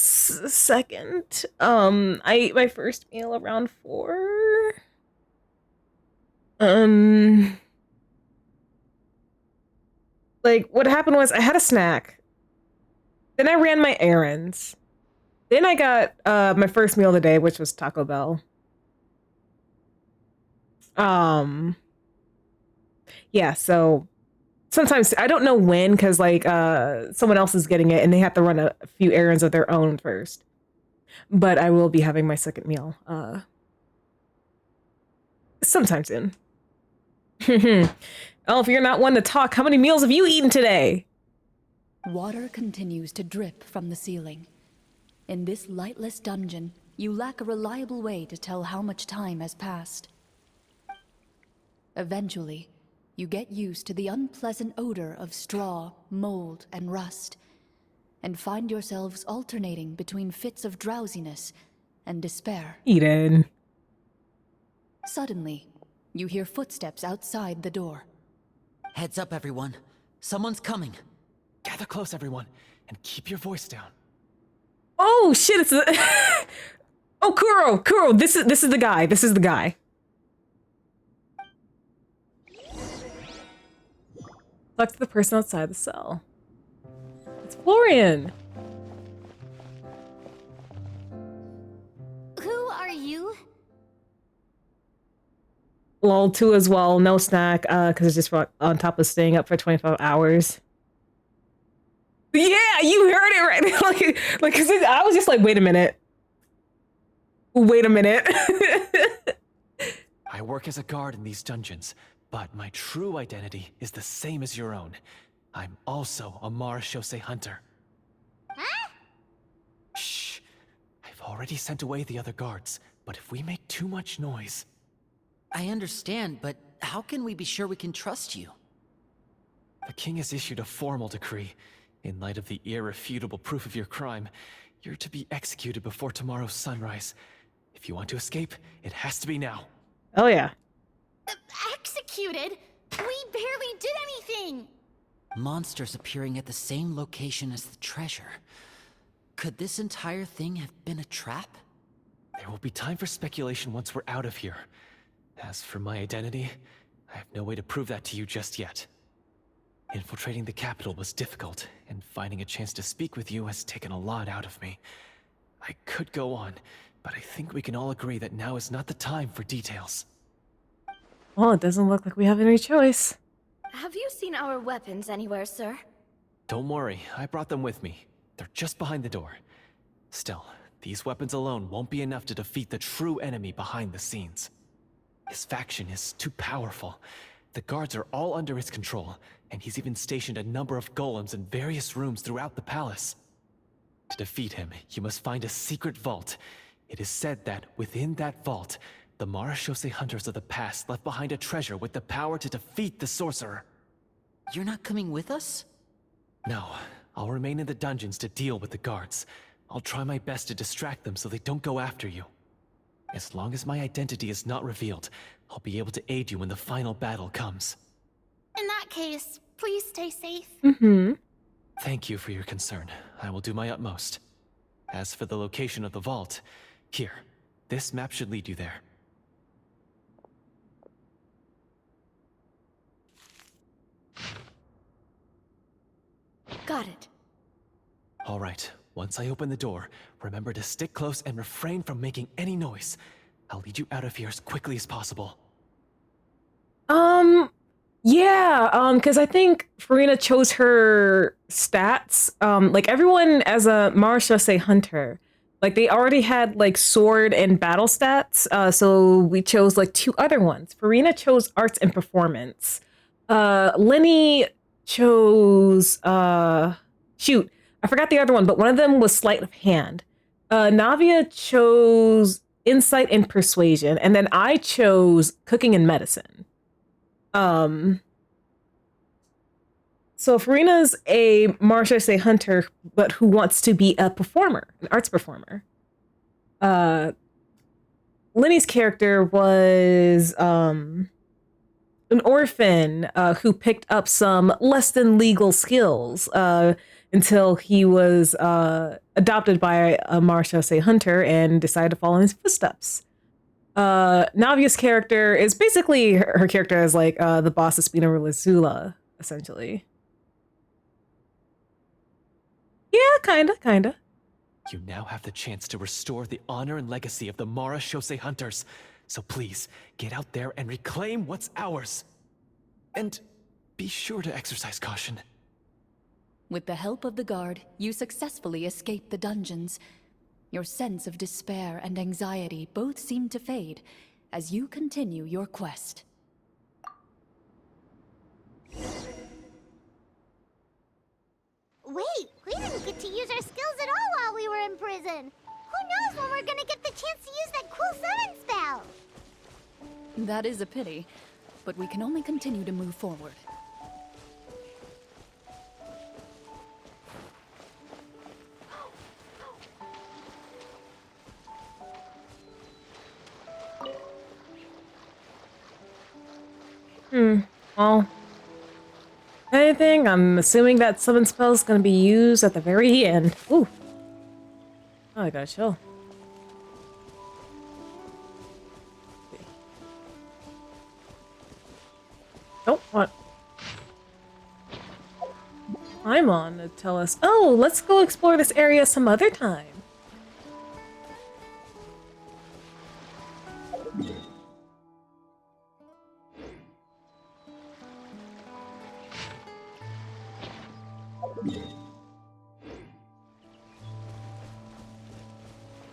Speaker 1: second. I ate my first meal around 4. Like, what happened was I had a snack. Then I ran my errands. Then I got my first meal of the day, which was Taco Bell. Yeah, so sometimes I don't know when, because like someone else is getting it and they have to run a few errands of their own first. But I will be having my second meal sometime soon. Oh, if you're not one to talk, how many meals have you eaten today?
Speaker 3: Water continues to drip from the ceiling. In this lightless dungeon, you lack a reliable way to tell how much time has passed. Eventually, you get used to the unpleasant odor of straw, mold, and rust, and find yourselves alternating between fits of drowsiness and despair.
Speaker 1: Eden.
Speaker 3: Suddenly, you hear footsteps outside the door.
Speaker 5: Heads up, everyone. Someone's coming.
Speaker 6: Gather close, everyone, and keep your voice down.
Speaker 1: Oh shit! It's the oh Kuro. This is the guy. This is the guy. Talk to the person outside the cell. It's Florian.
Speaker 7: Who are you?
Speaker 1: Lol, 2 as well. No snack, because it's just on top of staying up for 25 hours. Yeah, you heard it right. like, cause I was just like, wait a minute.
Speaker 6: I work as a guard in these dungeons, but my true identity is the same as your own. I'm also a Marashose hunter.
Speaker 2: Huh?
Speaker 6: Shh. I've already sent away the other guards, but if we make too much noise...
Speaker 5: I understand, but how can we be sure we can trust you?
Speaker 6: The king has issued a formal decree. In light of the irrefutable proof of your crime, you're to be executed before tomorrow's sunrise. If you want to escape, it has to be now.
Speaker 1: Oh yeah.
Speaker 7: Executed? We barely did anything!
Speaker 5: Monsters appearing at the same location as the treasure. Could this entire thing have been a trap?
Speaker 6: There will be time for speculation once we're out of here. As for my identity, I have no way to prove that to you just yet. Infiltrating the capital was difficult, and finding a chance to speak with you has taken a lot out of me. I could go on, but I think we can all agree that now is not the time for details.
Speaker 1: Well, it doesn't look like we have any choice.
Speaker 4: Have you seen our weapons anywhere, sir?
Speaker 6: Don't worry, I brought them with me. They're just behind the door. Still, these weapons alone won't be enough to defeat the true enemy behind the scenes. His faction is too powerful. The guards are all under his control, and he's even stationed a number of golems in various rooms throughout the palace. To defeat him, you must find a secret vault. It is said that within that vault, the Marashose hunters of the past left behind a treasure with the power to defeat the sorcerer.
Speaker 5: You're not coming with us?
Speaker 6: No, I'll remain in the dungeons to deal with the guards. I'll try my best to distract them so they don't go after you. As long as my identity is not revealed, I'll be able to aid you when the final battle comes.
Speaker 7: In that case, please stay safe.
Speaker 6: Thank you for your concern. I will do my utmost. As for the location of the vault, here, this map should lead you there.
Speaker 4: Got it.
Speaker 6: All right, once I open the door, remember to stick close and refrain from making any noise. I'll lead you out of here as quickly as possible.
Speaker 1: Yeah, because I think Farina chose her stats. Like everyone as a Marechaussee hunter, like they already had like sword and battle stats. So we chose like two other ones. Farina chose arts and performance. Lenny chose shoot, I forgot the other one, but one of them was sleight of hand. Navia chose insight and persuasion, and then I chose cooking and medicine. Um, so Farina's a Marechaussee hunter, but who wants to be a performer, an arts performer. Lenny's character was an orphan who picked up some less than legal skills until he was adopted by a Marechaussee hunter and decided to follow in his footsteps. Navia's character is basically her character is like the boss of Spina Rizula, essentially. Yeah, kinda.
Speaker 6: You now have the chance to restore the honor and legacy of the Marechaussee Hunters. So please, get out there and reclaim what's ours. And be sure to exercise caution.
Speaker 3: With the help of the guard, you successfully escape the dungeons. Your sense of despair and anxiety both seem to fade as you continue your quest.
Speaker 2: Wait, we didn't get to use our skills at all while we were in prison. Who knows when we're gonna get the chance to use that cool summon spell?
Speaker 3: That is a pity, but we can only continue to move forward.
Speaker 1: Well, anything, I'm assuming that summon spell is going to be used at the very end. Ooh. Oh, I gotta chill. Oh, what? I'm on to tell us, oh, let's go explore this area some other time.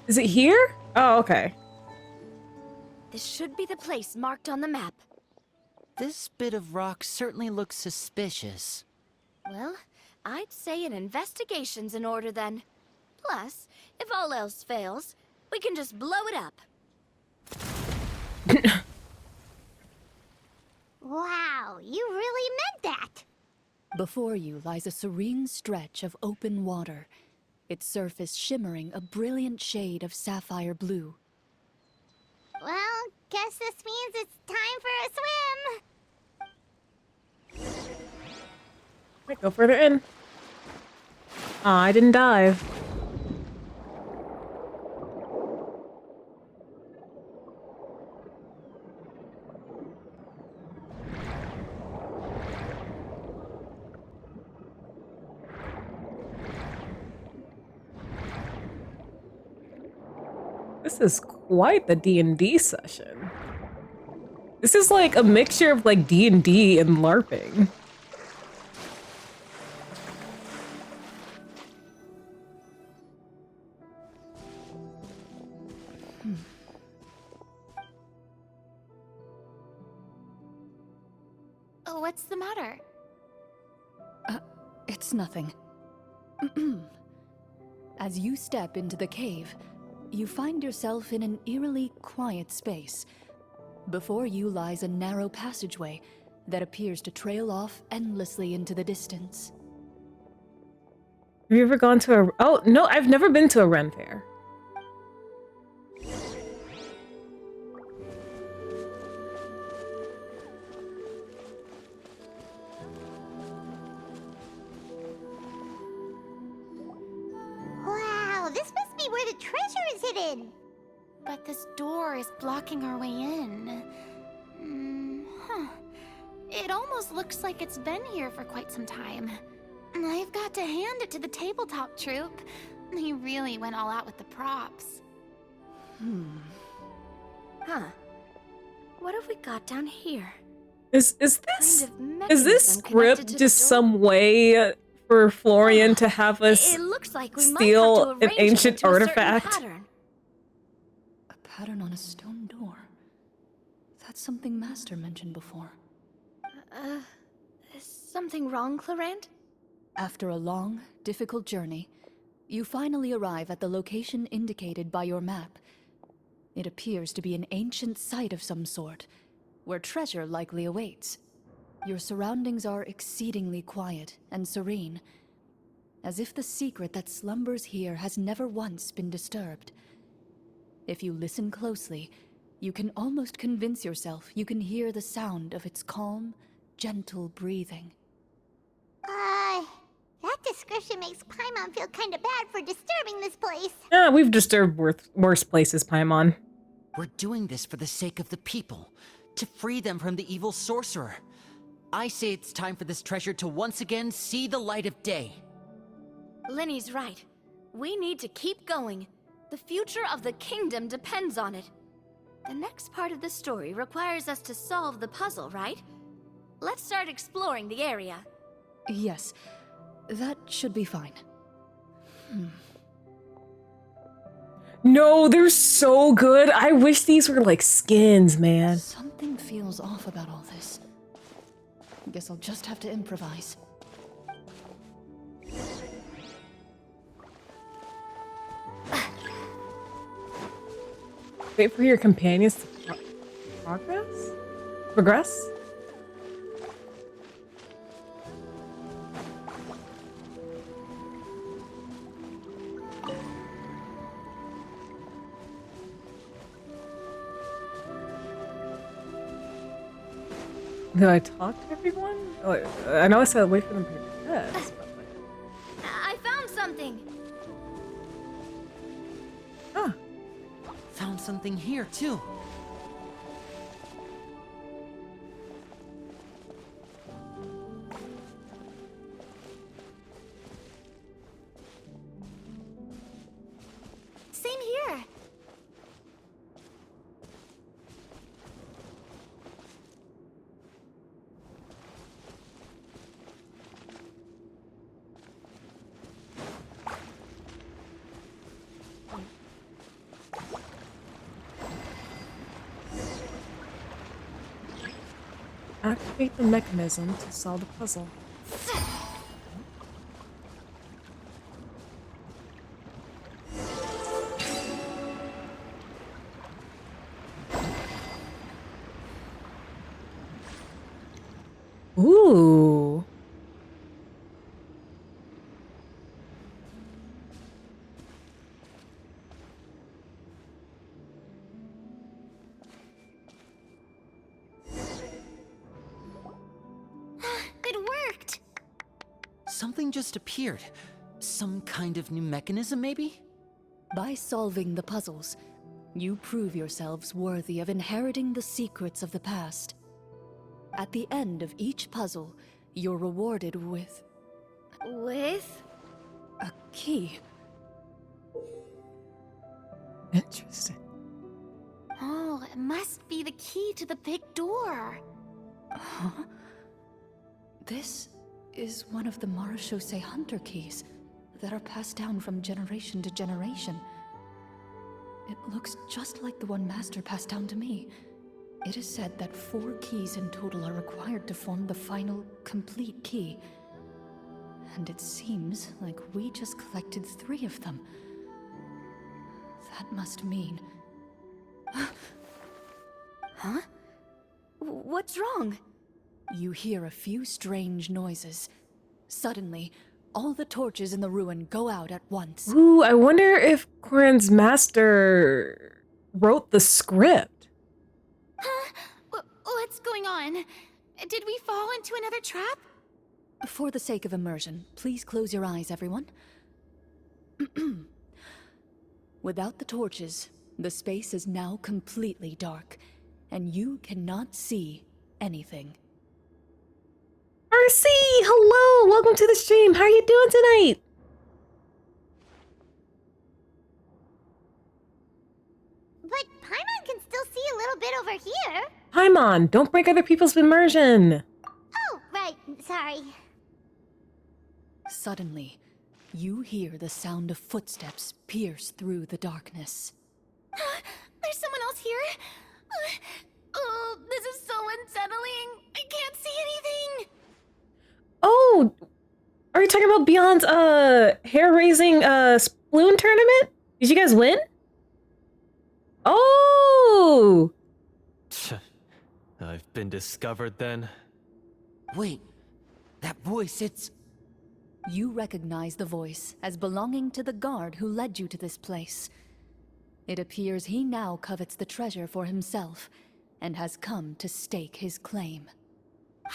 Speaker 1: Is it here? Oh, okay.
Speaker 4: This should be the place marked on the map.
Speaker 5: This bit of rock certainly looks suspicious.
Speaker 4: Well, I'd say an investigation's in order then. Plus, if all else fails, we can just blow it up.
Speaker 2: Wow, you really meant that!
Speaker 3: Before you lies a serene stretch of open water, its surface shimmering a brilliant shade of sapphire blue.
Speaker 2: Well, guess this means it's time for a swim!
Speaker 1: Right, go further in. Aw, I didn't dive. This is quite the D&D session. This is like a mixture of like D&D and LARPing.
Speaker 7: Oh, what's the matter?
Speaker 3: It's nothing. As you step into the cave, you find yourself in an eerily quiet space. Before you lies a narrow passageway that appears to trail off endlessly into the distance.
Speaker 1: Have you ever gone to a... Oh, no, I've never been to a Ren fair.
Speaker 2: Wow, this must be where the treasure is hidden!
Speaker 7: But this door is blocking our way in. Huh. It almost looks like it's been here for quite some time. I've got to hand it to the tabletop troupe. They really went all out with the props.
Speaker 4: Huh. What have we got down here?
Speaker 1: Is
Speaker 4: Kind
Speaker 1: this
Speaker 4: of
Speaker 1: is this
Speaker 4: mechanism connected to
Speaker 1: script
Speaker 4: the
Speaker 1: just
Speaker 4: door?
Speaker 1: some way for Florian to have us
Speaker 4: It looks like we might have
Speaker 1: steal
Speaker 4: to
Speaker 1: an
Speaker 4: arrange it
Speaker 1: ancient
Speaker 4: into a certain
Speaker 1: artifact?
Speaker 4: pattern.
Speaker 3: A pattern on a stone door. That's something Master mentioned before.
Speaker 4: Is something wrong, Clorinde?
Speaker 3: After a long, difficult journey, you finally arrive at the location indicated by your map. It appears to be an ancient site of some sort, where treasure likely awaits. Your surroundings are exceedingly quiet and serene, as if the secret that slumbers here has never once been disturbed. If you listen closely, you can almost convince yourself you can hear the sound of its calm, gentle breathing.
Speaker 2: That description makes Paimon feel kinda bad for disturbing this place.
Speaker 1: Yeah, we've disturbed worse places, Paimon.
Speaker 5: We're doing this for the sake of the people, to free them from the evil sorcerer. I say it's time for this treasure to once again see the light of day.
Speaker 4: Linny's right. We need to keep going. The future of the kingdom depends on it. The next part of the story requires us to solve the puzzle, right? Let's start exploring the area.
Speaker 3: Yes, that should be fine.
Speaker 1: No, they're so good. I wish these were like skins, man.
Speaker 3: Something feels off about all this. Guess I'll just have to improvise.
Speaker 1: Wait for your companions to progress? Did I talk to everyone? Oh, I know I said wait for them to progress. But like...
Speaker 4: I found something.
Speaker 1: Ah.
Speaker 5: Found something here, too.
Speaker 4: Same here.
Speaker 1: Activate the mechanism to solve the puzzle. Ooh.
Speaker 4: It worked.
Speaker 5: Something just appeared. Some kind of new mechanism, maybe?
Speaker 3: By solving the puzzles, you prove yourselves worthy of inheriting the secrets of the past. At the end of each puzzle, you're rewarded with
Speaker 4: With?
Speaker 3: a key.
Speaker 1: Interesting.
Speaker 4: Oh, it must be the key to the big door.
Speaker 3: Huh? This is one of the Marechaussee Hunter keys that are passed down from generation to generation. It looks just like the one Master passed down to me. It is said that 4 keys in total are required to form the final, complete key. And it seems like we just collected 3 of them. That must mean...
Speaker 4: Huh? What's wrong?
Speaker 3: You hear a few strange noises. Suddenly, all the torches in the ruin go out at once.
Speaker 1: Ooh, I wonder if Clorine's master wrote the script.
Speaker 7: Huh? What's going on? Did we fall into another trap?
Speaker 3: For the sake of immersion, please close your eyes, everyone. Without the torches, the space is now completely dark, and you cannot see anything.
Speaker 1: RC, hello! Welcome to the stream. How are you doing tonight?
Speaker 2: But Paimon can still see a little bit over here.
Speaker 1: Paimon, don't break other people's immersion.
Speaker 2: Oh, right. Sorry.
Speaker 3: Suddenly, you hear the sound of footsteps pierce through the darkness.
Speaker 7: There's someone else here. Oh, this is so unsettling. I can't see anything.
Speaker 1: Oh, are you talking about Beyond's hair-raising Sploon tournament? Did you guys win? Oh!
Speaker 6: I've been discovered then.
Speaker 5: Wait, that voice, it's...
Speaker 3: You recognize the voice as belonging to the guard who led you to this place. It appears he now covets the treasure for himself, and has come to stake his claim.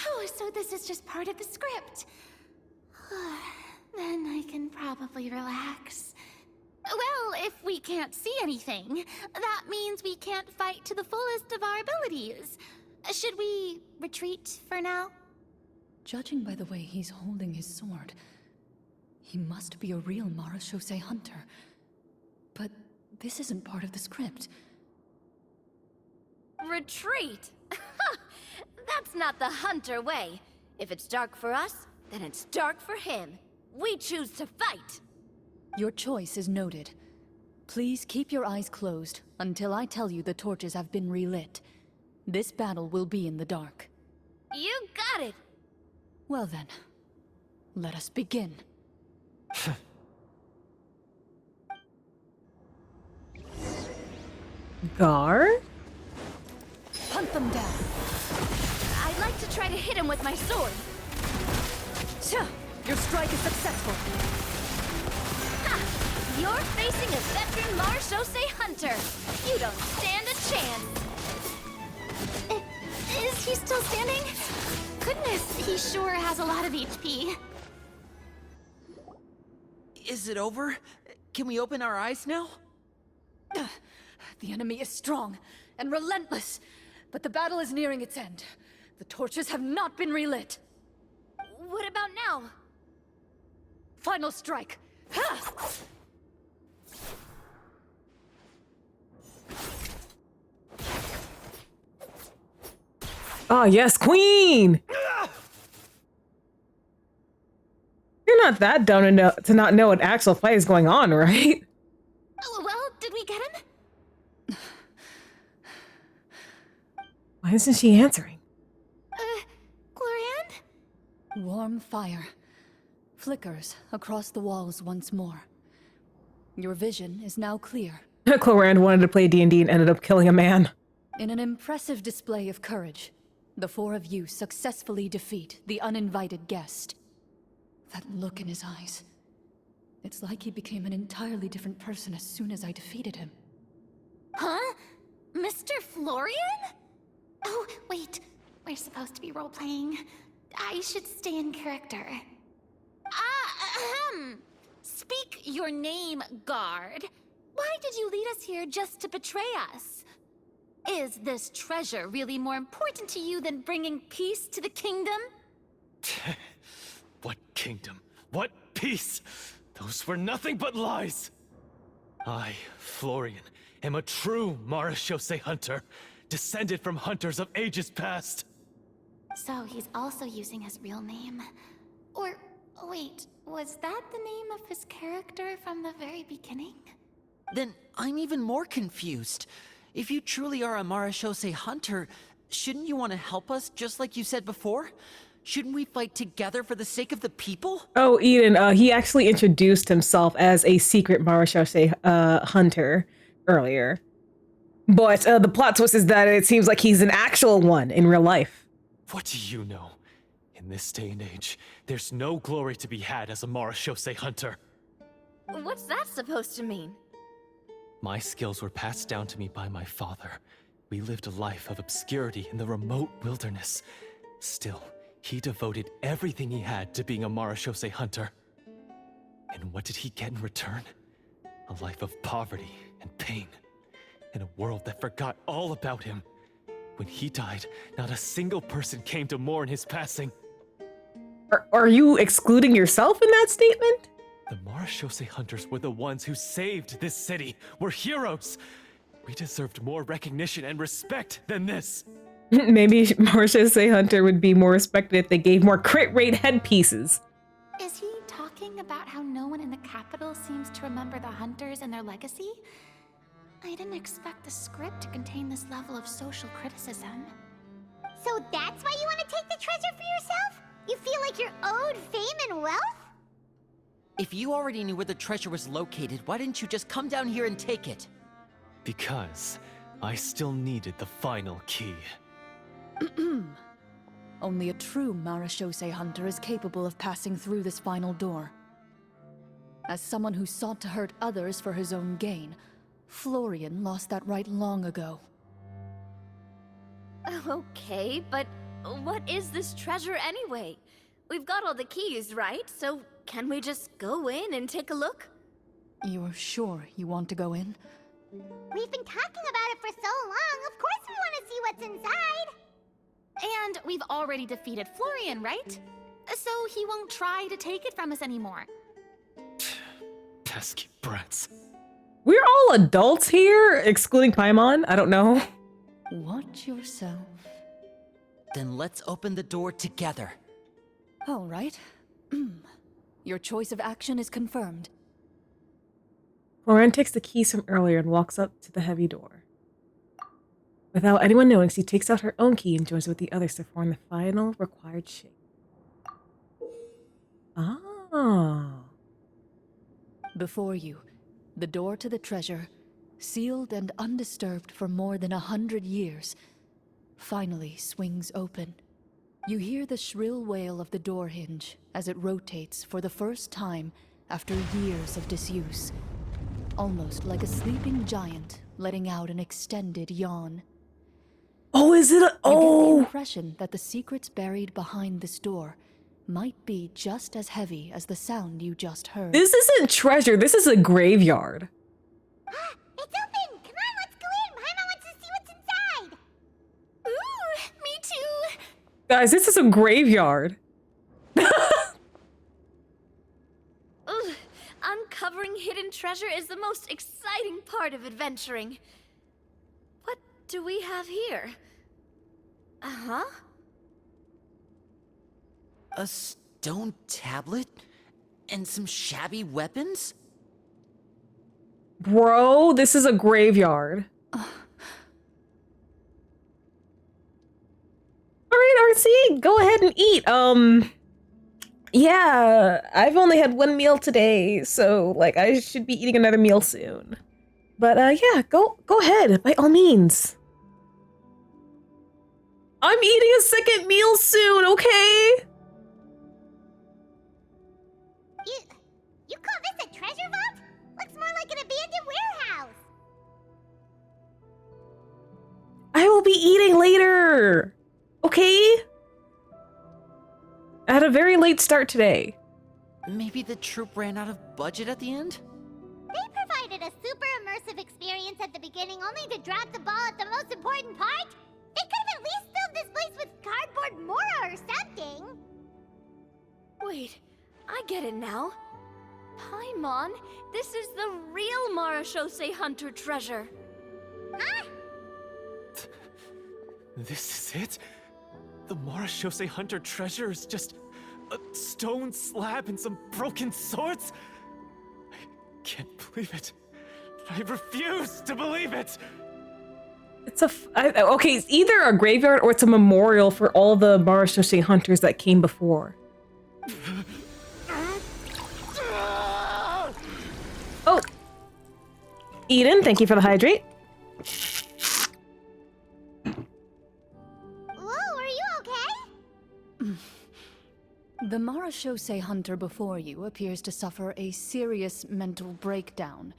Speaker 7: Oh, so this is just part of the script. Then I can probably relax. Well, if we can't see anything, that means we can't fight to the fullest of our abilities. Should we retreat for now?
Speaker 3: Judging by the way he's holding his sword, he must be a real Marashose hunter. But this isn't part of the script.
Speaker 4: Retreat? That's not the hunter way. If it's dark for us, then it's dark for him. We choose to fight.
Speaker 3: Your choice is noted. Please keep your eyes closed until I tell you the torches have been relit. This battle will be in the dark.
Speaker 4: You got it.
Speaker 3: Well then, let us begin.
Speaker 1: Gar?
Speaker 3: Hunt them down.
Speaker 4: I'd like to try to hit him with my sword.
Speaker 3: Your strike is successful.
Speaker 4: Ha! You're facing a veteran Marashose hunter. You don't stand a chance.
Speaker 7: Is he still standing? Goodness, he sure has a lot of HP.
Speaker 5: Is it over? Can we open our eyes now?
Speaker 3: The enemy is strong and relentless, but the battle is nearing its end. The torches have not been relit.
Speaker 4: What about now?
Speaker 3: Final strike. Ha!
Speaker 1: Oh, yes, Queen! You're not that dumb to not know an actual fight is going on, right?
Speaker 7: Oh, well, did we get him?
Speaker 1: Why isn't she answering?
Speaker 7: Clorinde?
Speaker 3: Warm fire flickers across the walls once more. Your vision is now clear.
Speaker 1: Clorinde wanted to play D&D and ended up killing a man.
Speaker 3: In an impressive display of courage, the four of you successfully defeat the uninvited guest. That look in his eyes. It's like he became an entirely different person as soon as I defeated him.
Speaker 7: Huh? Mr. Florian? Oh, wait. We're supposed to be role-playing. I should stay in character. Speak your name, guard. Why did you lead us here just to betray us? Is this treasure really more important to you than bringing peace to the kingdom?
Speaker 6: What kingdom? What peace? Those were nothing but lies! I, Florian, am a true Marashose hunter, descended from hunters of ages past.
Speaker 7: So he's also using his real name. Or, wait, was that the name of his character from the very beginning?
Speaker 5: Then I'm even more confused. If you truly are a Marashose hunter, shouldn't you want to help us just like you said before? Shouldn't we fight together for the sake of the people?
Speaker 1: Oh, Eden, he actually introduced himself as a secret Marashose hunter earlier. But the plot twist is that it seems like he's an actual one in real life.
Speaker 6: What do you know? In this day and age, there's no glory to be had as a Marashose hunter.
Speaker 4: What's that supposed to mean?
Speaker 6: My skills were passed down to me by my father. We lived a life of obscurity in the remote wilderness. Still, he devoted everything he had to being a Marashose hunter. And what did he get in return? A life of poverty and pain. In a world that forgot all about him. When he died, not a single person came to mourn his passing.
Speaker 1: Are you excluding yourself in that statement?
Speaker 6: The Marashose hunters were the ones who saved this city. We're heroes. We deserved more recognition and respect than this.
Speaker 1: Maybe Marcia Say Hunter would be more respected if they gave more crit rate headpieces.
Speaker 7: Is he talking about how no one in the capital seems to remember the hunters and their legacy? I didn't expect the script to contain this level of social criticism.
Speaker 2: So that's why you want to take the treasure for yourself? You feel like you're owed fame and wealth?
Speaker 5: If you already knew where the treasure was located, why didn't you just come down here and take it?
Speaker 6: Because I still needed the final key.
Speaker 3: Only a true Marashose hunter is capable of passing through this final door. As someone who sought to hurt others for his own gain, Florian lost that right long ago.
Speaker 4: Okay, but what is this treasure anyway? We've got all the keys, right? So can we just go in and take a look?
Speaker 3: You're sure you want to go in?
Speaker 2: We've been talking about it for so long, of course we want to see what's inside!
Speaker 7: And we've already defeated Florian, right? So he won't try to take it from us anymore.
Speaker 6: Pesky brats.
Speaker 1: We're all adults here, excluding Paimon. I don't know.
Speaker 3: Watch yourself.
Speaker 5: Then let's open the door together.
Speaker 3: All right. Your choice of action is confirmed.
Speaker 1: Clorinde takes the keys from earlier and walks up to the heavy door. Without anyone knowing, she takes out her own key and joins with the others to form the final required shape. Ah.
Speaker 3: Before you, the door to the treasure, sealed and undisturbed for more than 100 years, finally swings open. You hear the shrill wail of the door hinge as it rotates for the first time after years of disuse, almost like a sleeping giant letting out an extended yawn.
Speaker 1: Oh, is it a...
Speaker 3: You get the
Speaker 1: Oh!
Speaker 3: impression that the secrets buried behind this door might be just as heavy as the sound you just heard.
Speaker 1: This isn't treasure, this is a graveyard.
Speaker 2: It's open! Come on, let's go in! Paimon wants to see what's inside!
Speaker 7: Ooh, me too!
Speaker 1: Guys, this is a graveyard.
Speaker 4: Ugh, uncovering hidden treasure is the most exciting part of adventuring. What do we have here? Uh-huh.
Speaker 5: A stone tablet? And some shabby weapons?
Speaker 1: Bro, this is a graveyard. Alright, RC, go ahead and eat. Yeah, I've only had one meal today, so, like, I should be eating another meal soon. But, yeah, go ahead, by all means. I'm eating a second meal soon, okay?
Speaker 2: You call this a treasure vault? Looks more like an abandoned warehouse!
Speaker 1: I will be eating later, okay? I had a very late start today.
Speaker 5: Maybe the troop ran out of budget at the end?
Speaker 2: They provided a super immersive experience at the beginning only to drop the ball at the most important part? They could have at least filled this place with cardboard Mora or something!
Speaker 4: Wait, I get it now. Paimon, this is the real Marashose hunter treasure.
Speaker 2: Huh?
Speaker 6: This is it? The Marashose Hunter treasure is just a stone slab and some broken swords? I can't believe it. I refuse to believe it!
Speaker 1: It's okay, it's either a graveyard or it's a memorial for all the Marashose hunters that came before. Oh. Eden, thank you for the hydrate.
Speaker 2: Whoa, are you okay?
Speaker 3: The Marashose hunter before you appears to suffer a serious mental breakdown.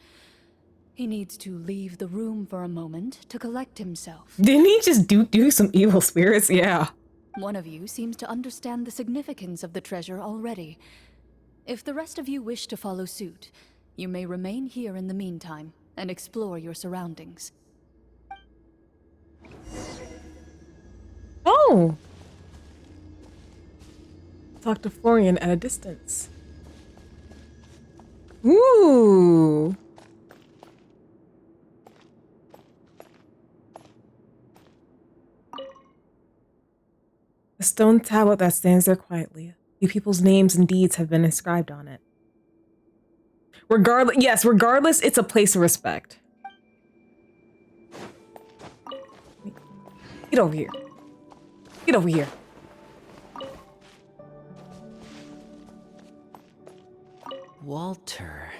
Speaker 3: He needs to leave the room for a moment to collect himself.
Speaker 1: Didn't he just do some evil spirits? Yeah.
Speaker 3: One of you seems to understand the significance of the treasure already. If the rest of you wish to follow suit, you may remain here in the meantime and explore your surroundings.
Speaker 1: Oh. Talk to Florian at a distance. Ooh. A stone tablet that stands there quietly. Few people's names and deeds have been inscribed on it. Regardless, it's a place of respect. Get over here. Get over here.
Speaker 5: Walter.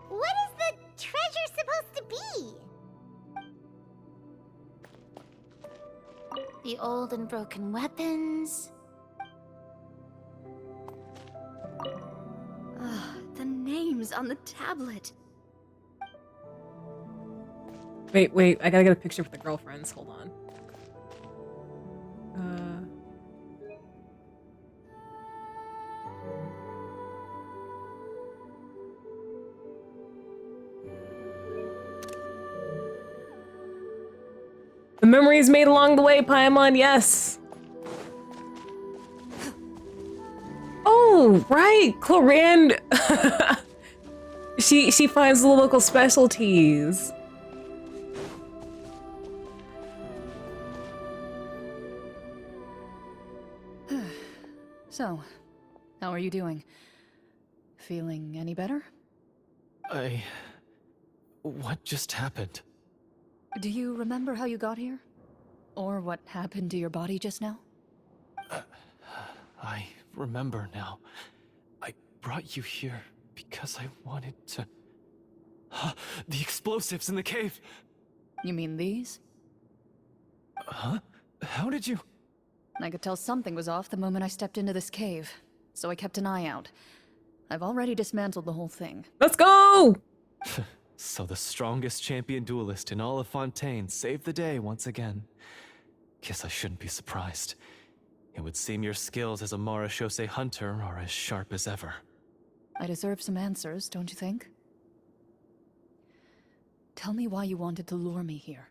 Speaker 2: What is the treasure supposed to be?
Speaker 7: The old and broken weapons.
Speaker 4: The names on the tablet.
Speaker 1: Wait, I gotta get a picture with the girlfriends. Hold on. The memories made along the way, Paimon, yes. Oh, right, Clorinde. she finds the local specialties.
Speaker 3: So, how are you doing? Feeling any better?
Speaker 6: What just happened?
Speaker 3: Do you remember how you got here? Or what happened to your body just now?
Speaker 6: I remember now. I brought you here because I wanted to... The explosives in the cave!
Speaker 3: You mean these?
Speaker 6: Huh? How did you...
Speaker 3: I could tell something was off the moment I stepped into this cave, so I kept an eye out. I've already dismantled the whole thing.
Speaker 1: Let's go!
Speaker 6: So the strongest champion duelist in all of Fontaine saved the day once again. Guess I shouldn't be surprised. It would seem your skills as a Marechaussee hunter are as sharp as ever.
Speaker 3: I deserve some answers, don't you think? Tell me why you wanted to lure me here.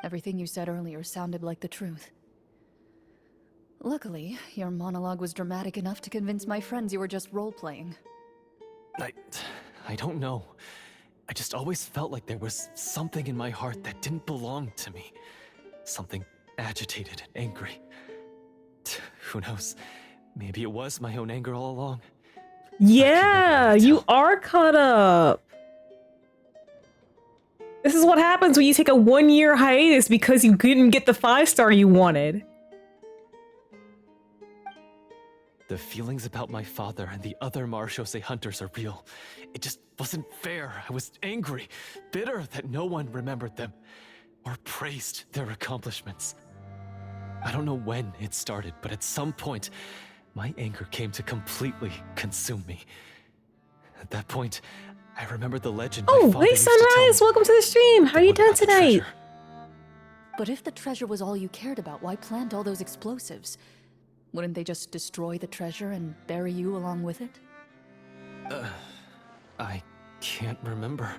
Speaker 3: Everything you said earlier sounded like the truth. Luckily, your monologue was dramatic enough to convince my friends you were just role-playing.
Speaker 6: I don't know. I just always felt like there was something in my heart that didn't belong to me. Something agitated and angry. Who knows? Maybe it was my own anger all along.
Speaker 1: Yeah, you are caught up. This is what happens when you take a 1-year hiatus because you couldn't get the 5-star you wanted.
Speaker 6: The feelings about my father and the other Marechaussee hunters are real. It just wasn't fair. I was angry, bitter that no one remembered them or praised their accomplishments. I don't know when it started, but at some point, my anger came to completely consume me. At that point, I remembered the legend my
Speaker 1: Oh,
Speaker 6: father
Speaker 1: hey
Speaker 6: used to tell
Speaker 1: Sunrise,
Speaker 6: me.
Speaker 1: welcome to the stream. How are you
Speaker 6: What
Speaker 1: doing
Speaker 6: about the
Speaker 1: tonight?
Speaker 6: treasure?
Speaker 3: But if the treasure was all you cared about, why plant all those explosives? Wouldn't they just destroy the treasure and bury you along with it?
Speaker 6: I can't remember.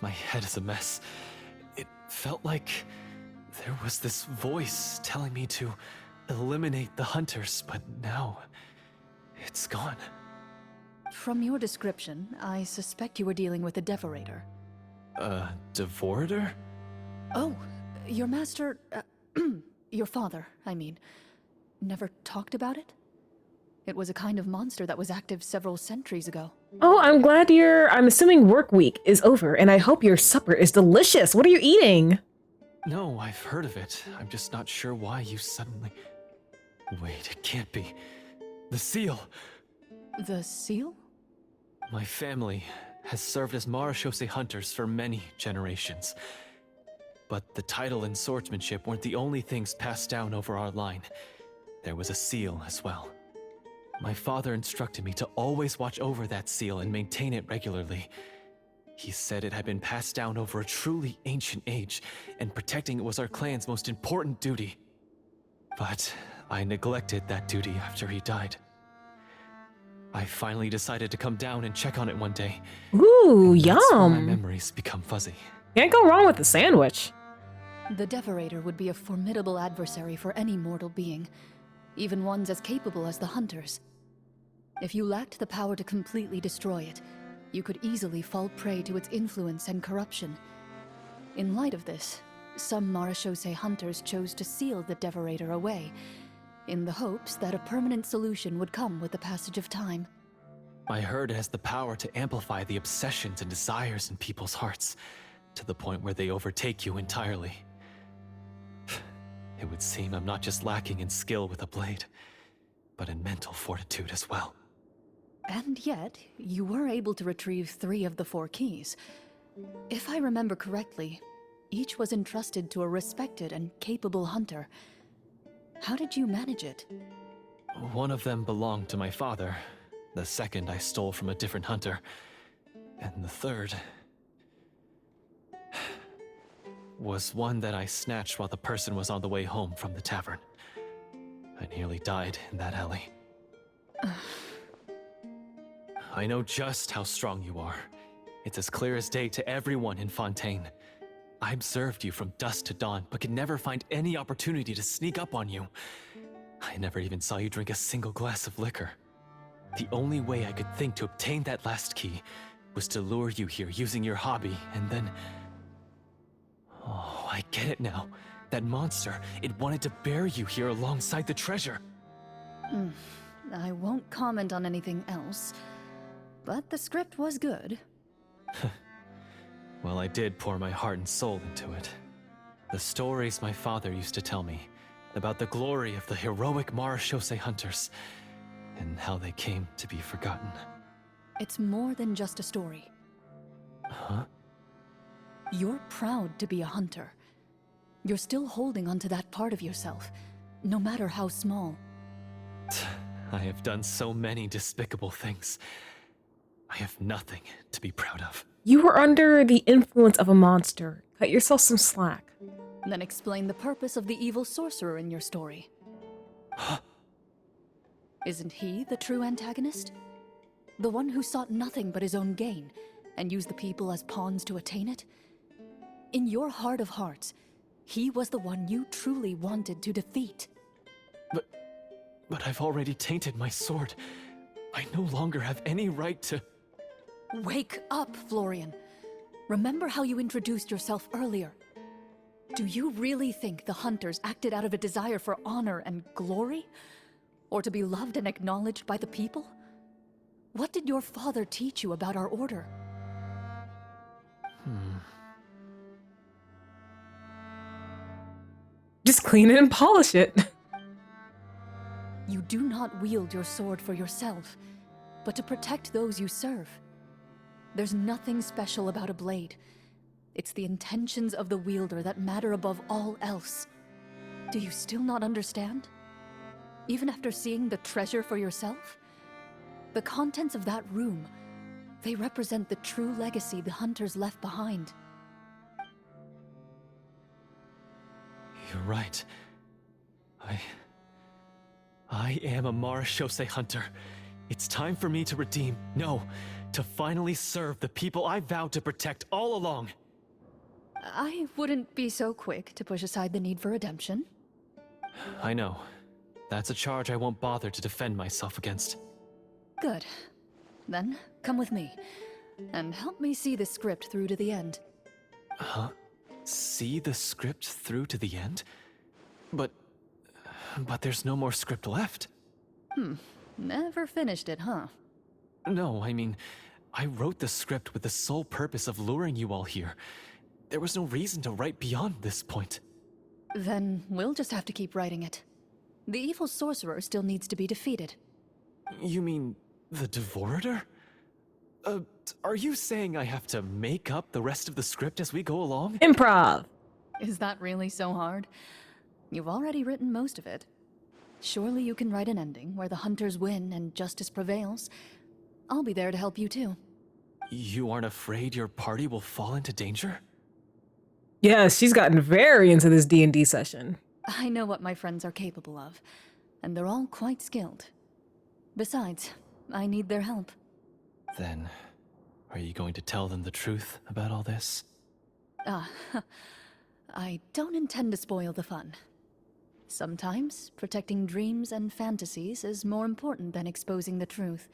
Speaker 6: My head is a mess. It felt like there was this voice telling me to eliminate the hunters, but now it's gone.
Speaker 3: From your description, I suspect you were dealing with a Devorator.
Speaker 6: Devorator?
Speaker 3: Oh, your master... your father, I mean, never talked about it? It was a kind of monster that was active several centuries ago.
Speaker 1: Oh, I'm glad I'm assuming work week is over, and I hope your supper is delicious. What are you eating?
Speaker 6: No, I've heard of it. I'm just not sure why you suddenly... Wait, it can't be. The seal!
Speaker 3: The seal?
Speaker 6: My family has served as Marechaussee hunters for many generations. But the title and swordsmanship weren't the only things passed down over our line. There was a seal as well. My father instructed me to always watch over that seal and maintain it regularly. He said it had been passed down over a truly ancient age, and protecting it was our clan's most important duty. But I neglected that duty after he died. I finally decided to come down and check on it one day.
Speaker 1: Ooh,
Speaker 6: and that's when my
Speaker 1: yum.
Speaker 6: memories become fuzzy.
Speaker 1: Can't go wrong with the sandwich.
Speaker 3: The Devorator would be a formidable adversary for any mortal being, even ones as capable as the Hunters. If you lacked the power to completely destroy it, you could easily fall prey to its influence and corruption. In light of this, some Marachose hunters chose to seal the Devorator away, in the hopes that a permanent solution would come with the passage of time.
Speaker 6: I heard it has the power to amplify the obsessions and desires in people's hearts, to the point where they overtake you entirely. It would seem I'm not just lacking in skill with a blade, but in mental fortitude as well.
Speaker 3: And yet, you were able to retrieve 3 of the 4 keys. If I remember correctly, each was entrusted to a respected and capable hunter. How did you manage it?
Speaker 6: One of them belonged to my father. The second I stole from a different hunter. And the third was one that I snatched while the person was on the way home from the tavern. I nearly died in that alley. I know just how strong you are. It's as clear as day to everyone in Fontaine. I observed you from dusk to dawn, but could never find any opportunity to sneak up on you. I never even saw you drink a single glass of liquor. The only way I could think to obtain that last key was to lure you here using your hobby, and then... Oh, I get it now. That monster, it wanted to bury you here alongside the treasure.
Speaker 3: I won't comment on anything else, but the script was good.
Speaker 6: Well, I did pour my heart and soul into it. The stories my father used to tell me about the glory of the heroic Marachose hunters, and how they came to be forgotten.
Speaker 3: It's more than just a story.
Speaker 6: Huh?
Speaker 3: You're proud to be a hunter. You're still holding onto that part of yourself, no matter how small.
Speaker 6: I have done so many despicable things. I have nothing to be proud of.
Speaker 1: You were under the influence of a monster. Cut yourself some slack.
Speaker 3: Then explain the purpose of the evil sorcerer in your story. Isn't he the true antagonist? The one who sought nothing but his own gain, and used the people as pawns to attain it? In your heart of hearts, he was the one you truly wanted to defeat.
Speaker 6: But I've already tainted my sword. I no longer have any right to...
Speaker 3: Wake up, Florian. Remember how you introduced yourself earlier. Do you really think the hunters acted out of a desire for honor and glory? Or to be loved and acknowledged by the people? What did your father teach you about our order?
Speaker 1: Just clean it and polish it.
Speaker 3: You do not wield your sword for yourself, but to protect those you serve. There's nothing special about a blade. It's the intentions of the wielder that matter above all else. Do you still not understand? Even after seeing the treasure for yourself? The contents of that room, they represent the true legacy the hunters left behind.
Speaker 6: You're right. I am a Marachose hunter. It's time for me to redeem, no, to finally serve the people I vowed to protect all along.
Speaker 3: I wouldn't be so quick to push aside the need for redemption.
Speaker 6: I know. That's a charge I won't bother to defend myself against.
Speaker 3: Good. Then, come with me, and help me see the script through to the end.
Speaker 6: Huh? See the script through to the end? But there's no more script left.
Speaker 3: Never finished it, huh?
Speaker 6: No, I mean, I wrote the script with the sole purpose of luring you all here. There was no reason to write beyond this point.
Speaker 3: Then we'll just have to keep writing it. The evil sorcerer still needs to be defeated.
Speaker 6: You mean the Devorator? Are you saying I have to make up the rest of the script as we go along?
Speaker 1: Improv.
Speaker 3: Is that really so hard? You've already written most of it. Surely you can write an ending where the hunters win and justice prevails. I'll be there to help you too.
Speaker 6: You aren't afraid your party will fall into danger?
Speaker 1: Yeah, she's gotten very into this D&D session.
Speaker 3: I know what my friends are capable of, and they're all quite skilled. Besides, I need their help.
Speaker 6: Then, are you going to tell them the truth about all this?
Speaker 3: I don't intend to spoil the fun. Sometimes, protecting dreams and fantasies is more important than exposing the truth.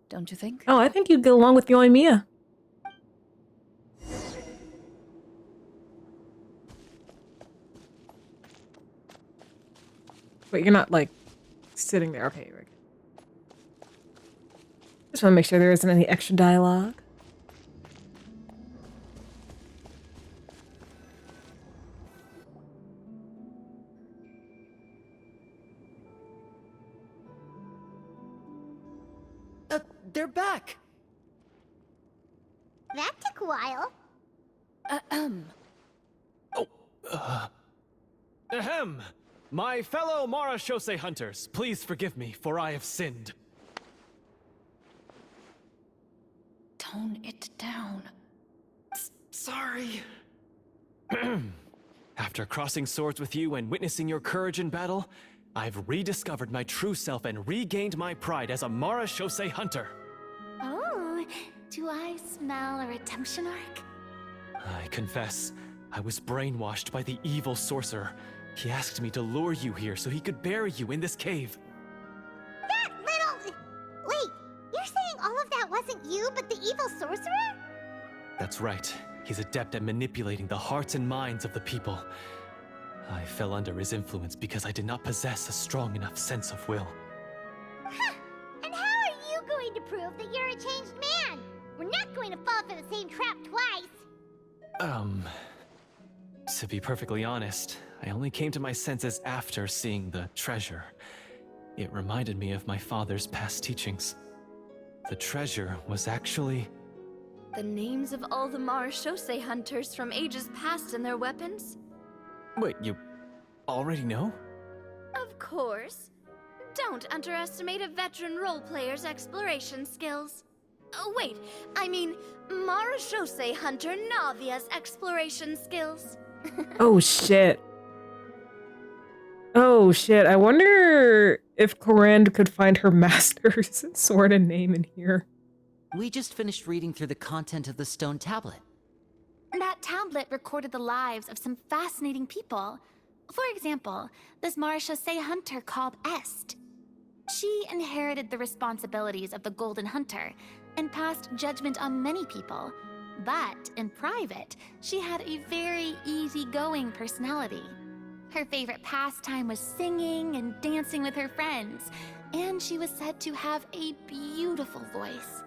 Speaker 3: Don't you think?
Speaker 1: Oh, I think you'd get along with Yoimiya. Wait, you're not, like, sitting there. Okay, right. Just want to make sure there isn't any extra dialogue.
Speaker 5: They're back!
Speaker 2: That took a while.
Speaker 6: Ahem! My fellow Marashose hunters, please forgive me, for I have sinned.
Speaker 9: Tone it down.
Speaker 6: Sorry. After crossing swords with you and witnessing your courage in battle, I've rediscovered my true self and regained my pride as a Marashose hunter.
Speaker 7: Oh, do I smell a redemption arc?
Speaker 6: I confess, I was brainwashed by the evil sorcerer. He asked me to lure you here so he could bury you in this cave.
Speaker 2: That little... Wait, you're saying all of that wasn't you, but the evil sorcerer?
Speaker 6: That's right. He's adept at manipulating the hearts and minds of the people. I fell under his influence because I did not possess a strong enough sense of will.
Speaker 2: Huh. And how are you going to prove that you're a changed man? We're not going to fall for the same trap twice.
Speaker 6: To be perfectly honest, I only came to my senses after seeing the treasure. It reminded me of my father's past teachings. The treasure was actually...
Speaker 3: The names of all the Marashose hunters from ages past and their weapons?
Speaker 6: Wait, you already know?
Speaker 3: Of course. Don't underestimate a veteran role-player's exploration skills. Oh, wait, I mean Marashose hunter Navia's exploration skills.
Speaker 1: Oh, shit. Oh, shit. I wonder if Clorinde could find her master's sword and name in here.
Speaker 5: We just finished reading through the content of the stone tablet.
Speaker 7: That tablet recorded the lives of some fascinating people. For example, this Marashose hunter called Est. She inherited the responsibilities of the Golden Hunter and passed judgment on many people. But in private, she had a very easygoing personality. Her favorite pastime was singing and dancing with her friends, and she was said to have a beautiful voice.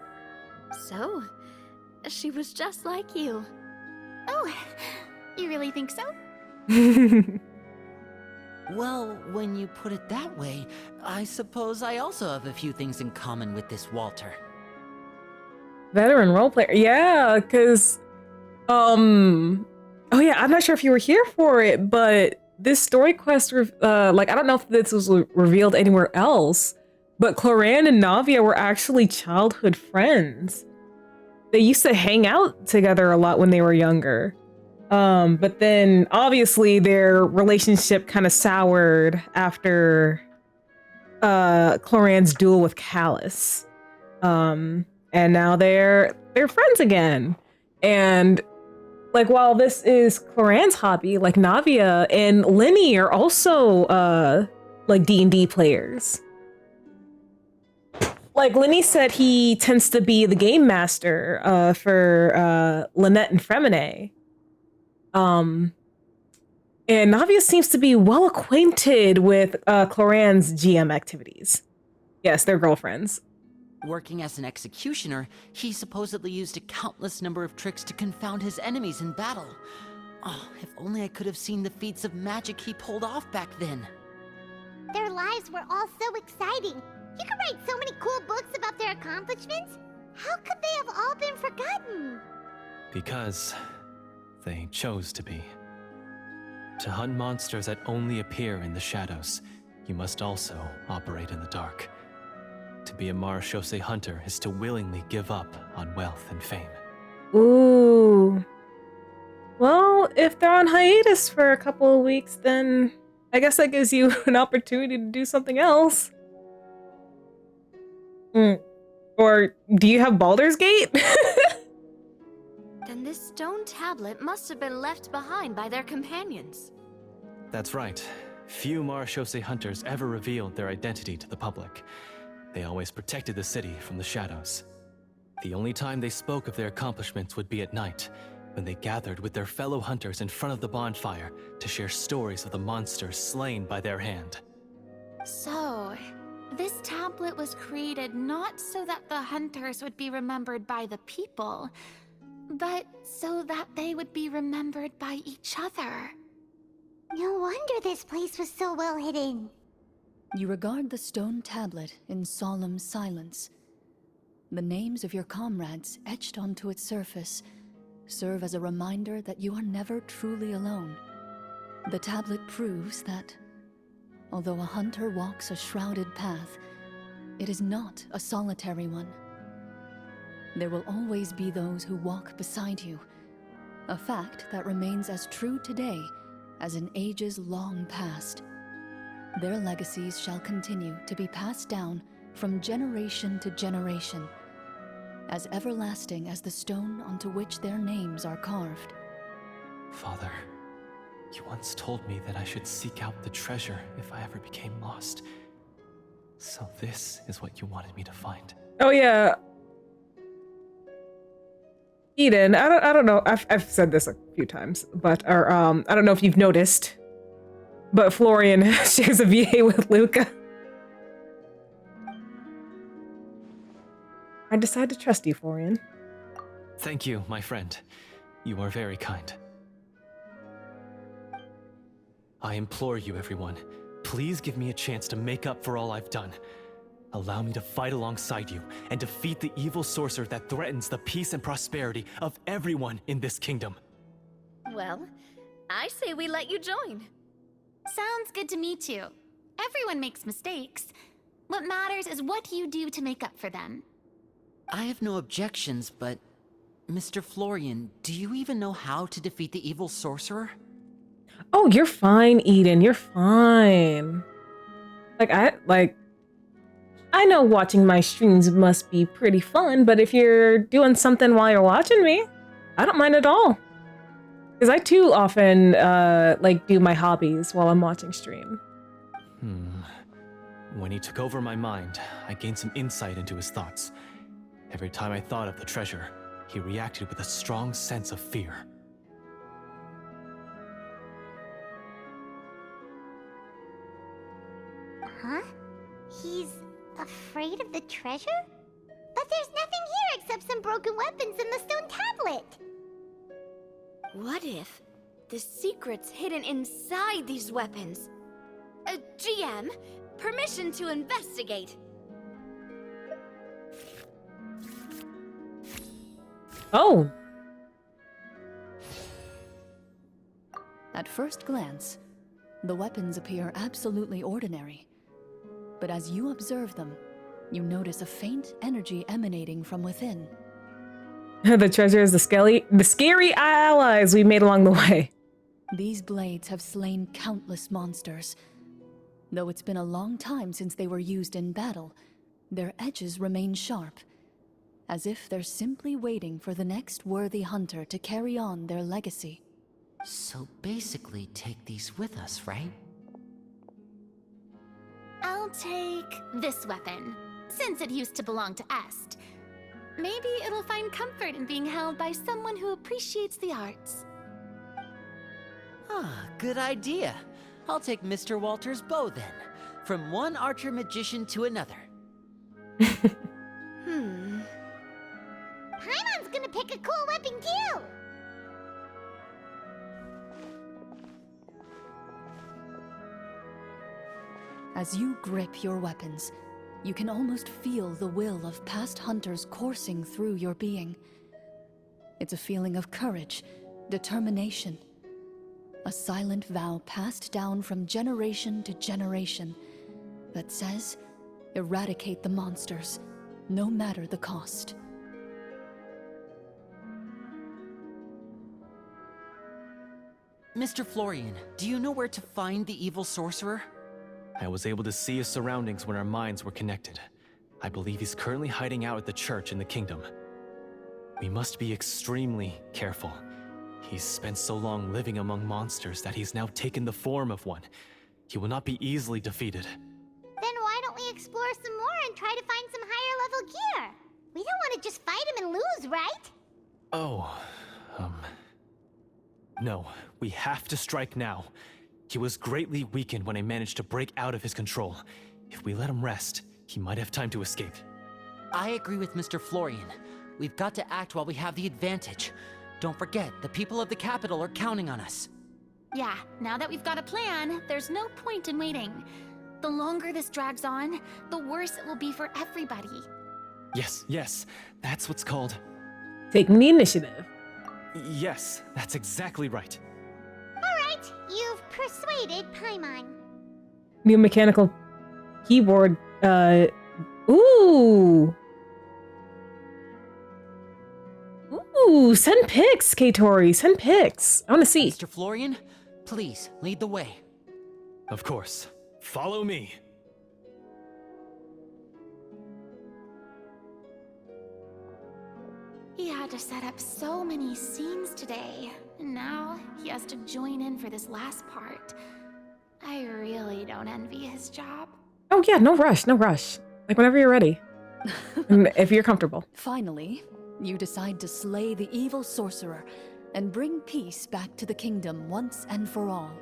Speaker 3: So, she was just like you.
Speaker 7: Oh, you really think so?
Speaker 5: Well, when you put it that way, I suppose I also have a few things in common with this Walter.
Speaker 1: Veteran roleplayer. Yeah, because, oh yeah, I'm not sure if you were here for it, but this story quest, like, I don't know if this was revealed anywhere else, but Clorinde and Navia were actually childhood friends. They used to hang out together a lot when they were younger. But then obviously their relationship kind of soured after Clorinde's duel with Callus. And now they're friends again. And like, while this is Clorinde's hobby, like, Navia and Lenny are also like D&D players. Like, Lenny said he tends to be the game master for Lynette and Fremine. And Navia seems to be well acquainted with Clorinde's GM activities. Yes, they're girlfriends.
Speaker 5: Working as an executioner, he supposedly used a countless number of tricks to confound his enemies in battle. Oh, if only I could have seen the feats of magic he pulled off back then.
Speaker 2: Their lives were all so exciting. You could write so many cool books about their accomplishments. How could they have all been forgotten?
Speaker 6: Because they chose to be. To hunt monsters that only appear in the shadows, you must also operate in the dark. To be a Marashose hunter is to willingly give up on wealth and fame.
Speaker 1: Ooh. Well, if they're on hiatus for a couple of weeks, then I guess that gives you an opportunity to do something else. Or do you have Baldur's Gate?
Speaker 3: Then this stone tablet must have been left behind by their companions.
Speaker 6: That's right. Few Marashose hunters ever revealed their identity to the public. They always protected the city from the shadows. The only time they spoke of their accomplishments would be at night, when they gathered with their fellow hunters in front of the bonfire to share stories of the monsters slain by their hand.
Speaker 7: So, this tablet was created not so that the hunters would be remembered by the people, but so that they would be remembered by each other.
Speaker 2: No wonder this place was so well hidden.
Speaker 3: You regard the stone tablet in solemn silence. The names of your comrades etched onto its surface serve as a reminder that you are never truly alone. The tablet proves that, although a hunter walks a shrouded path, it is not a solitary one. There will always be those who walk beside you, a fact that remains as true today as in ages long past. Their legacies shall continue to be passed down from generation to generation, as everlasting as the stone onto which their names are carved.
Speaker 6: Father, you once told me that I should seek out the treasure if I ever became lost. So this is what you wanted me to find.
Speaker 1: Oh yeah. Eden, I don't know. I've said this a few times, but I don't know if you've noticed, but Florian shares a VA with Luca. I decided to trust you, Florian.
Speaker 6: Thank you, my friend. You are very kind. I implore you, everyone, please give me a chance to make up for all I've done. Allow me to fight alongside you and defeat the evil sorcerer that threatens the peace and prosperity of everyone in this kingdom.
Speaker 4: Well, I say we let you join.
Speaker 7: Sounds good to me too. Everyone makes mistakes. What matters is what you do to make up for them.
Speaker 5: I have no objections, but... Mr. Florian, do you even know how to defeat the evil sorcerer?
Speaker 1: Oh, you're fine, Eden. You're fine. I know watching my streams must be pretty fun, but if you're doing something while you're watching me, I don't mind at all. Because I too often do my hobbies while I'm watching stream.
Speaker 6: When he took over my mind, I gained some insight into his thoughts. Every time I thought of the treasure, he reacted with a strong sense of fear.
Speaker 2: Huh? He's afraid of the treasure? But there's nothing here except some broken weapons and the stone tablet.
Speaker 4: What if the secret's hidden inside these weapons? GM, permission to investigate.
Speaker 1: Oh.
Speaker 3: At first glance, the weapons appear absolutely ordinary. But as you observe them, you notice a faint energy emanating from within.
Speaker 1: The treasure is the scary allies we made along the way.
Speaker 3: These blades have slain countless monsters. Though it's been a long time since they were used in battle, their edges remain sharp, as if they're simply waiting for the next worthy hunter to carry on their legacy.
Speaker 5: So basically take these with us, right?
Speaker 7: I'll take this weapon, since it used to belong to Est. Maybe it'll find comfort in being held by someone who appreciates the arts.
Speaker 5: Ah, good idea. I'll take Mr. Walter's bow then. From one archer magician to another.
Speaker 2: Paimon's gonna pick a cool weapon too!
Speaker 3: As you grip your weapons, you can almost feel the will of past hunters coursing through your being. It's a feeling of courage, determination. A silent vow passed down from generation to generation that says, eradicate the monsters, no matter the cost.
Speaker 5: Mr. Florian, do you know where to find the evil sorcerer?
Speaker 6: I was able to see his surroundings when our minds were connected. I believe he's currently hiding out at the church in the kingdom. We must be extremely careful. He's spent so long living among monsters that he's now taken the form of one. He will not be easily defeated.
Speaker 2: Then why don't we explore some more and try to find some higher level gear? We don't want to just fight him and lose, right?
Speaker 6: Oh, no. We have to strike now. He was greatly weakened when I managed to break out of his control. If we let him rest, he might have time to escape.
Speaker 5: I agree with Mr. Florian. We've got to act while we have the advantage. Don't forget, the people of the capital are counting on us.
Speaker 7: Yeah, now that we've got a plan, there's no point in waiting. The longer this drags on, the worse it will be for everybody.
Speaker 6: Yes, that's what's called...
Speaker 1: Taking the initiative.
Speaker 6: Yes, that's exactly right.
Speaker 2: Alright, you've persuaded Paimon.
Speaker 1: New mechanical keyboard. Ooh. Ooh, send pics, Katori. Send pics. I want to see.
Speaker 5: Mr. Florian, please, lead the way.
Speaker 6: Of course. Follow me.
Speaker 7: He had to set up so many scenes today, and now he has to join in for this last part. I really don't envy his job.
Speaker 1: Oh yeah, no rush, no rush. Like whenever you're ready. And if you're comfortable.
Speaker 3: Finally, you decide to slay the evil sorcerer and bring peace back to the kingdom once and for all.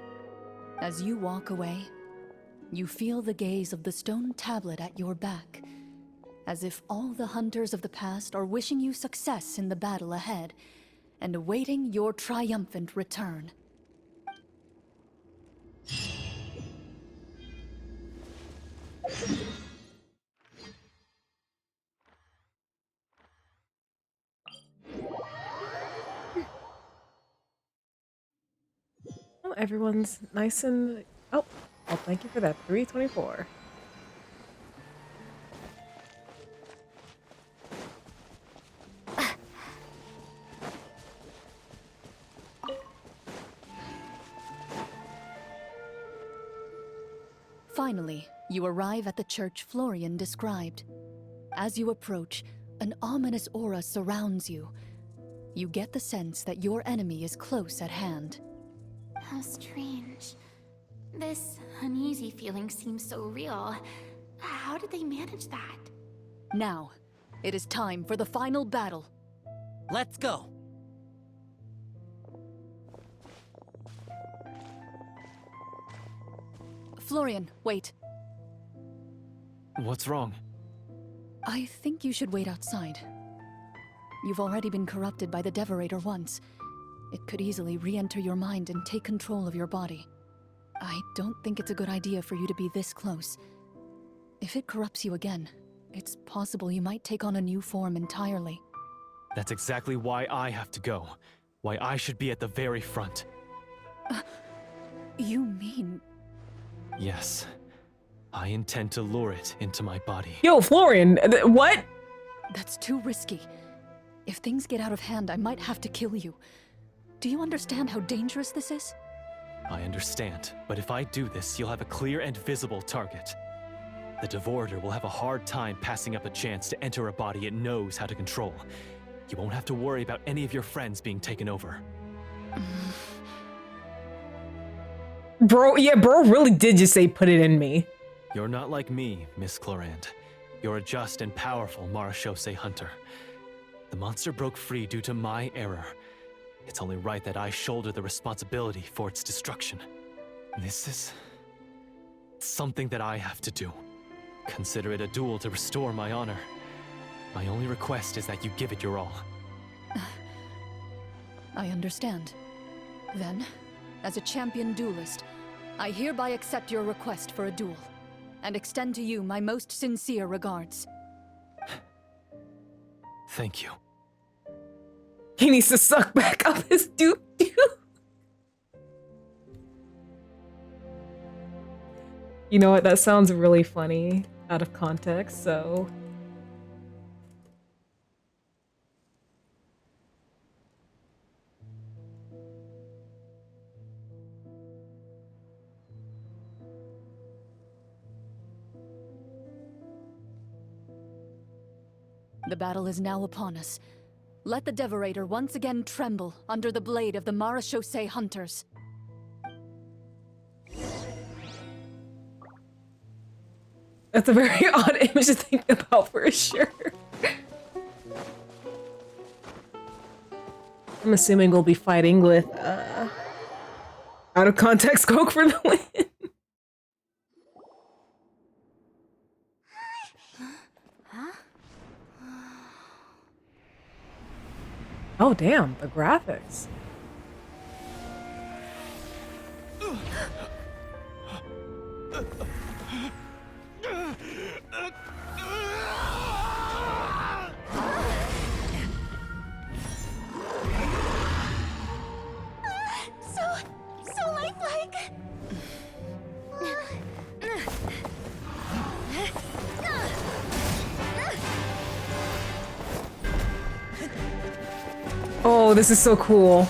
Speaker 3: As you walk away, you feel the gaze of the stone tablet at your back, as if all the hunters of the past are wishing you success in the battle ahead and awaiting your triumphant return.
Speaker 1: Oh, everyone's nice and... Oh, well, thank you for that. 324.
Speaker 3: Finally, you arrive at the church Florian described. As you approach, an ominous aura surrounds you. You get the sense that your enemy is close at hand.
Speaker 7: How strange. This uneasy feeling seems so real. How did they manage that?
Speaker 3: Now, it is time for the final battle.
Speaker 5: Let's go.
Speaker 3: Florian, wait.
Speaker 6: What's wrong?
Speaker 3: I think you should wait outside. You've already been corrupted by the Devorator once. It could easily re-enter your mind and take control of your body. I don't think it's a good idea for you to be this close. If it corrupts you again, it's possible you might take on a new form entirely.
Speaker 6: That's exactly why I have to go. Why I should be at the very front.
Speaker 3: You mean...
Speaker 6: Yes. I intend to lure it into my body.
Speaker 1: Yo, Florian, what?
Speaker 3: That's too risky. If things get out of hand, I might have to kill you. Do you understand how dangerous this is?
Speaker 6: I understand, but if I do this, you'll have a clear and visible target. The Devorator will have a hard time passing up a chance to enter a body it knows how to control. You won't have to worry about any of your friends being taken over.
Speaker 1: Bro really did just say put it in me.
Speaker 6: You're not like me, Miss Clorinde. You're a just and powerful Marechaussee hunter. The monster broke free due to my error. It's only right that I shoulder the responsibility for its destruction. This is... something that I have to do. Consider it a duel to restore my honor. My only request is that you give it your all.
Speaker 3: I understand. Then, as a champion duelist, I hereby accept your request for a duel, and extend to you my most sincere regards.
Speaker 6: Thank you.
Speaker 1: He needs to suck back up his doo-doo. You know what? That sounds really funny out of context, so...
Speaker 3: The battle is now upon us. Let the Devorator once again tremble under the blade of the Marechaussee hunters.
Speaker 1: That's a very odd image to think about for sure. I'm assuming we'll be fighting with Out of context Coke for the win. Oh damn, the graphics.
Speaker 2: So lifelike.
Speaker 1: Oh, this is so cool.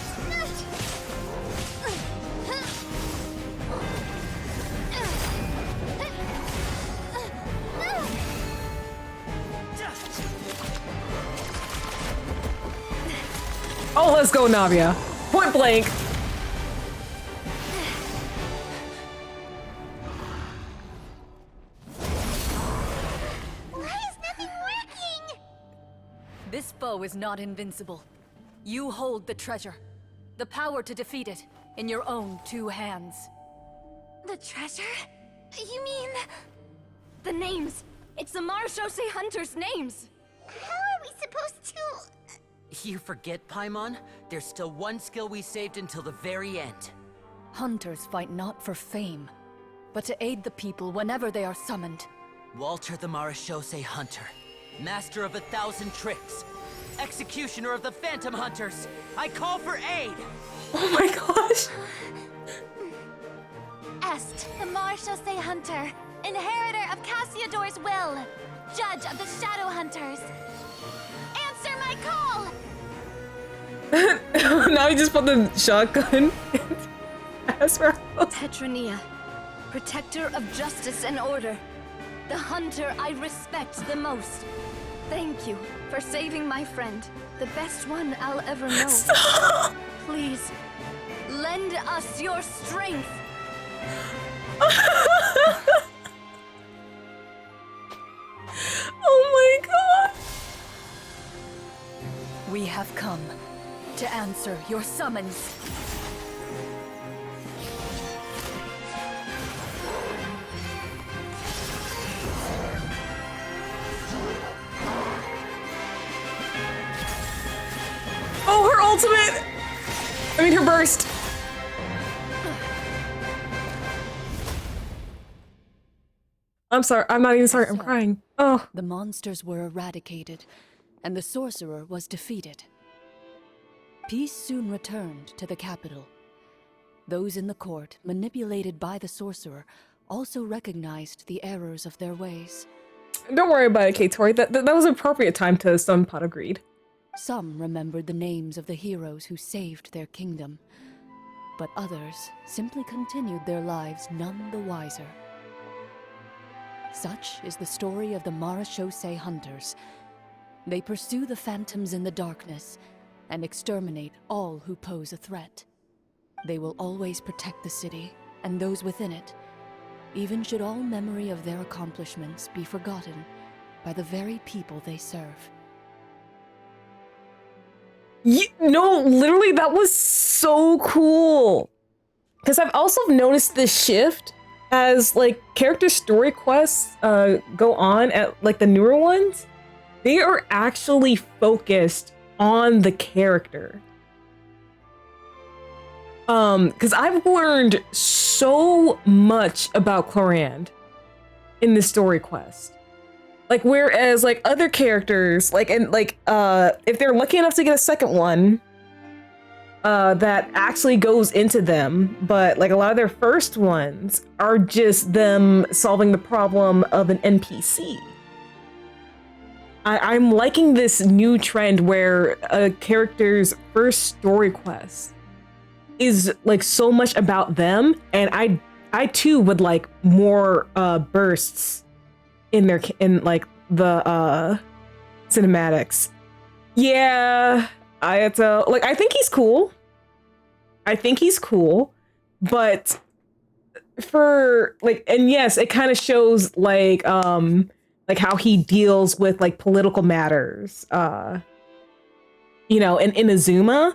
Speaker 1: Oh, let's go, Navia. Point blank.
Speaker 2: Why is nothing working?
Speaker 3: This foe is not invincible. You hold the treasure, the power to defeat it, in your own 2 hands.
Speaker 4: The treasure? You mean... the names. It's the Marechaussee Hunters' names.
Speaker 2: How are we supposed to...
Speaker 5: You forget, Paimon? There's still one skill we saved until the very end.
Speaker 3: Hunters fight not for fame, but to aid the people whenever they are summoned.
Speaker 5: Walter the Marechaussee Hunter, master of 1,000 tricks, executioner of the Phantom Hunters. I call for aid!
Speaker 1: Oh my gosh.
Speaker 8: Est, the Marechaussee Hunter, inheritor of Cassiodor's will, judge of the Shadow Hunters. Answer my call!
Speaker 1: Now he just put the shotgun. As for
Speaker 4: Petronia, protector of justice and order. The hunter I respect the most. Thank you for saving my friend, the best one I'll ever know.
Speaker 1: Stop.
Speaker 4: Please, lend us your strength.
Speaker 1: Oh my god.
Speaker 3: We have come to answer your summons.
Speaker 1: Oh, her ultimate! I mean, her burst. I'm sorry. I'm not even sorry. I'm crying. Oh.
Speaker 3: The monsters were eradicated, and the sorcerer was defeated. Peace soon returned to the capital. Those in the court, manipulated by the sorcerer, also recognized the errors of their ways.
Speaker 1: Don't worry about it, K-Tori. That was an appropriate time to summon Pot of Greed.
Speaker 3: Some remembered the names of the heroes who saved their kingdom, but others simply continued their lives none the wiser. Such is the story of the Marechaussee Hunters. They pursue the phantoms in the darkness and exterminate all who pose a threat. They will always protect the city and those within it, even should all memory of their accomplishments be forgotten by the very people they serve.
Speaker 1: No, literally, that was so cool. Because I've also noticed this shift as like character story quests go on at like the newer ones. They are actually focused on the character. Because I've learned so much about Clorinde in this story quest. Like, whereas like other characters, like, and like if they're lucky enough to get a second one that actually goes into them, but like a lot of their first ones are just them solving the problem of an NPC. I'm liking this new trend where a character's first story quest is like so much about them, and I too would like more bursts in their like the cinematics. Yeah, I think he's cool. But for like, and yes, it kind of shows like how he deals with like political matters, you know, in Inazuma.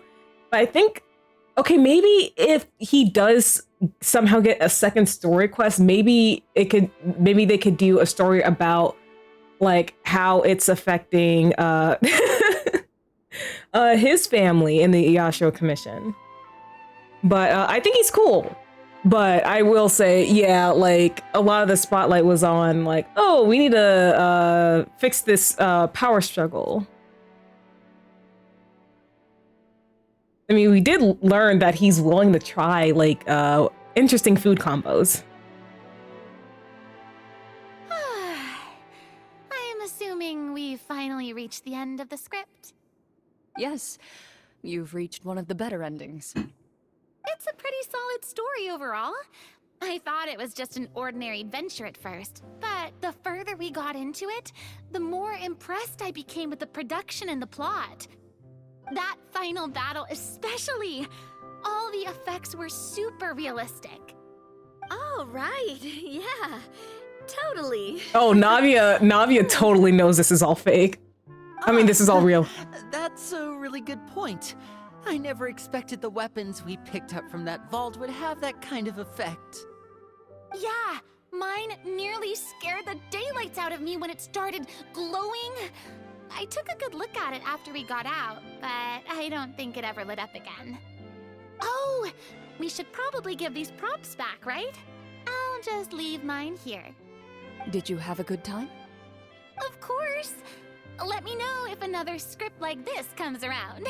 Speaker 1: But I think Okay, maybe if he does somehow get a second story quest, maybe they could do a story about like how it's affecting his family in the Iyashiro Commission. But I think he's cool. But I will say, yeah, like a lot of the spotlight was on like, oh, we need to fix this power struggle. I mean, we did learn that he's willing to try like interesting food combos.
Speaker 7: I am assuming we've finally reached the end of the script.
Speaker 3: Yes, you've reached one of the better endings.
Speaker 7: It's a pretty solid story overall. I thought it was just an ordinary adventure at first, but the further we got into it, the more impressed I became with the production and the plot. That final battle especially! All the effects were super realistic.
Speaker 4: Oh, right. Yeah, totally.
Speaker 1: Oh, Navia totally knows this is all fake. I mean, this is all real.
Speaker 5: That's a really good point. I never expected the weapons we picked up from that vault would have that kind of effect.
Speaker 7: Yeah, mine nearly scared the daylights out of me when it started glowing. I took a good look at it after we got out, but I don't think it ever lit up again. Oh, we should probably give these props back, right? I'll just leave mine here.
Speaker 3: Did you have a good time?
Speaker 7: Of course! Let me know if another script like this comes around.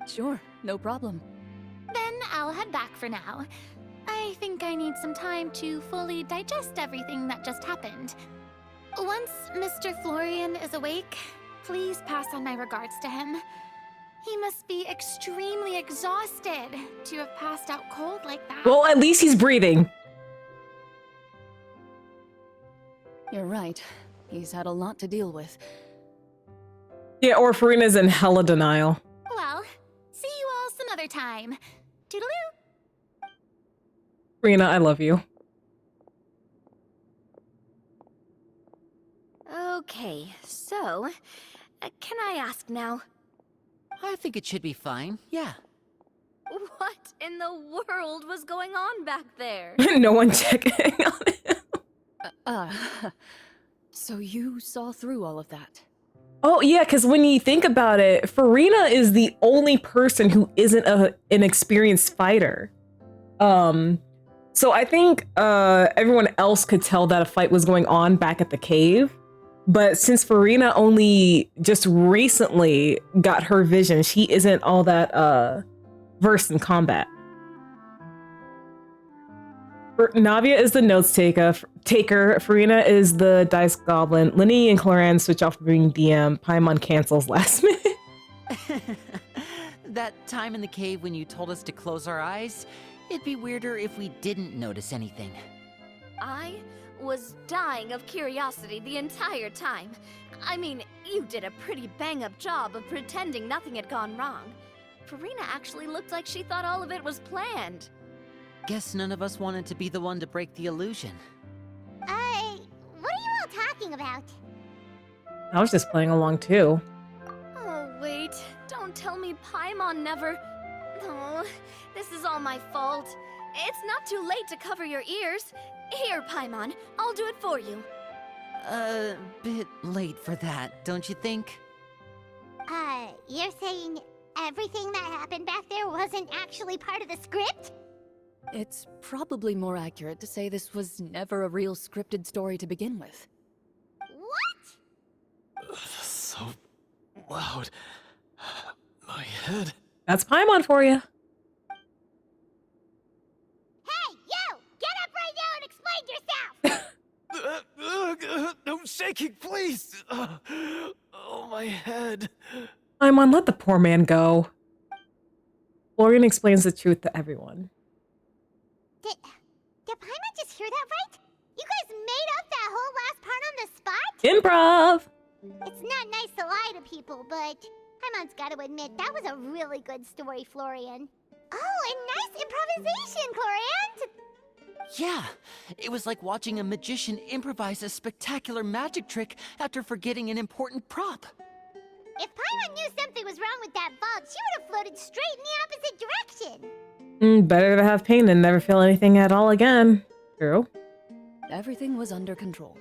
Speaker 3: Sure, no problem.
Speaker 7: Then I'll head back for now. I think I need some time to fully digest everything that just happened. Once Mr. Florian is awake, please pass on my regards to him. He must be extremely exhausted to have passed out cold like that.
Speaker 1: Well, at least he's breathing.
Speaker 3: You're right. He's had a lot to deal with.
Speaker 1: Yeah, or Farina's in hella denial.
Speaker 7: Well, see you all some other time. Toodaloo!
Speaker 1: Farina, I love you.
Speaker 4: Okay, so, can I ask now?
Speaker 5: I think it should be fine, yeah.
Speaker 4: What in the world was going on back there?
Speaker 1: No one checking on him.
Speaker 3: So you saw through all of that?
Speaker 1: Oh, yeah, because when you think about it, Farina is the only person who isn't an experienced fighter. So I think everyone else could tell that a fight was going on back at the cave. But since Farina only just recently got her vision, she isn't all that versed in combat. Navia is the notes taker. Farina is the dice goblin. Linny and Clorinde switch off being DM. Paimon cancels last minute.
Speaker 5: That time in the cave when you told us to close our eyes, it'd be weirder if we didn't notice anything.
Speaker 4: I was dying of curiosity the entire time. I mean, you did a pretty bang-up job of pretending nothing had gone wrong. Farina actually looked like she thought all of it was planned.
Speaker 5: Guess none of us wanted to be the one to break the illusion.
Speaker 2: What are you all talking about?
Speaker 1: I was just playing along too.
Speaker 4: Oh, wait. Don't tell me Paimon never... Oh, this is all my fault. It's not too late to cover your ears. Here, Paimon, I'll do it for you.
Speaker 5: Bit late for that, don't you think?
Speaker 2: You're saying everything that happened back there wasn't actually part of the script?
Speaker 3: It's probably more accurate to say this was never a real scripted story to begin with.
Speaker 2: What?
Speaker 6: So loud. My head.
Speaker 1: That's Paimon for you.
Speaker 2: Hey, you! Get up right now and explain yourself!
Speaker 6: No shaking, please! Oh, my head.
Speaker 1: Paimon, let the poor man go. Florian explains the truth to everyone.
Speaker 2: Did Paimon just hear that right? You guys made up that whole last part on the spot?
Speaker 1: Improv!
Speaker 2: It's not nice to lie to people, but Paimon's got to admit, that was a really good story, Florian. Oh, and nice improvisation, Clorinde!
Speaker 5: Yeah, it was like watching a magician improvise a spectacular magic trick after forgetting an important prop.
Speaker 2: If Paimon knew something was wrong with that vault, she would have floated straight in the opposite direction!
Speaker 1: Better to have pain than never feel anything at all again. True.
Speaker 3: Everything was under control.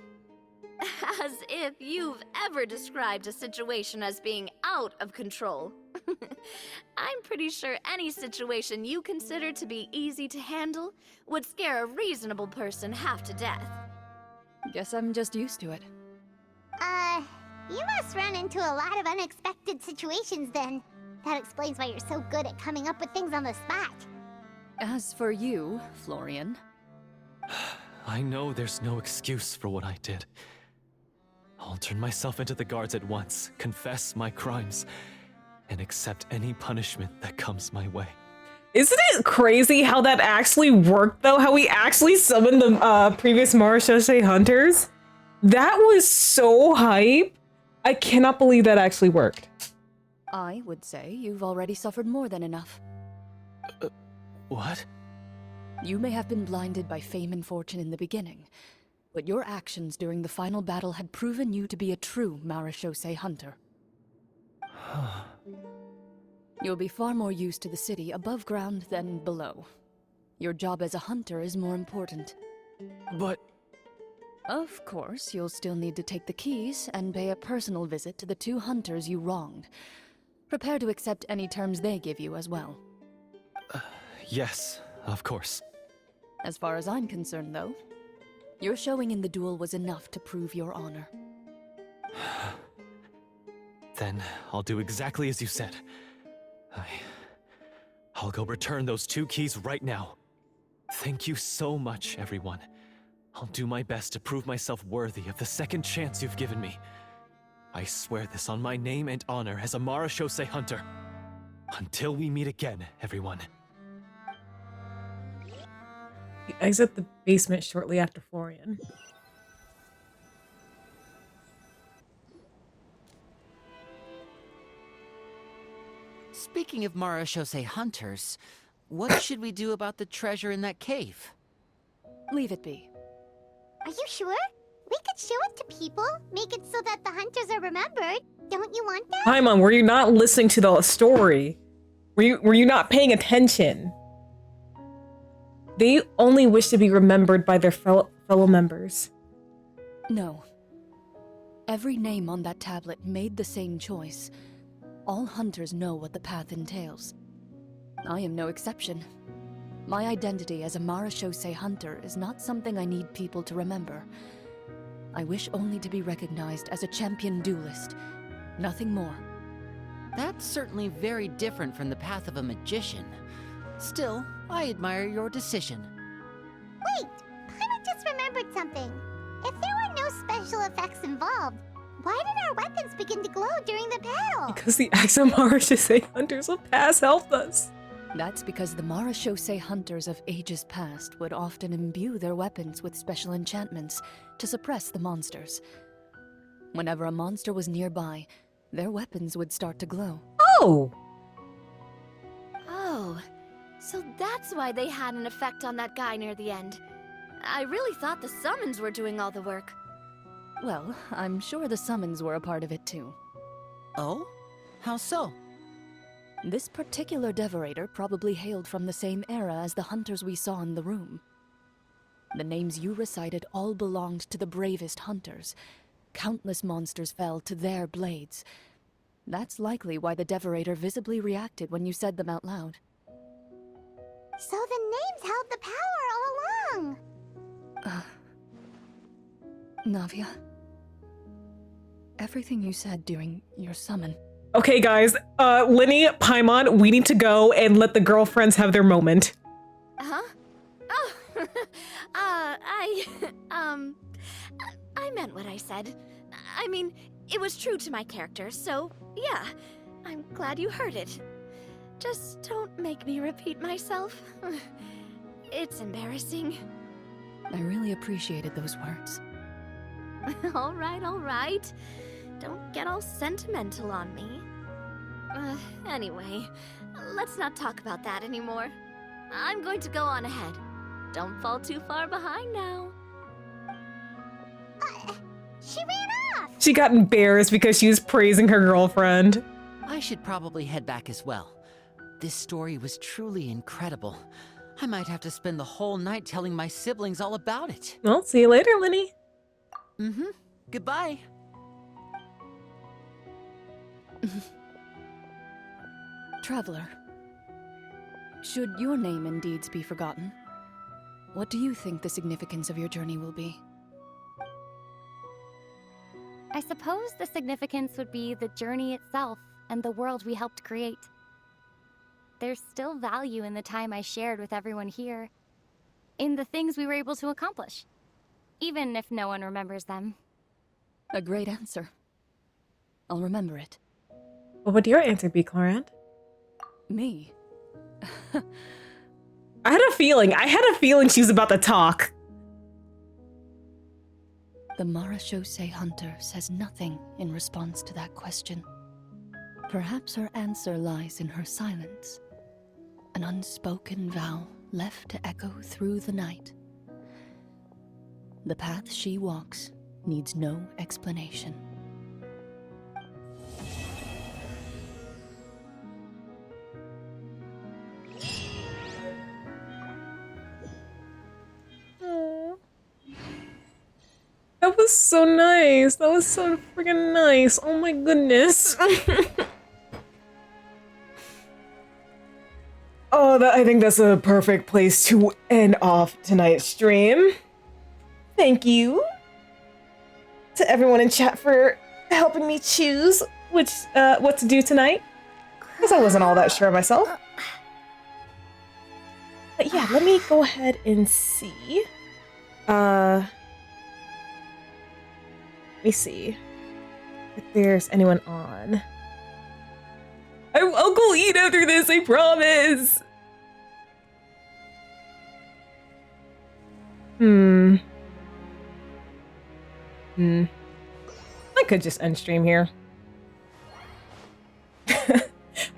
Speaker 4: As if you've ever described a situation as being out of control. I'm pretty sure any situation you consider to be easy to handle would scare a reasonable person half to death.
Speaker 3: Guess I'm just used to it.
Speaker 2: You must run into a lot of unexpected situations then. That explains why you're so good at coming up with things on the spot.
Speaker 3: As for you, Florian...
Speaker 6: I know there's no excuse for what I did. I'll turn myself into the guards at once, confess my crimes, and accept any punishment that comes my way.
Speaker 1: Isn't it crazy how that actually worked, though? How we actually summoned the previous Marashose hunters? That was so hype. I cannot believe that actually worked.
Speaker 3: I would say you've already suffered more than enough.
Speaker 6: What?
Speaker 3: You may have been blinded by fame and fortune in the beginning, but your actions during the final battle had proven you to be a true Marashose hunter. You'll be far more used to the city above ground than below. Your job as a hunter is more important.
Speaker 6: But...
Speaker 3: Of course, you'll still need to take the keys and pay a personal visit to the 2 hunters you wronged. Prepare to accept any terms they give you as well.
Speaker 6: Yes, of course.
Speaker 3: As far as I'm concerned, though, your showing in the duel was enough to prove your honor.
Speaker 6: Then I'll do exactly as you said. I'll go return those 2 keys right now. Thank you so much, everyone. I'll do my best to prove myself worthy of the second chance you've given me. I swear this on my name and honor as a Marashose hunter. Until we meet again, everyone.
Speaker 1: You exit the basement shortly after Florian.
Speaker 5: Speaking of Marashose hunters, what should we do about the treasure in that cave?
Speaker 3: Leave it be.
Speaker 2: Are you sure? We could show it to people, make it so that the hunters are remembered. Don't you want that?
Speaker 1: Paimon, were you not listening to the story? Were you not paying attention? They only wish to be remembered by their fellow members.
Speaker 3: No. Every name on that tablet made the same choice. All hunters know what the path entails. I am no exception. My identity as a Marashose hunter is not something I need people to remember. I wish only to be recognized as a champion duelist. Nothing more.
Speaker 5: That's certainly very different from the path of a magician. Still, I admire your decision.
Speaker 2: Wait! Paimon just remembered something. If there were no special effects involved, why did our weapons begin to glow during the battle?
Speaker 1: Because the Axel Marashose hunters of past helped us.
Speaker 3: That's because the Marashose hunters of ages past would often imbue their weapons with special enchantments to suppress the monsters. Whenever a monster was nearby, their weapons would start to glow.
Speaker 1: Oh!
Speaker 4: Oh, so that's why they had an effect on that guy near the end. I really thought the summons were doing all the work.
Speaker 3: Well, I'm sure the summons were a part of it too.
Speaker 5: Oh? How so?
Speaker 3: This particular devorator probably hailed from the same era as the hunters we saw in the room. The names you recited all belonged to the bravest hunters. Countless monsters fell to their blades. That's likely why the devorator visibly reacted when you said them out loud.
Speaker 2: So the names held the power all along!
Speaker 3: Navia, everything you said during your summon.
Speaker 1: Okay, guys. Linny, Paimon, we need to go and let the girlfriends have their moment.
Speaker 4: Huh? Oh, I meant what I said. I mean, it was true to my character, so yeah, I'm glad you heard it. Just don't make me repeat myself. It's embarrassing.
Speaker 3: I really appreciated those words.
Speaker 4: All right. Don't get all sentimental on me. Anyway, let's not talk about that anymore. I'm going to go on ahead. Don't fall too far behind now.
Speaker 2: She ran off!
Speaker 1: She got embarrassed because she was praising her girlfriend.
Speaker 5: I should probably head back as well. This story was truly incredible. I might have to spend the whole night telling my siblings all about it.
Speaker 1: Well, see you later, Linny.
Speaker 5: Mm-hmm. Goodbye.
Speaker 3: Traveler, should your name and deeds be forgotten, what do you think the significance of your journey will be?
Speaker 2: I suppose the significance would be the journey itself and the world we helped create. There's still value in the time I shared with everyone here, in the things we were able to accomplish, even if no one remembers them.
Speaker 3: A great answer. I'll remember it.
Speaker 1: What would your answer be, Clorinde?
Speaker 3: Me?
Speaker 1: I had a feeling she was about to talk.
Speaker 3: The Marachose hunter says nothing in response to that question. Perhaps her answer lies in her silence. An unspoken vow left to echo through the night. The path she walks needs no explanation.
Speaker 1: That was so nice. That was so freaking nice. Oh my goodness. I think that's a perfect place to end off tonight's stream. Thank you to everyone in chat for helping me choose what to do tonight, because I wasn't all that sure myself. But yeah, let me go ahead and see. Let me see if there's anyone on. I'll go eat after this, I promise. I could just end stream here.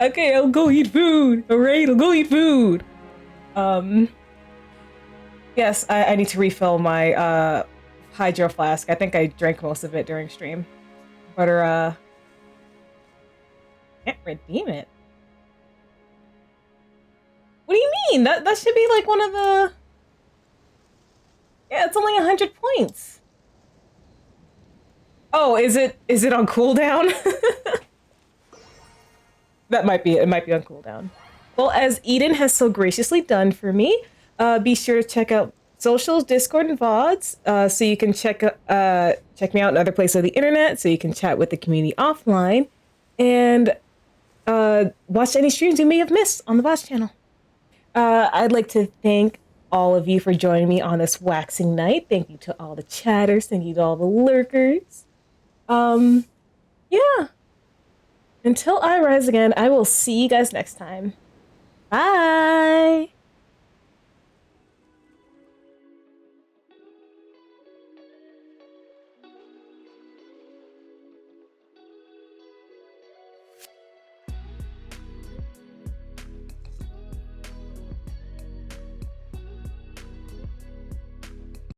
Speaker 1: Okay, I'll go eat food. Alright, I'll go eat food. Yes, I need to refill my hydro flask. I think I drank most of it during stream. But can't redeem it. What do you mean? That should be like one of the... Yeah, it's only 100 points. Oh, is it on cooldown? That might be it. It might be on cooldown. Well, as Eden has so graciously done for me, be sure to check out socials, Discord, and VODs, so you can check me out in other places of the internet, so you can chat with the community offline, and watch any streams you may have missed on the VODs channel. I'd like to thank all of you for joining me on this waxing night. Thank you to all the chatters. Thank you to all the lurkers. Yeah. Until I rise again, I will see you guys next time. Bye!